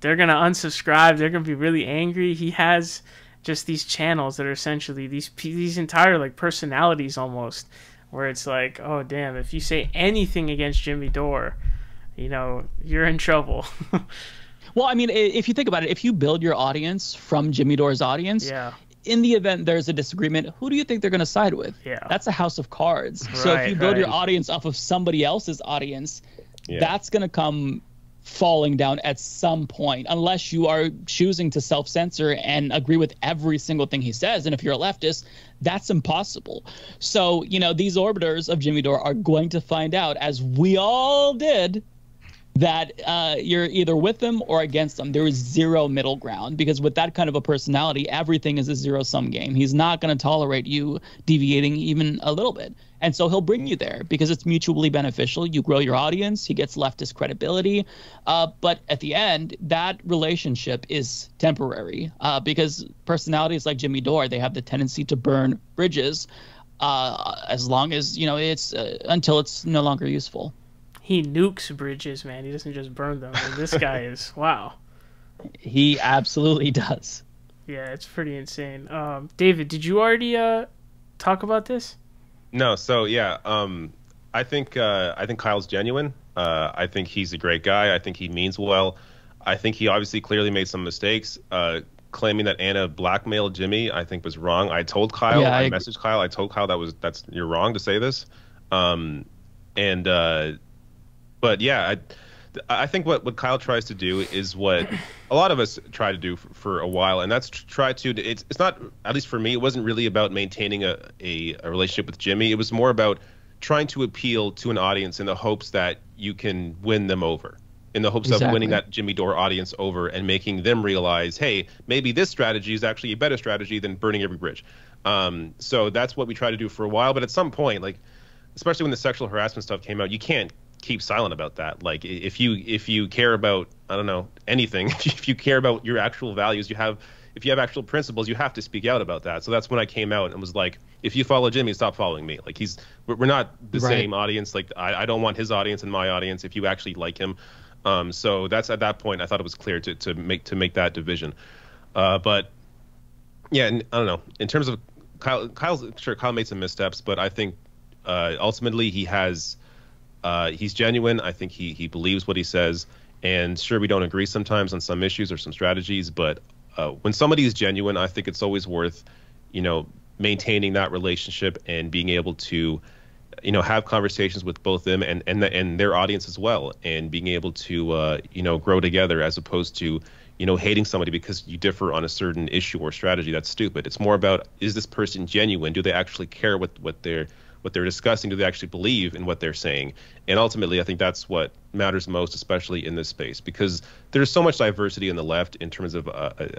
they're going to unsubscribe. They're going to be really angry. He has just these channels that are essentially these entire like personalities almost, where it's like, oh damn, if you say anything against Jimmy Dore, you're in trouble. Well, I mean, if you think about it, if you build your audience from Jimmy Dore's audience, in the event there's a disagreement, who do you think they're going to side with? That's a house of cards. So if you build your audience off of somebody else's audience, that's going to come falling down at some point, unless you are choosing to self-censor and agree with every single thing he says. And if you're a leftist, that's impossible. So, these orbiters of Jimmy Dore are going to find out, as we all did, that you're either with them or against them. There is zero middle ground, because with that kind of a personality, everything is a zero-sum game. He's not going to tolerate you deviating even a little bit. And so he'll bring you there because it's mutually beneficial. You grow your audience. He gets leftist credibility. But at the end, that relationship is temporary because personalities like Jimmy Dore, they have the tendency to burn bridges as long as, it's until it's no longer useful. He nukes bridges, man. He doesn't just burn them. And this guy is, wow. He absolutely does. Yeah, it's pretty insane. David, did you already talk about this? No, so yeah, I think Kyle's genuine. I think he's a great guy. I think he means well. I think he obviously clearly made some mistakes. Claiming that Anna blackmailed Jimmy, I think was wrong. I told Kyle, I messaged Kyle, I told Kyle that's you're wrong to say this. But yeah, I think what Kyle tries to do is what a lot of us try to do for a while, and that's it's not, at least for me, it wasn't really about maintaining a relationship with Jimmy. It was more about trying to appeal to an audience in the hopes that you can win them over, in the hopes of winning that Jimmy Dore audience over and making them realize, hey, maybe this strategy is actually a better strategy than burning every bridge. So that's what we try to do for a while. But at some point, like, especially when the sexual harassment stuff came out, you can't keep silent about that. Like, if you care about, I don't know, anything, if you care about your actual values, if you have actual principles, you have to speak out about that. So that's when I came out and was like, if you follow Jimmy, stop following me. Like, we're not the same audience. Like, I don't want his audience and my audience if you actually like him. So that's, at that point, I thought it was clear to make that division. But yeah, and I don't know. In terms of Kyle made some missteps, but I think ultimately he's genuine. I think he believes what he says. And sure, we don't agree sometimes on some issues or some strategies, but when somebody is genuine, I think it's always worth, maintaining that relationship and being able to, have conversations with both them and their audience as well, and being able to, grow together, as opposed to, hating somebody because you differ on a certain issue or strategy. That's stupid. It's more about, is this person genuine? Do they actually care what they're discussing? Do they actually believe in what they're saying? And ultimately, I think that's what matters most, especially in this space, because there's so much diversity in the left in terms of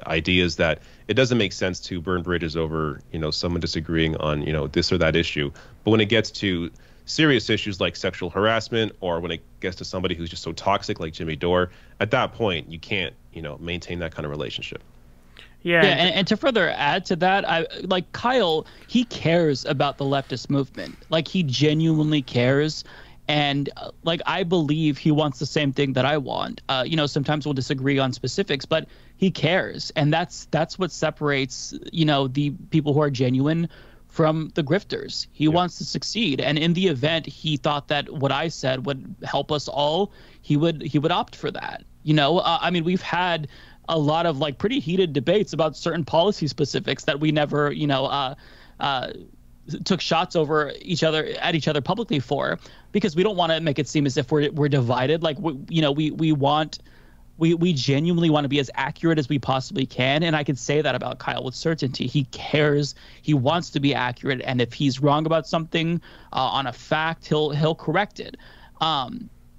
ideas that it doesn't make sense to burn bridges over, someone disagreeing on, this or that issue. But when it gets to serious issues like sexual harassment, or when it gets to somebody who's just so toxic like Jimmy Dore, at that point, you can't, maintain that kind of relationship. Yeah, and to further add to that, Kyle, he cares about the leftist movement. Like, he genuinely cares, and I believe he wants the same thing that I want. Sometimes we'll disagree on specifics, but he cares, and that's what separates the people who are genuine from the grifters. He wants to succeed, and in the event he thought that what I said would help us all, he would opt for that. We've had a lot of pretty heated debates about certain policy specifics that we never, took shots over at each other publicly for, because we don't want to make it seem as if we're divided. We genuinely want to be as accurate as we possibly can, and I can say that about Kyle with certainty. He cares. He wants to be accurate, and if he's wrong about something on a fact, he'll correct it.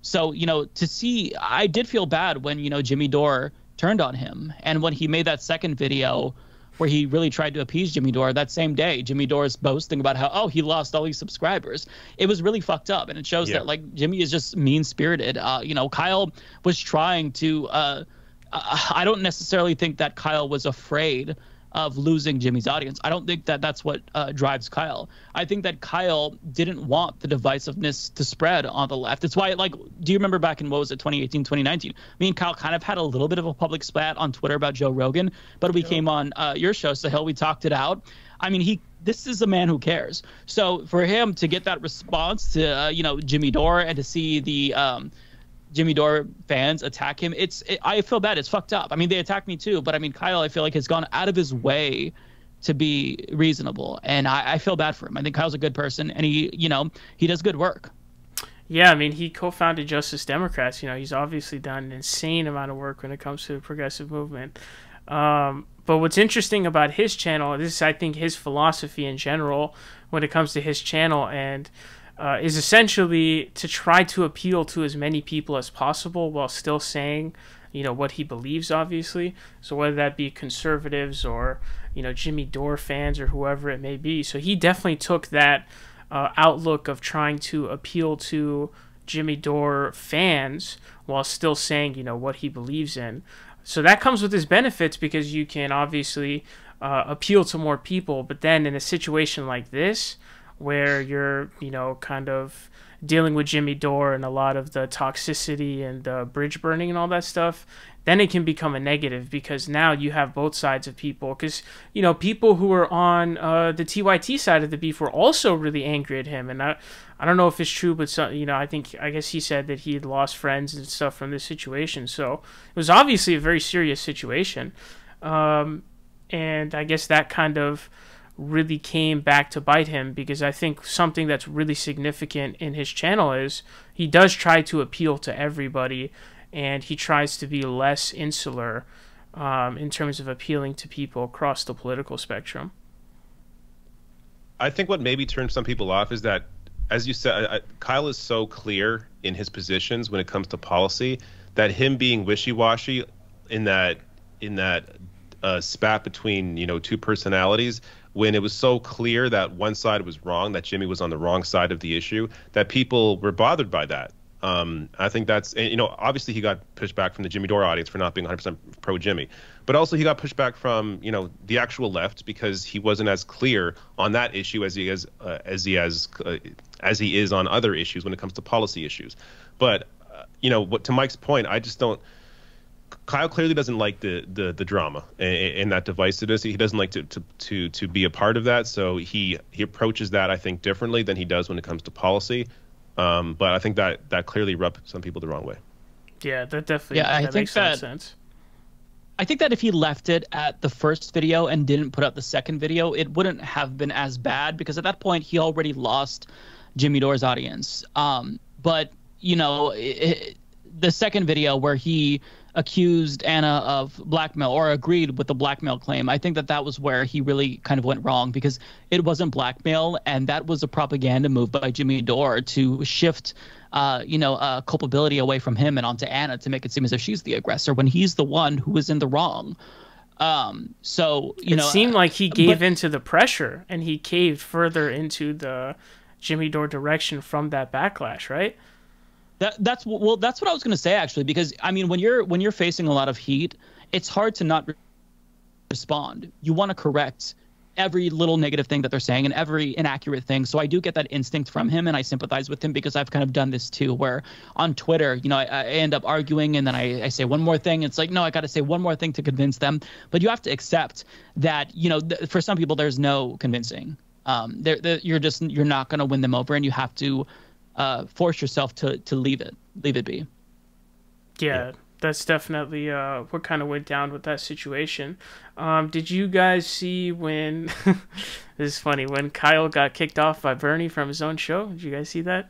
So to see, I did feel bad when Jimmy Dore turned on him, and when he made that second video where he really tried to appease Jimmy Dore, that same day Jimmy Dore is boasting about how he lost all these subscribers. It was really fucked up, and it shows that Jimmy is just mean-spirited. Kyle was trying to I don't necessarily think that Kyle was afraid of losing Jimmy's audience. I don't think that that's what drives Kyle. I think that Kyle didn't want the divisiveness to spread on the left. It's why, do you remember back in, 2018, 2019? Me and Kyle kind of had a little bit of a public spat on Twitter about Joe Rogan, but we came on your show, Sahil, we talked it out. This is a man who cares. So for him to get that response to, Jimmy Dore, and to see the Jimmy Dore fans attack him, I feel bad. It's fucked up. They attacked me too, but Kyle, I feel like, has gone out of his way to be reasonable, and I feel bad for him. I think Kyle's a good person, and he does good work. Yeah, he co-founded Justice Democrats. He's obviously done an insane amount of work when it comes to the progressive movement. But what's interesting about his channel, this is, I think, his philosophy in general when it comes to his channel, and is essentially to try to appeal to as many people as possible while still saying, what he believes, obviously. So whether that be conservatives or, Jimmy Dore fans or whoever it may be. So he definitely took that outlook of trying to appeal to Jimmy Dore fans while still saying, what he believes in. So that comes with its benefits, because you can obviously appeal to more people. But then in a situation like this, where you're, kind of dealing with Jimmy Dore and a lot of the toxicity and the bridge burning and all that stuff, then it can become a negative, because now you have both sides of people. Because, people who were on the TYT side of the beef were also really angry at him. And I don't know if it's true, but I guess he said that he had lost friends and stuff from this situation. So it was obviously a very serious situation. And I guess that kind of really came back to bite him, because I think something that's really significant in his channel is he does try to appeal to everybody, and he tries to be less insular in terms of appealing to people across the political spectrum. I think what maybe turns some people off is that, as you said, Kyle is so clear in his positions when it comes to policy that him being wishy-washy in that spat between two personalities, when it was so clear that one side was wrong, that Jimmy was on the wrong side of the issue, that people were bothered by that. I think that's, obviously he got pushed back from the Jimmy Dore audience for not being 100% pro Jimmy, but also he got pushed back from, the actual left, because he wasn't as clear on that issue as he is on other issues when it comes to policy issues. But, to Mike's point, I just don't, Kyle clearly doesn't like the drama and that divisiveness. He doesn't like to be a part of that. So he approaches that, I think, differently than he does when it comes to policy. But I think that clearly rubbed some people the wrong way. Yeah, that definitely makes sense. I think that if he left it at the first video and didn't put out the second video, it wouldn't have been as bad, because at that point he already lost Jimmy Dore's audience. But, you know, the second video where he accused Anna of blackmail, or agreed with the blackmail claim, I think that was where he really kind of went wrong, because it wasn't blackmail, and that was a propaganda move by Jimmy Dore to shift culpability away from him and onto Anna, to make it seem as if she's the aggressor when he's the one who was in the wrong. It seemed like he gave into the pressure, and he caved further into the Jimmy Dore direction from that backlash, right? That's what I was going to say, actually, because I mean, when you're facing a lot of heat, it's hard to not respond. You want to correct every little negative thing that they're saying and every inaccurate thing. So I do get that instinct from him, and I sympathize with him, because I've kind of done this too, where on Twitter, you know, I end up arguing, and then I say one more thing. It's like, no, I got to say one more thing to convince them. But you have to accept that, you know, for some people, there's no convincing. You're not going to win them over, and you have to force yourself to leave it be. Yeah, that's definitely what kind of went down with that situation. Did you guys see when this is funny, when Kyle got kicked off by Bernie from his own show? Did you guys see that?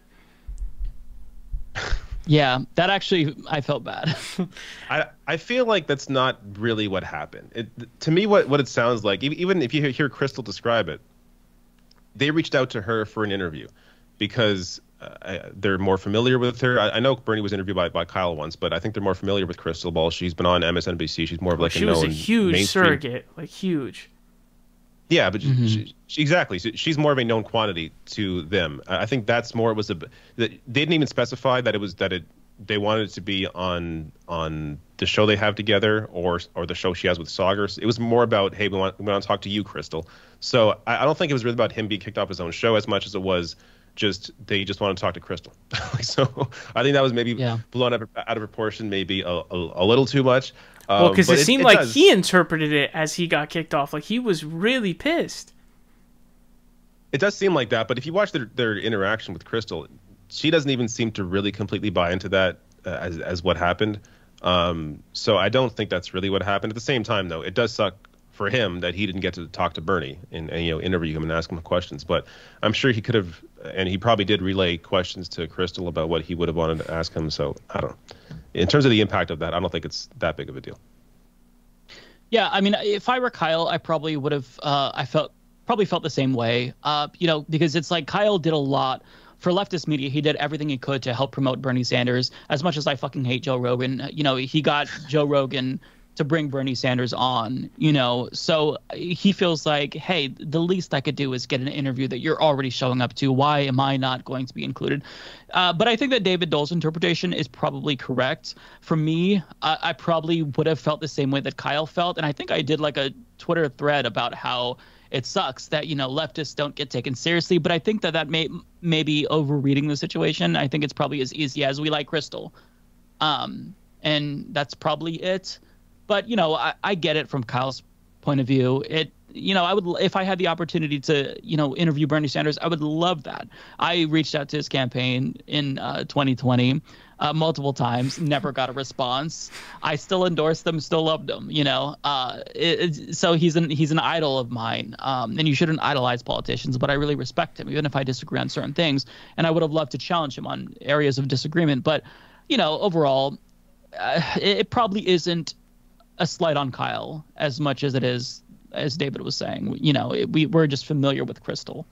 Yeah, that actually, I felt bad. I feel like that's not really what happened. To me, what it sounds like, even if you hear Crystal describe it, they reached out to her for an interview because they're more familiar with her. I know Bernie was interviewed by Kyle once, but I think they're more familiar with Crystal Ball. She's been on MSNBC. She's more of like a known mainstream. She was a huge surrogate, like huge. Yeah, but she, exactly. So she's more of a known quantity to them. I think that's more. It was that they didn't even specify that it was they wanted it to be on the show they have together or the show she has with Saugers. It was more about, hey, we want to talk to you, Crystal. So I don't think it was really about him being kicked off his own show as much as it was they just wanted to talk to Crystal. So I think that was maybe blown out of proportion, maybe a little too much. Well, because it seemed like he interpreted it as he got kicked off. Like he was really pissed. It does seem like that, but if you watch their interaction with Crystal, she doesn't even seem to really completely buy into that as what happened. So I don't think that's really what happened. At the same time, though, it does suck for him that he didn't get to talk to Bernie and interview him and ask him questions. But I'm sure he could have, and he probably did relay questions to Crystal about what he would have wanted to ask him. So I don't know. In terms of the impact of that, I don't think it's that big of a deal. Yeah, I mean, if I were Kyle, I probably would have. Probably felt the same way. Because it's like Kyle did a lot for leftist media. He did everything he could to help promote Bernie Sanders. As much as I fucking hate Joe Rogan, he got Joe Rogan to bring Bernie Sanders on, so he feels like, hey, the least I could do is get an interview that you're already showing up to. Why am I not going to be included? But I think that David Dole's interpretation is probably correct. For me, I probably would have felt the same way that Kyle felt. And I think I did like a Twitter thread about how it sucks that, leftists don't get taken seriously. But I think that may be overreading the situation. I think it's probably as easy as we like Crystal. And that's probably it. But, I get it from Kyle's point of view. I would, if I had the opportunity to, interview Bernie Sanders, I would love that. I reached out to his campaign in 2020 multiple times, never got a response. I still endorsed them, still loved him, so he's an idol of mine. And you shouldn't idolize politicians, but I really respect him, even if I disagree on certain things. And I would have loved to challenge him on areas of disagreement. But, overall, it probably isn't a slight on Kyle as much as it is, as David was saying. We're just familiar with Crystal.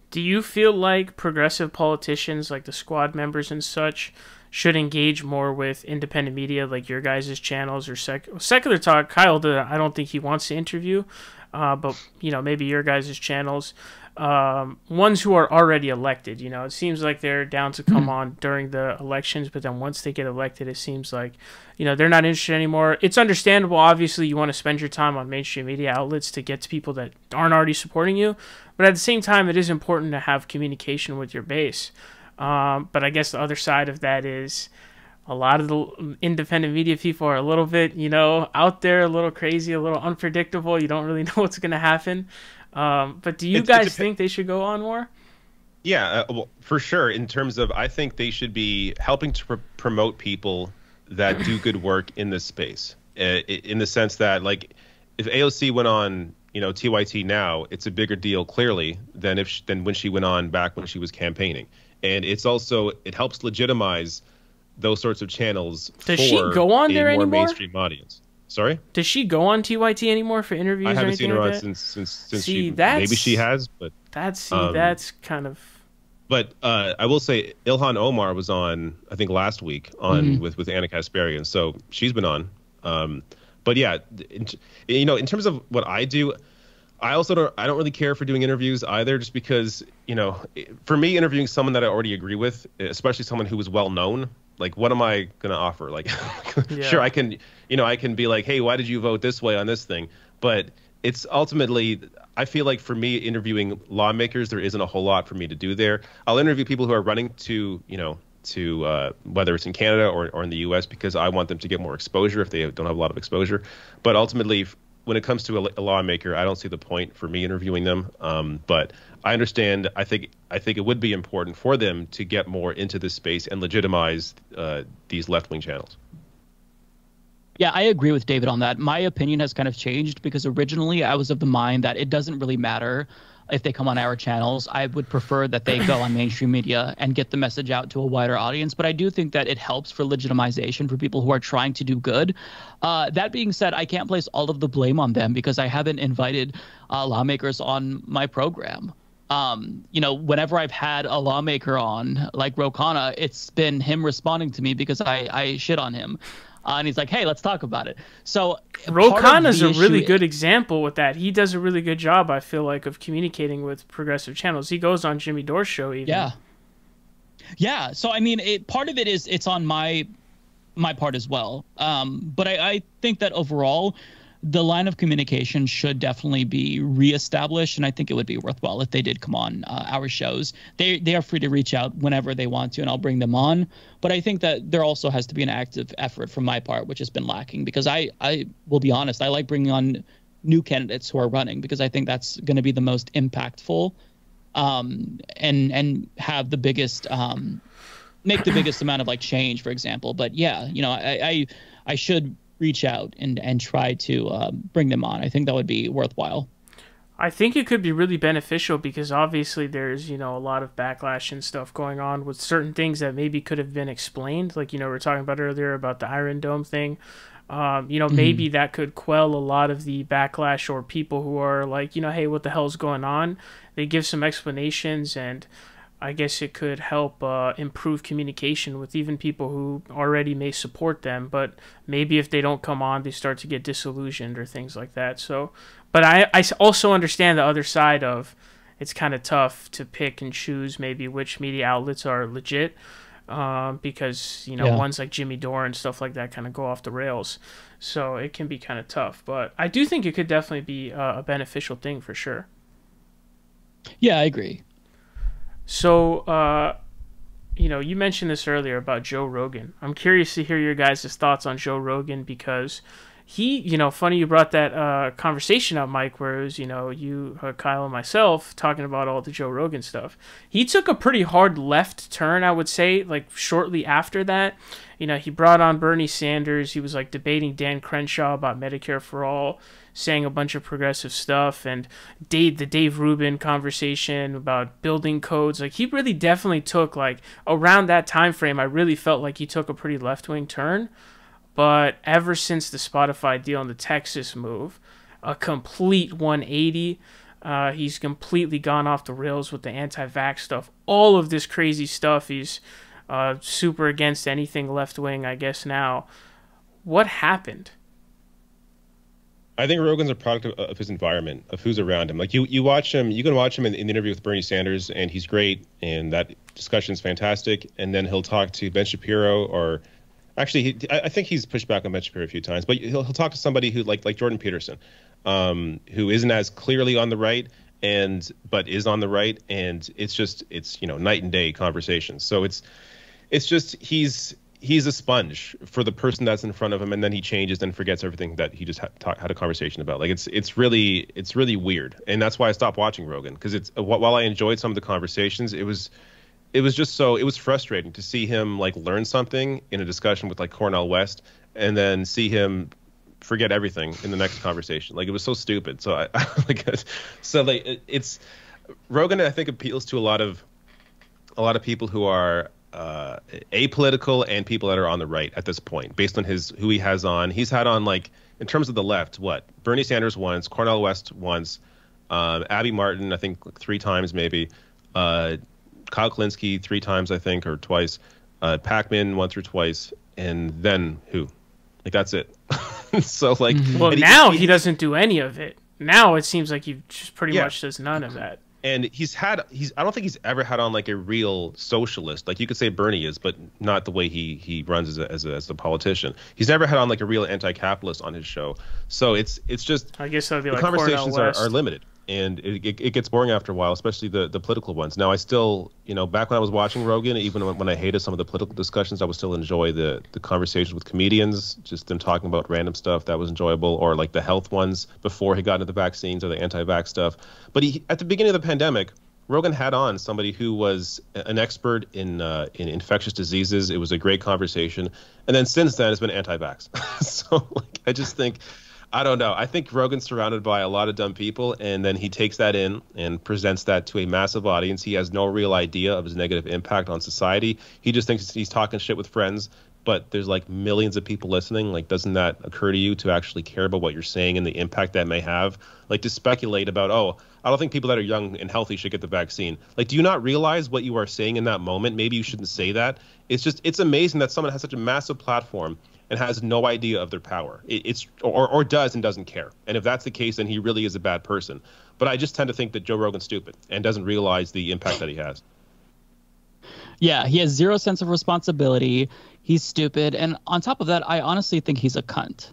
Do you feel like progressive politicians, like the squad members and such, should engage more with independent media, like your guys' channels or Secular Talk? Kyle, I don't think he wants to interview, but maybe your guys' channels, ones who are already elected. It seems like they're down to come on during the elections, but then once they get elected, it seems like they're not interested anymore. It's understandable. Obviously, you want to spend your time on mainstream media outlets to get to people that aren't already supporting you, but at the same time, it is important to have communication with your base. But I guess the other side of that is a lot of the independent media people are a little bit, out there, a little crazy, a little unpredictable. You don't really know what's going to happen. But do you guys think they should go on more? Yeah, well, for sure. In terms of, I think they should be helping to promote people that do good work in this space. In the sense that, like, if AOC went on, TYT now, it's a bigger deal clearly than when she went on back when she was campaigning. And it helps legitimize those sorts of channels. Does she go on there anymore? Mainstream audience. Sorry? Does she go on TYT anymore for interviews? I haven't seen her like on since maybe she has, but that's kind of. But I will say Ilhan Omar was on, I think, last week with Anna Kasparian, so she's been on. But yeah, in terms of what I do, I don't really care for doing interviews either, just because, for me, interviewing someone that I already agree with, especially someone who is well known, like, what am I going to offer? Like, sure, I can be like, hey, why did you vote this way on this thing? But it's ultimately, I feel like for me, interviewing lawmakers, there isn't a whole lot for me to do there. I'll interview people who are running to whether it's in Canada or in the US, because I want them to get more exposure if they don't have a lot of exposure. But ultimately, when it comes to a lawmaker, I don't see the point for me interviewing them. But I understand. I think it would be important for them to get more into this space and legitimize these left-wing channels. Yeah, I agree with David on that. My opinion has kind of changed, because originally I was of the mind that it doesn't really matter if they come on our channels. I would prefer that they go on mainstream media and get the message out to a wider audience. But I do think that it helps for legitimization for people who are trying to do good. That being said, I can't place all of the blame on them, because I haven't invited lawmakers on my program. Whenever I've had a lawmaker on, like Ro Khanna, it's been him responding to me because I shit on him. And he's like, hey, let's talk about it. So Ro Khanna's a really good example with that. He does a really good job, I feel like, of communicating with progressive channels. He goes on Jimmy Dore's show even. Yeah. So, I mean, part of it is it's on my part as well. But I think that overall, the line of communication should definitely be reestablished, and I think it would be worthwhile if they did come on our shows. They are free to reach out whenever they want to, and I'll bring them on. But I think that there also has to be an active effort from my part, which has been lacking, because I will be honest, I like bringing on new candidates who are running, because I think that's going to be the most impactful and have the biggest make the biggest amount of like change, for example. But yeah, I should reach out and try to bring them on. I think that would be worthwhile. I think it could be really beneficial, because obviously there's, a lot of backlash and stuff going on with certain things that maybe could have been explained. Like, we were talking about earlier about the Iron Dome thing. Maybe that could quell a lot of the backlash, or people who are like, hey, what the hell's going on? They give some explanations, and I guess it could help improve communication with even people who already may support them, but maybe if they don't come on, they start to get disillusioned or things like that. So, but I also understand the other side of, it's kind of tough to pick and choose maybe which media outlets are legit, because ones like Jimmy Dore and stuff like that kind of go off the rails. So it can be kind of tough, but I do think it could definitely be a beneficial thing for sure. Yeah, I agree. So, you mentioned this earlier about Joe Rogan. I'm curious to hear your guys' thoughts on Joe Rogan, because he, funny you brought that conversation up, Mike, where it was, you, Kyle, and myself talking about all the Joe Rogan stuff. He took a pretty hard left turn, I would say, like shortly after that. He brought on Bernie Sanders. He was like debating Dan Crenshaw about Medicare for All, saying a bunch of progressive stuff, and the Dave Rubin conversation about building codes. Like, he really definitely took, like, around that time frame, I really felt like he took a pretty left-wing turn. But ever since the Spotify deal and the Texas move, a complete 180. He's completely gone off the rails with the anti-vax stuff. All of this crazy stuff. He's super against anything left-wing, I guess, now. What happened? I think Rogan's a product of his environment, of who's around him. Like, you watch him, you can watch him in the interview with Bernie Sanders, and he's great, and that discussion's fantastic. And then he'll talk to Ben Shapiro, or actually, I think he's pushed back on Ben Shapiro a few times, but he'll talk to somebody who like Jordan Peterson, who isn't as clearly on the right, but is on the right, and it's night and day conversations. So it's just he's he's a sponge for the person that's in front of him, and then he changes and forgets everything that he just had a conversation about. Like it's really weird, and that's why I stopped watching Rogan, because it's while I enjoyed some of the conversations, it was frustrating to see him like learn something in a discussion with like Cornel West, and then see him forget everything in the next conversation. Like, it was so stupid. So it's Rogan, I think, appeals to a lot of people who are apolitical and people that are on the right at this point, based on who he has on. He's had on, like, in terms of the left, Bernie Sanders once, Cornel West once, Abby Martin, I think 3 times maybe, Kyle Kulinski 3 times, I think, or twice, Pac-Man once or twice, and then who? Like, that's it. So, like, well, now he doesn't do any of it. Now it seems like he just pretty much does none of that. And I don't think he's ever had on like a real socialist. Like, you could say Bernie is, but not the way he runs as a politician. He's never had on like a real anti-capitalist on his show. So it's just, I guess that would be the like conversations are limited, and it gets boring after a while, especially the political ones. Now, I still, back when I was watching Rogan, even when I hated some of the political discussions, I would still enjoy the conversations with comedians, just them talking about random stuff. That was enjoyable, or like the health ones before he got into the vaccines or the anti-vax stuff. But at the beginning of the pandemic, Rogan had on somebody who was an expert in infectious diseases. It was a great conversation. And then since then, it's been anti-vax. So, like, I just think, I don't know. I think Rogan's surrounded by a lot of dumb people, and then he takes that in and presents that to a massive audience. He has no real idea of his negative impact on society. He just thinks he's talking shit with friends, but there's like millions of people listening. Like, doesn't that occur to you to actually care about what you're saying and the impact that may have? Like, to speculate about, I don't think people that are young and healthy should get the vaccine. Like, do you not realize what you are saying in that moment? Maybe you shouldn't say that. It's amazing that someone has such a massive platform and has no idea of their power. Or does and doesn't care. And if that's the case, then he really is a bad person. But I just tend to think that Joe Rogan's stupid and doesn't realize the impact that he has. Yeah, he has zero sense of responsibility. He's stupid. And on top of that, I honestly think he's a cunt.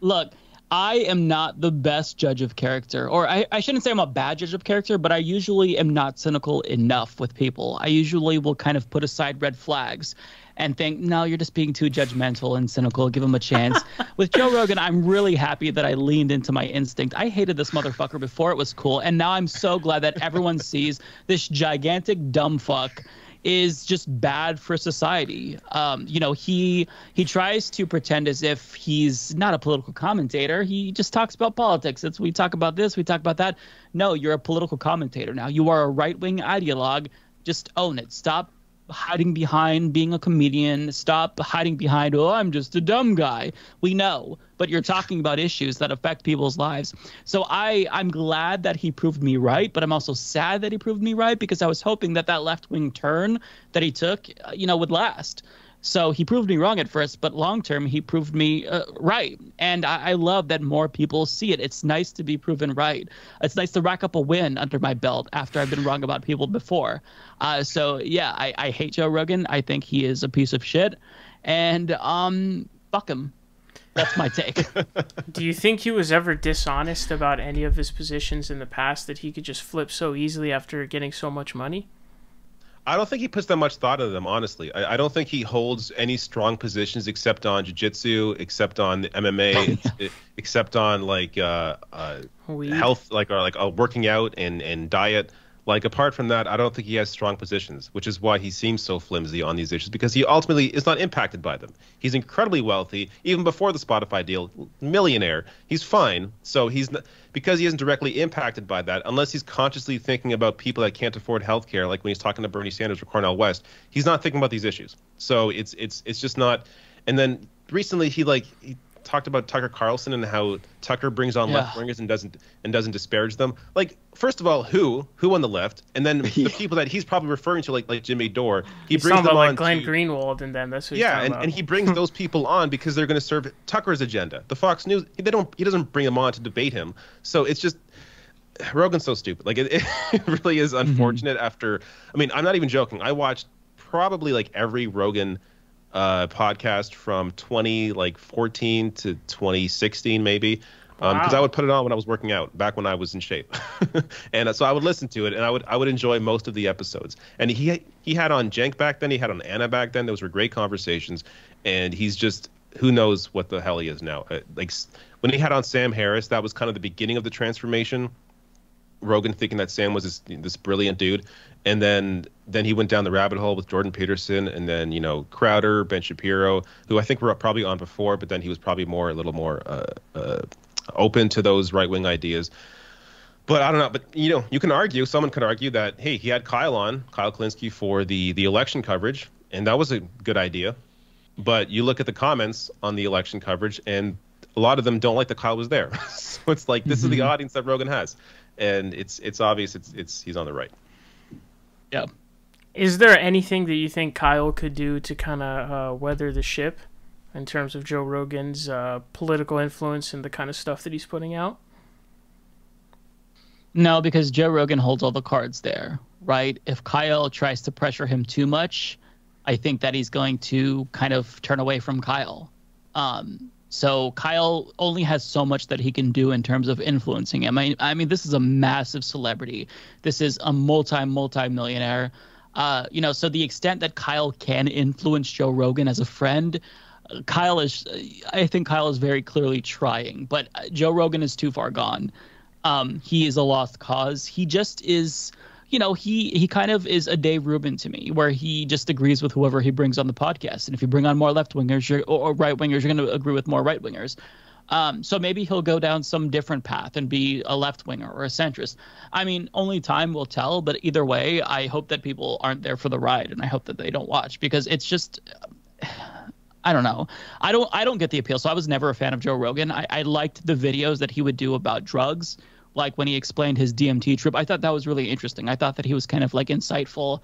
Look, I am not the best judge of character, or I shouldn't say I'm a bad judge of character, but I usually am not cynical enough with people. I usually will kind of put aside red flags and think, no, you're just being too judgmental and cynical. Give him a chance. With Joe Rogan, I'm really happy that I leaned into my instinct. I hated this motherfucker before it was cool, and now I'm so glad that everyone sees this gigantic dumb fuck is just bad for society. He tries to pretend as if he's not a political commentator. He just talks about politics. We talk about this, we talk about that. No, you're a political commentator now. You are a right-wing ideologue. Just own it. Stop hiding behind being a comedian. Stop hiding behind, I'm just a dumb guy. We know, but you're talking about issues that affect people's lives. So I'm glad that he proved me right, but I'm also sad that he proved me right, because I was hoping that left-wing turn that he took, would last. So he proved me wrong at first, but long-term he proved me right. And I love that more people see it. It's nice to be proven right. It's nice to rack up a win under my belt after I've been wrong about people before. I hate Joe Rogan. I think he is a piece of shit. And fuck him. That's my take. Do you think he was ever dishonest about any of his positions in the past, that he could just flip so easily after getting so much money? I don't think he puts that much thought into them, honestly. I don't think he holds any strong positions except on jiu-jitsu, except on MMA, except on like health, or working out and diet. Like, apart from that, I don't think he has strong positions, which is why he seems so flimsy on these issues, because he ultimately is not impacted by them. He's incredibly wealthy, even before the Spotify deal, millionaire. He's fine. So he's not, because he isn't directly impacted by that, unless he's consciously thinking about people that can't afford healthcare, like when he's talking to Bernie Sanders or Cornel West, he's not thinking about these issues. So it's just not. And then recently he talked about Tucker Carlson and how Tucker brings on left-wingers and doesn't disparage them. Like, first of all, who on the left, and then the people that he's probably referring to, like Jimmy Dore, he brings them on, like Glenn Greenwald, and then that's what he's talking about. And he brings those people on because they're going to serve Tucker's agenda. The Fox News, he doesn't bring them on to debate him. So it's just, Rogan's so stupid. Like, it really is unfortunate. After, I mean, I'm not even joking. I watched probably like every Rogan podcast from 2014 to 2016 maybe. because I would put it on when I was working out back when I was in shape, and so I would listen to it, and I would enjoy most of the episodes. And he had on Cenk back then, he had on Anna back then. Those were great conversations, and he's just, who knows what the hell he is now. Like when he had on Sam Harris, that was kind of the beginning of the transformation. Rogan thinking that Sam was this brilliant dude, and then he went down the rabbit hole with Jordan Peterson, and then Crowder, Ben Shapiro, who I think were probably on before, but then he was probably a little more open to those right wing ideas. But I don't know. But you can argue, someone could argue that, hey, he had Kyle Kulinski for the election coverage, and that was a good idea. But you look at the comments on the election coverage, and a lot of them don't like that Kyle was there. So it's like, this is the audience that Rogan has. And it's obvious he's on the right. Yeah. Is there anything that you think Kyle could do to kind of weather the ship in terms of Joe Rogan's political influence and the kind of stuff that he's putting out? No, because Joe Rogan holds all the cards there, right? If Kyle tries to pressure him too much, I think that he's going to kind of turn away from Kyle. So Kyle only has so much that he can do in terms of influencing him. I mean, this is a massive celebrity. This is a multi-millionaire. So the extent that Kyle can influence Joe Rogan as a friend, I think Kyle is very clearly trying. But Joe Rogan is too far gone. He is a lost cause. He just is... he kind of is a Dave Rubin to me, where he just agrees with whoever he brings on the podcast. And if you bring on more left-wingers or right-wingers, you're going to agree with more right-wingers. So maybe he'll go down some different path and be a left-winger or a centrist. I mean, only time will tell. But either way, I hope that people aren't there for the ride, and I hope that they don't watch, because it's just... I don't know. I don't get the appeal. So I was never a fan of Joe Rogan. I liked the videos that he would do about drugs, like when he explained his DMT trip. I thought that was really interesting. I thought that he was kind of like insightful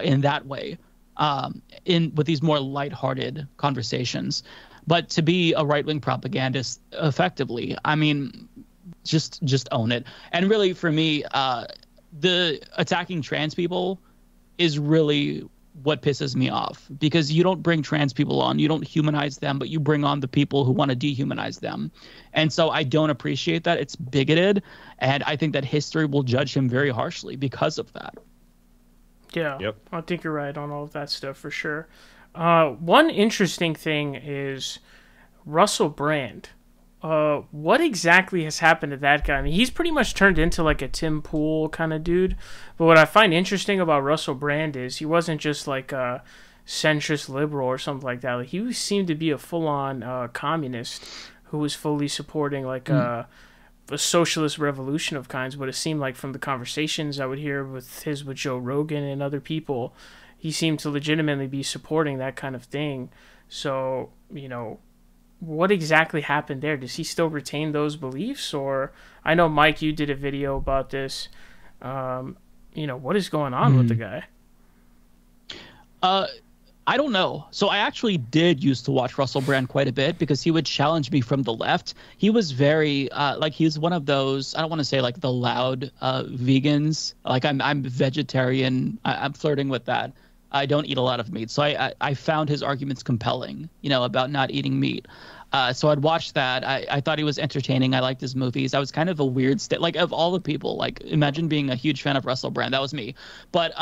in that way, with these more lighthearted conversations. But to be a right-wing propagandist effectively, I mean, just own it. And really, for me, the attacking trans people is really what pisses me off, because you don't bring trans people on, you don't humanize them, but you bring on the people who want to dehumanize them. And so I don't appreciate that. It's bigoted, and I think that history will judge him very harshly because of that. Yeah, yep. I think you're right on all of that stuff for sure. One interesting thing is Russell Brand. What exactly has happened to that guy? I mean, he's pretty much turned into like a Tim Pool kind of dude. But what I find interesting about Russell Brand is he wasn't just like a centrist liberal or something like that. Like, he seemed to be a full-on communist who was fully supporting like a socialist revolution of kinds. But it seemed like from the conversations I would hear with Joe Rogan and other people, he seemed to legitimately be supporting that kind of thing. So, what exactly happened there? Does he still retain those beliefs? Or, I know, Mike, you did a video about this. What is going on with the guy? I don't know. So I actually did used to watch Russell Brand quite a bit, because he would challenge me from the left. He was very he's one of those, I don't want to say like the loud vegans. Like I'm vegetarian. I'm flirting with that. I don't eat a lot of meat. So I found his arguments compelling, about not eating meat. So I'd watch that. I thought he was entertaining. I liked his movies. I was kind of a weird like, of all the people, like, imagine being a huge fan of Russell Brand. That was me. But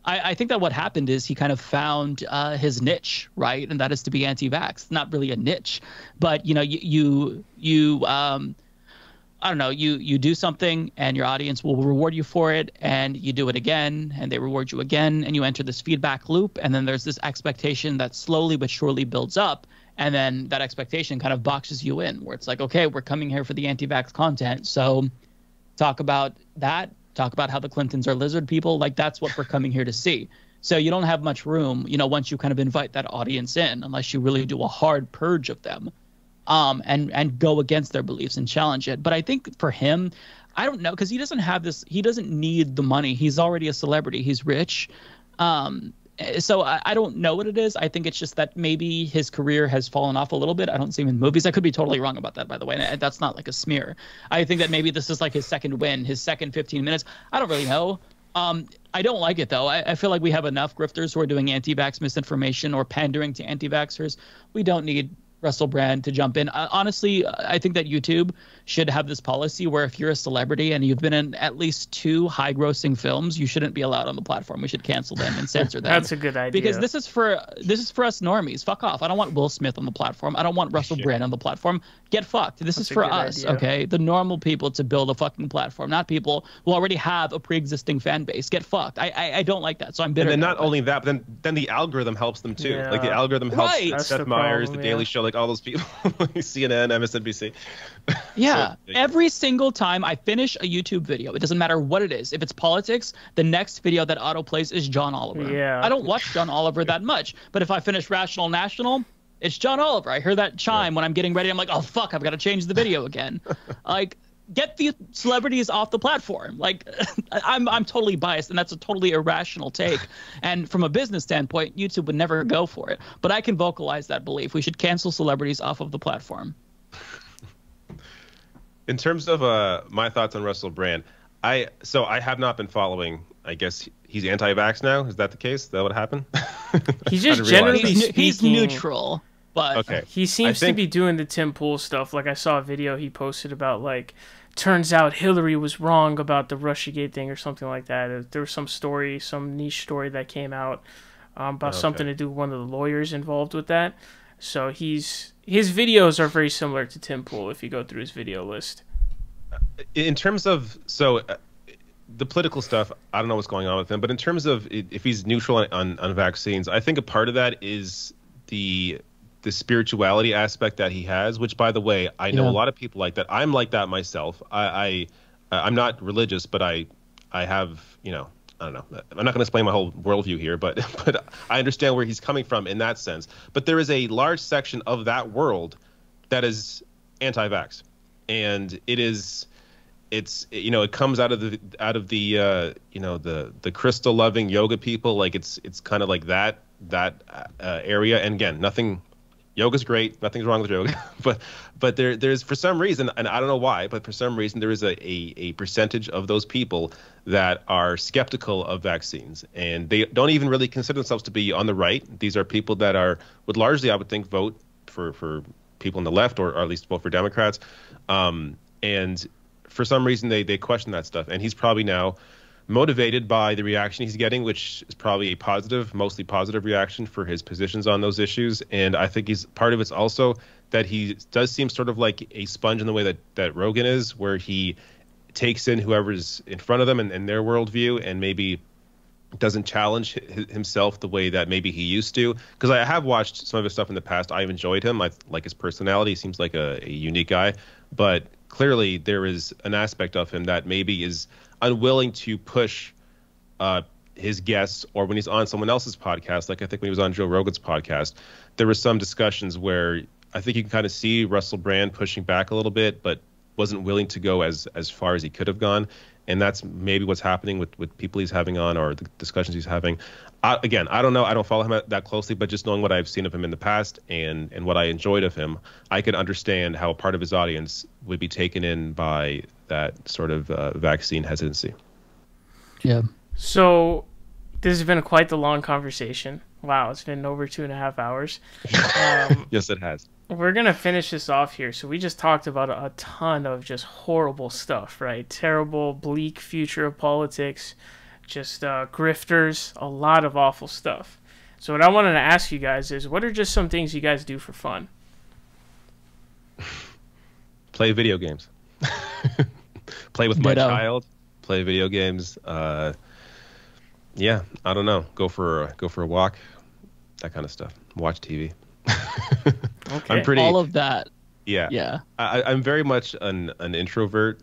I think that what happened is he kind of found his niche, right? And that is to be anti-vax. Not really a niche, but you I don't know, you do something and your audience will reward you for it, and you do it again and they reward you again, and you enter this feedback loop, and then there's this expectation that slowly but surely builds up, and then that expectation kind of boxes you in, where it's like, okay, we're coming here for the anti-vax content, so talk about that, talk about how the Clintons are lizard people, like that's what we're coming here to see. So you don't have much room, once you kind of invite that audience in, unless you really do a hard purge of them. And go against their beliefs and challenge it. But I think for him, I don't know, because he doesn't need the money. He's already a celebrity. He's rich. So I don't know what it is. I think it's just that maybe his career has fallen off a little bit. I don't see him in movies. I could be totally wrong about that, by the way. And that's not like a smear. I think that maybe this is like his second win, his second 15 minutes. I don't really know. I don't like it, though. I feel like we have enough grifters who are doing anti-vax misinformation or pandering to anti-vaxxers. We don't need Russell Brand to jump in. Honestly, I think that YouTube should have this policy where if you're a celebrity and you've been in at least 2 high-grossing films, you shouldn't be allowed on the platform. We should cancel them and censor them. That's a good idea. Because this is for us normies. Fuck off. I don't want Will Smith on the platform. I don't want Russell Brand on the platform. Get fucked. This is for us, okay? The normal people to build a fucking platform, not people who already have a pre-existing fan base. Get fucked. I don't like that, so I'm bitter. And then not only that, but then the algorithm helps them too. Like the algorithm helps Seth Meyers, The Daily Show, like all those people, CNN, MSNBC. Yeah, so, every single time I finish a YouTube video, it doesn't matter what it is. If it's politics, the next video that autoplays is John Oliver. Yeah. I don't watch John Oliver that much, but if I finish Rational National, it's John Oliver. I hear that chime when I'm getting ready. I'm like, oh fuck, I've got to change the video again. Like, get the celebrities off the platform. Like, I'm totally biased, and that's a totally irrational take. And from a business standpoint, YouTube would never go for it. But I can vocalize that belief. We should cancel celebrities off of the platform. In terms of my thoughts on Russell Brand, I have not been following. I guess he's anti-vax now. Is that the case? Is that what happened? He's just generally speaking. He's neutral, but he seems to be doing the Tim Pool stuff. Like I saw a video he posted about like, turns out Hillary was wrong about the Russiagate thing or something like that. There was some story, some niche story that came out about something to do with one of the lawyers involved with that. So his videos are very similar to Tim Pool if you go through his video list. In terms of the political stuff, I don't know what's going on with him, but in terms of if he's neutral on vaccines, I think a part of that is the spirituality aspect that he has, which, by the way, I know a lot of people like that. I'm like that myself. I'm not religious, but I have, I don't know. I'm not going to explain my whole worldview here, but I understand where he's coming from in that sense. But there is a large section of that world that is anti-vax, and it comes out of the crystal loving yoga people. Like it's kind of like that area. And again, yoga's great. Nothing's wrong with yoga, but there's for some reason, and I don't know why, but for some reason there is a percentage of those people that are skeptical of vaccines, and they don't even really consider themselves to be on the right. These are people that would largely, I would think, vote for people on the left, or at least vote for Democrats. And for some reason they question that stuff, and he's probably now motivated by the reaction he's getting, which is probably a mostly positive reaction for his positions on those issues. And I think part of it's also that he does seem sort of like a sponge in the way that Rogan is, where he takes in whoever's in front of them and their worldview, and maybe doesn't challenge himself the way that maybe he used to. Because I have watched some of his stuff in the past. I've enjoyed him. I like his personality. He seems like a unique guy. But clearly there is an aspect of him that maybe is unwilling to push his guests, or when he's on someone else's podcast, like I think when he was on Joe Rogan's podcast, there were some discussions where I think you can kind of see Russell Brand pushing back a little bit, but wasn't willing to go as far as he could have gone. And that's maybe what's happening with people he's having on, or the discussions he's having. Again, I don't know. I don't follow him that closely, but just knowing what I've seen of him in the past and what I enjoyed of him, I could understand how part of his audience would be taken in by that sort of vaccine hesitancy. Yeah. So this has been quite the long conversation. Wow, it's been over 2.5 hours. Yes, it has. We're going to finish this off here. So we just talked about a ton of just horrible stuff, right? Terrible, bleak future of politics, just grifters, a lot of awful stuff. So what I wanted to ask you guys is, what are just some things you guys do for fun? Play video games. Play with my child. Play video games. Yeah, I don't know. Go for a walk. That kind of stuff. Watch TV. Okay. I'm pretty. All of that. Yeah. Yeah. I'm very much an introvert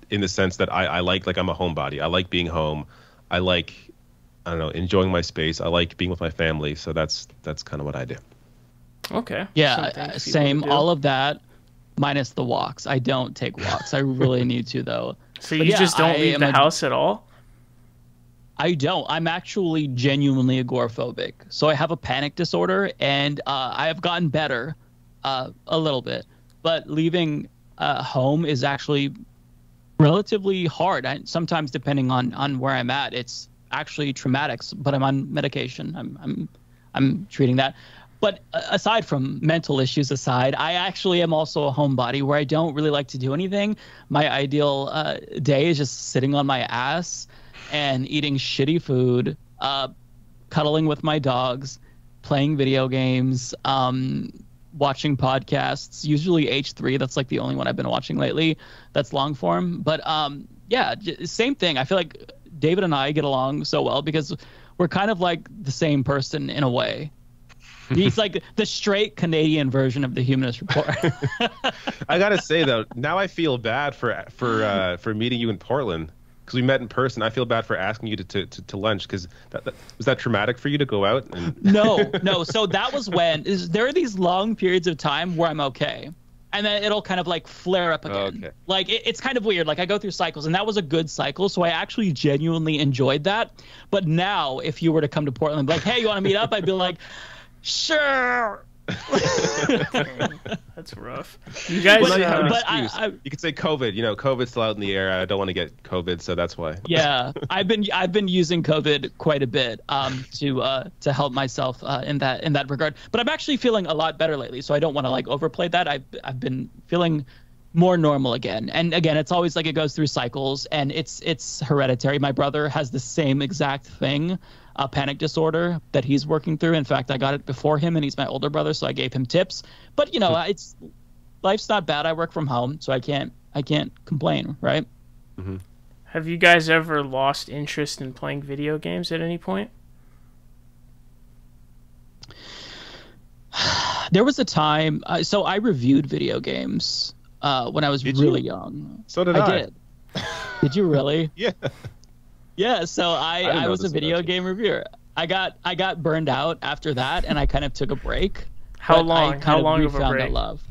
in the sense that I like I'm a homebody. I like being home. I like, I don't know, enjoying my space. I like being with my family. So that's kind of what I do. Okay. Yeah, same. All of that, minus the walks. I don't take walks. I really need to, though. So you just don't leave the house at all? I don't. I'm actually genuinely agoraphobic. So I have a panic disorder, and I have gotten better a little bit. But leaving home is actually relatively hard. Sometimes, depending on where I'm at, it's actually traumatic. But I'm on medication. I'm treating that. But aside from mental issues aside, I actually am also a homebody where I don't really like to do anything. My ideal day is just sitting on my ass and eating shitty food, cuddling with my dogs, playing video games, watching podcasts, usually H3. That's like the only one I've been watching lately that's long form. But yeah, same thing. I feel like David and I get along so well because we're kind of like the same person in a way. He's like the straight Canadian version of the Humanist Report. I gotta say though, now I feel bad for meeting you in Portland because we met in person. I feel bad for asking you to lunch because was that traumatic for you to go out? No. So that was when there are these long periods of time where I'm okay. And then it'll kind of like flare up again. Okay. Like it's kind of weird. Like I go through cycles, and that was a good cycle. So I actually genuinely enjoyed that. But now, if you were to come to Portland, and be like, hey, you want to meet up? I'd be like, sure. That's rough. You guys, you could say COVID. You know, COVID's still out in the air. I don't want to get COVID, so that's why. Yeah, I've been using COVID quite a bit to help myself in that regard. But I'm actually feeling a lot better lately, so I don't want to like overplay that. I've been feeling more normal again. And again, it's always like it goes through cycles, and it's hereditary. My brother has the same exact thing. A panic disorder that he's working through. In fact, I got it before him, and he's my older brother, so I gave him tips. But you know, life's not bad. I work from home, so I can't complain, right? Mm-hmm. Have you guys ever lost interest in playing video games at any point? There was a time. So I reviewed video games when I was really young. So did I. Did. Did you really? Yeah. Yeah, so I was a video game reviewer. I got burned out after that, and I kind of took a break. How long? How long of a break? Love.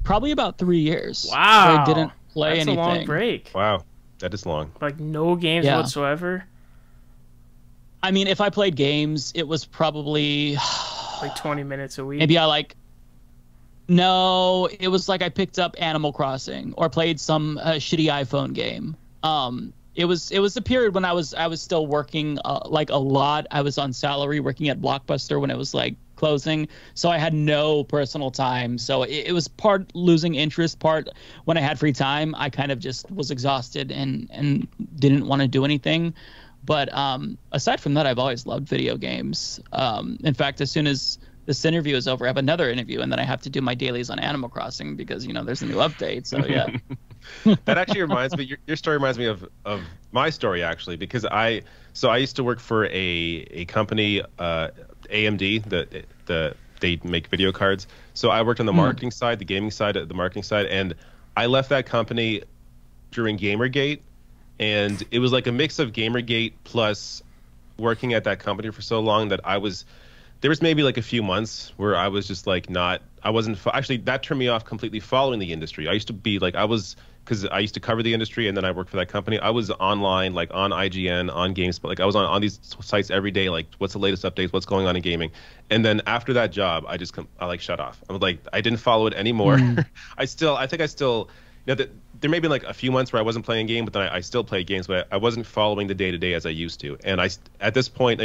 Probably about 3 years. Wow. Where I didn't play anything. That's a long break. Wow, that is long. Like no games whatsoever? I mean, if I played games, it was probably like 20 minutes a week. Maybe No, it was like I picked up Animal Crossing or played some shitty iPhone game. It was a period when I was still working like a lot. I was on salary working at Blockbuster when it was like closing, so I had no personal time. So it was part losing interest, part when I had free time, I kind of just was exhausted and didn't want to do anything. But aside from that, I've always loved video games. In fact, as soon as this interview is over, I have another interview, and then I have to do my dailies on Animal Crossing because, you know, there's a new update. So yeah. That actually reminds me. Your story reminds me of my story actually, because I used to work for a company, AMD, they make video cards. So I worked on the marketing side, the gaming side, the marketing side, and I left that company during Gamergate, and it was like a mix of Gamergate plus working at that company for so long that there was maybe like a few months where I was just like actually that turned me off completely following the industry. I used to be like, because I used to cover the industry and then I worked for that company. I was online, like on IGN, on GameSpot. Like I was on these sites every day, like what's the latest updates, what's going on in gaming. And then after that job, I like shut off. I was like, I didn't follow it anymore. I think I still, you know, there may be like a few months where I wasn't playing game, but then I still played games, but I wasn't following the day-to-day as I used to. And at this point,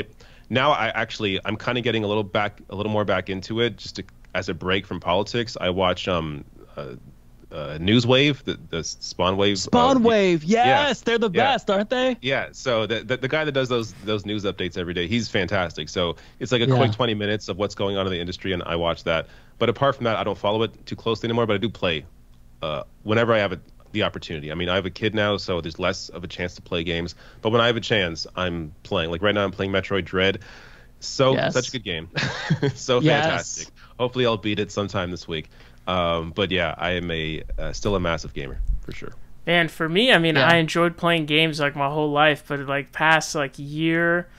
now I'm kind of getting a little more back into it, just as a break from politics. I watch Newswave, the Spawnwave. Spawnwave, yes, they're the best, aren't they? Yeah. So the guy that does those news updates every day, he's fantastic. So it's like a quick 20 minutes of what's going on in the industry, and I watch that. But apart from that, I don't follow it too closely anymore. But I do play whenever I have the opportunity. I mean, I have a kid now, so there's less of a chance to play games. But when I have a chance, I'm playing. Like right now, I'm playing Metroid Dread. Such a good game. So fantastic. Hopefully, I'll beat it sometime this week. But yeah, I am still a massive gamer for sure. Man, for me, I mean, I enjoyed playing games like my whole life, but like past like year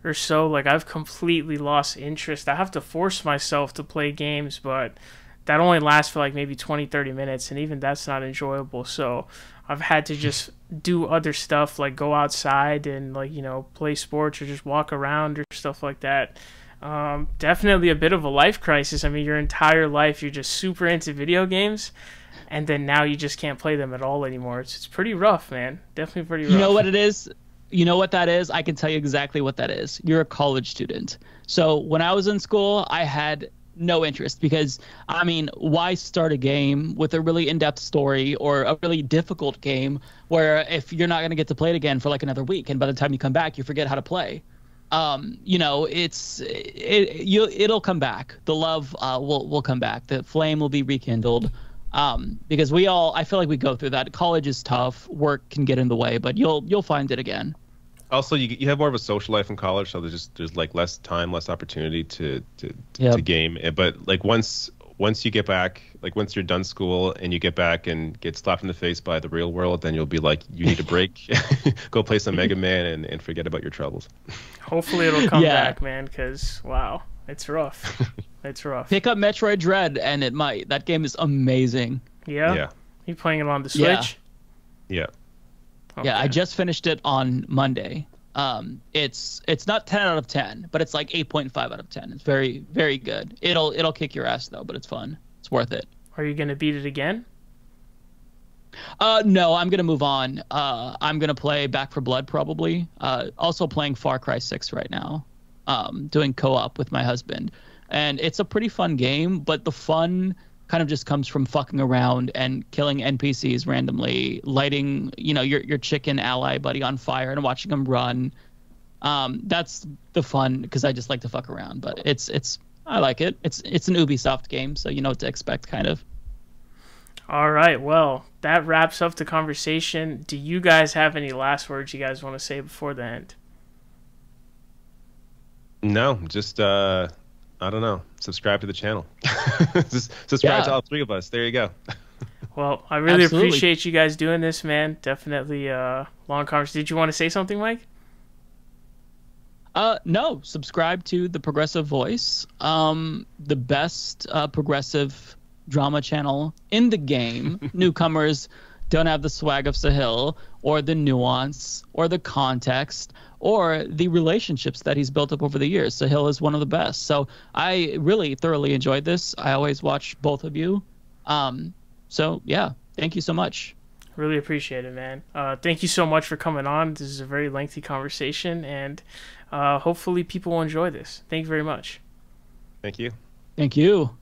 or so, like I've completely lost interest. I have to force myself to play games, but that only lasts for like maybe 20-30 minutes, and even that's not enjoyable. So I've had to just do other stuff, like go outside and like, you know, play sports or just walk around or stuff like that. Definitely a bit of a life crisis. I mean, your entire life you're just super into video games, and then now you just can't play them at all anymore. It's pretty rough, man. Definitely pretty rough. You know what it is? You know what that is? I can tell you exactly what that is. You're a college student. So when I was in school, I had no interest because, I mean, why start a game with a really in-depth story or a really difficult game where if you're not going to get to play it again for like another week, and by the time you come back, you forget how to play? You know, it'll come back. The love will come back. The flame will be rekindled. Because I feel like we go through that. College is tough. Work can get in the way, but you'll find it again. Also, you have more of a social life in college, so there's like less time, less opportunity to game. But like once you get back, like once you're done school and you get back and get slapped in the face by the real world, then you'll be like, you need a break, go play some Mega Man and forget about your troubles. Hopefully it'll come back, man, because wow, it's rough. It's rough. Pick up Metroid Dread, and it might. That game is amazing. Yeah. You playing it on the Switch? Yeah. Okay. Yeah, I just finished it on Monday. It's not 10 out of 10, but it's like 8.5 out of 10. It's very, very good. It'll kick your ass though, but it's fun. It's worth it. Are you gonna beat it again? No, I'm gonna move on. I'm gonna play Back 4 Blood probably. Also playing Far Cry 6 right now. Doing co-op with my husband, and it's a pretty fun game. But the fun kind of just comes from fucking around and killing NPCs randomly, lighting, you know, your chicken ally buddy on fire and watching him run. That's the fun because I just like to fuck around. But I like it. It's an Ubisoft game, so you know what to expect, kind of. All right, well, that wraps up the conversation. Do you guys have any last words you guys want to say before the end? No, just I don't know. Subscribe to the channel. Just subscribe to all three of us. There you go. Well, I really appreciate you guys doing this, man. Definitely long conversation. Did you want to say something, Mike? No. Subscribe to the Progressive Voice, the best progressive drama channel in the game. Newcomers don't have the swag of Sahil or the nuance or the context or the relationships that he's built up over the years. Sahil is one of the best. So I really thoroughly enjoyed this. I always watch both of you. So yeah, thank you so much. Really appreciate it, man. Thank you so much for coming on. This is a very lengthy conversation, and hopefully people will enjoy this. Thank you very much. Thank you. Thank you.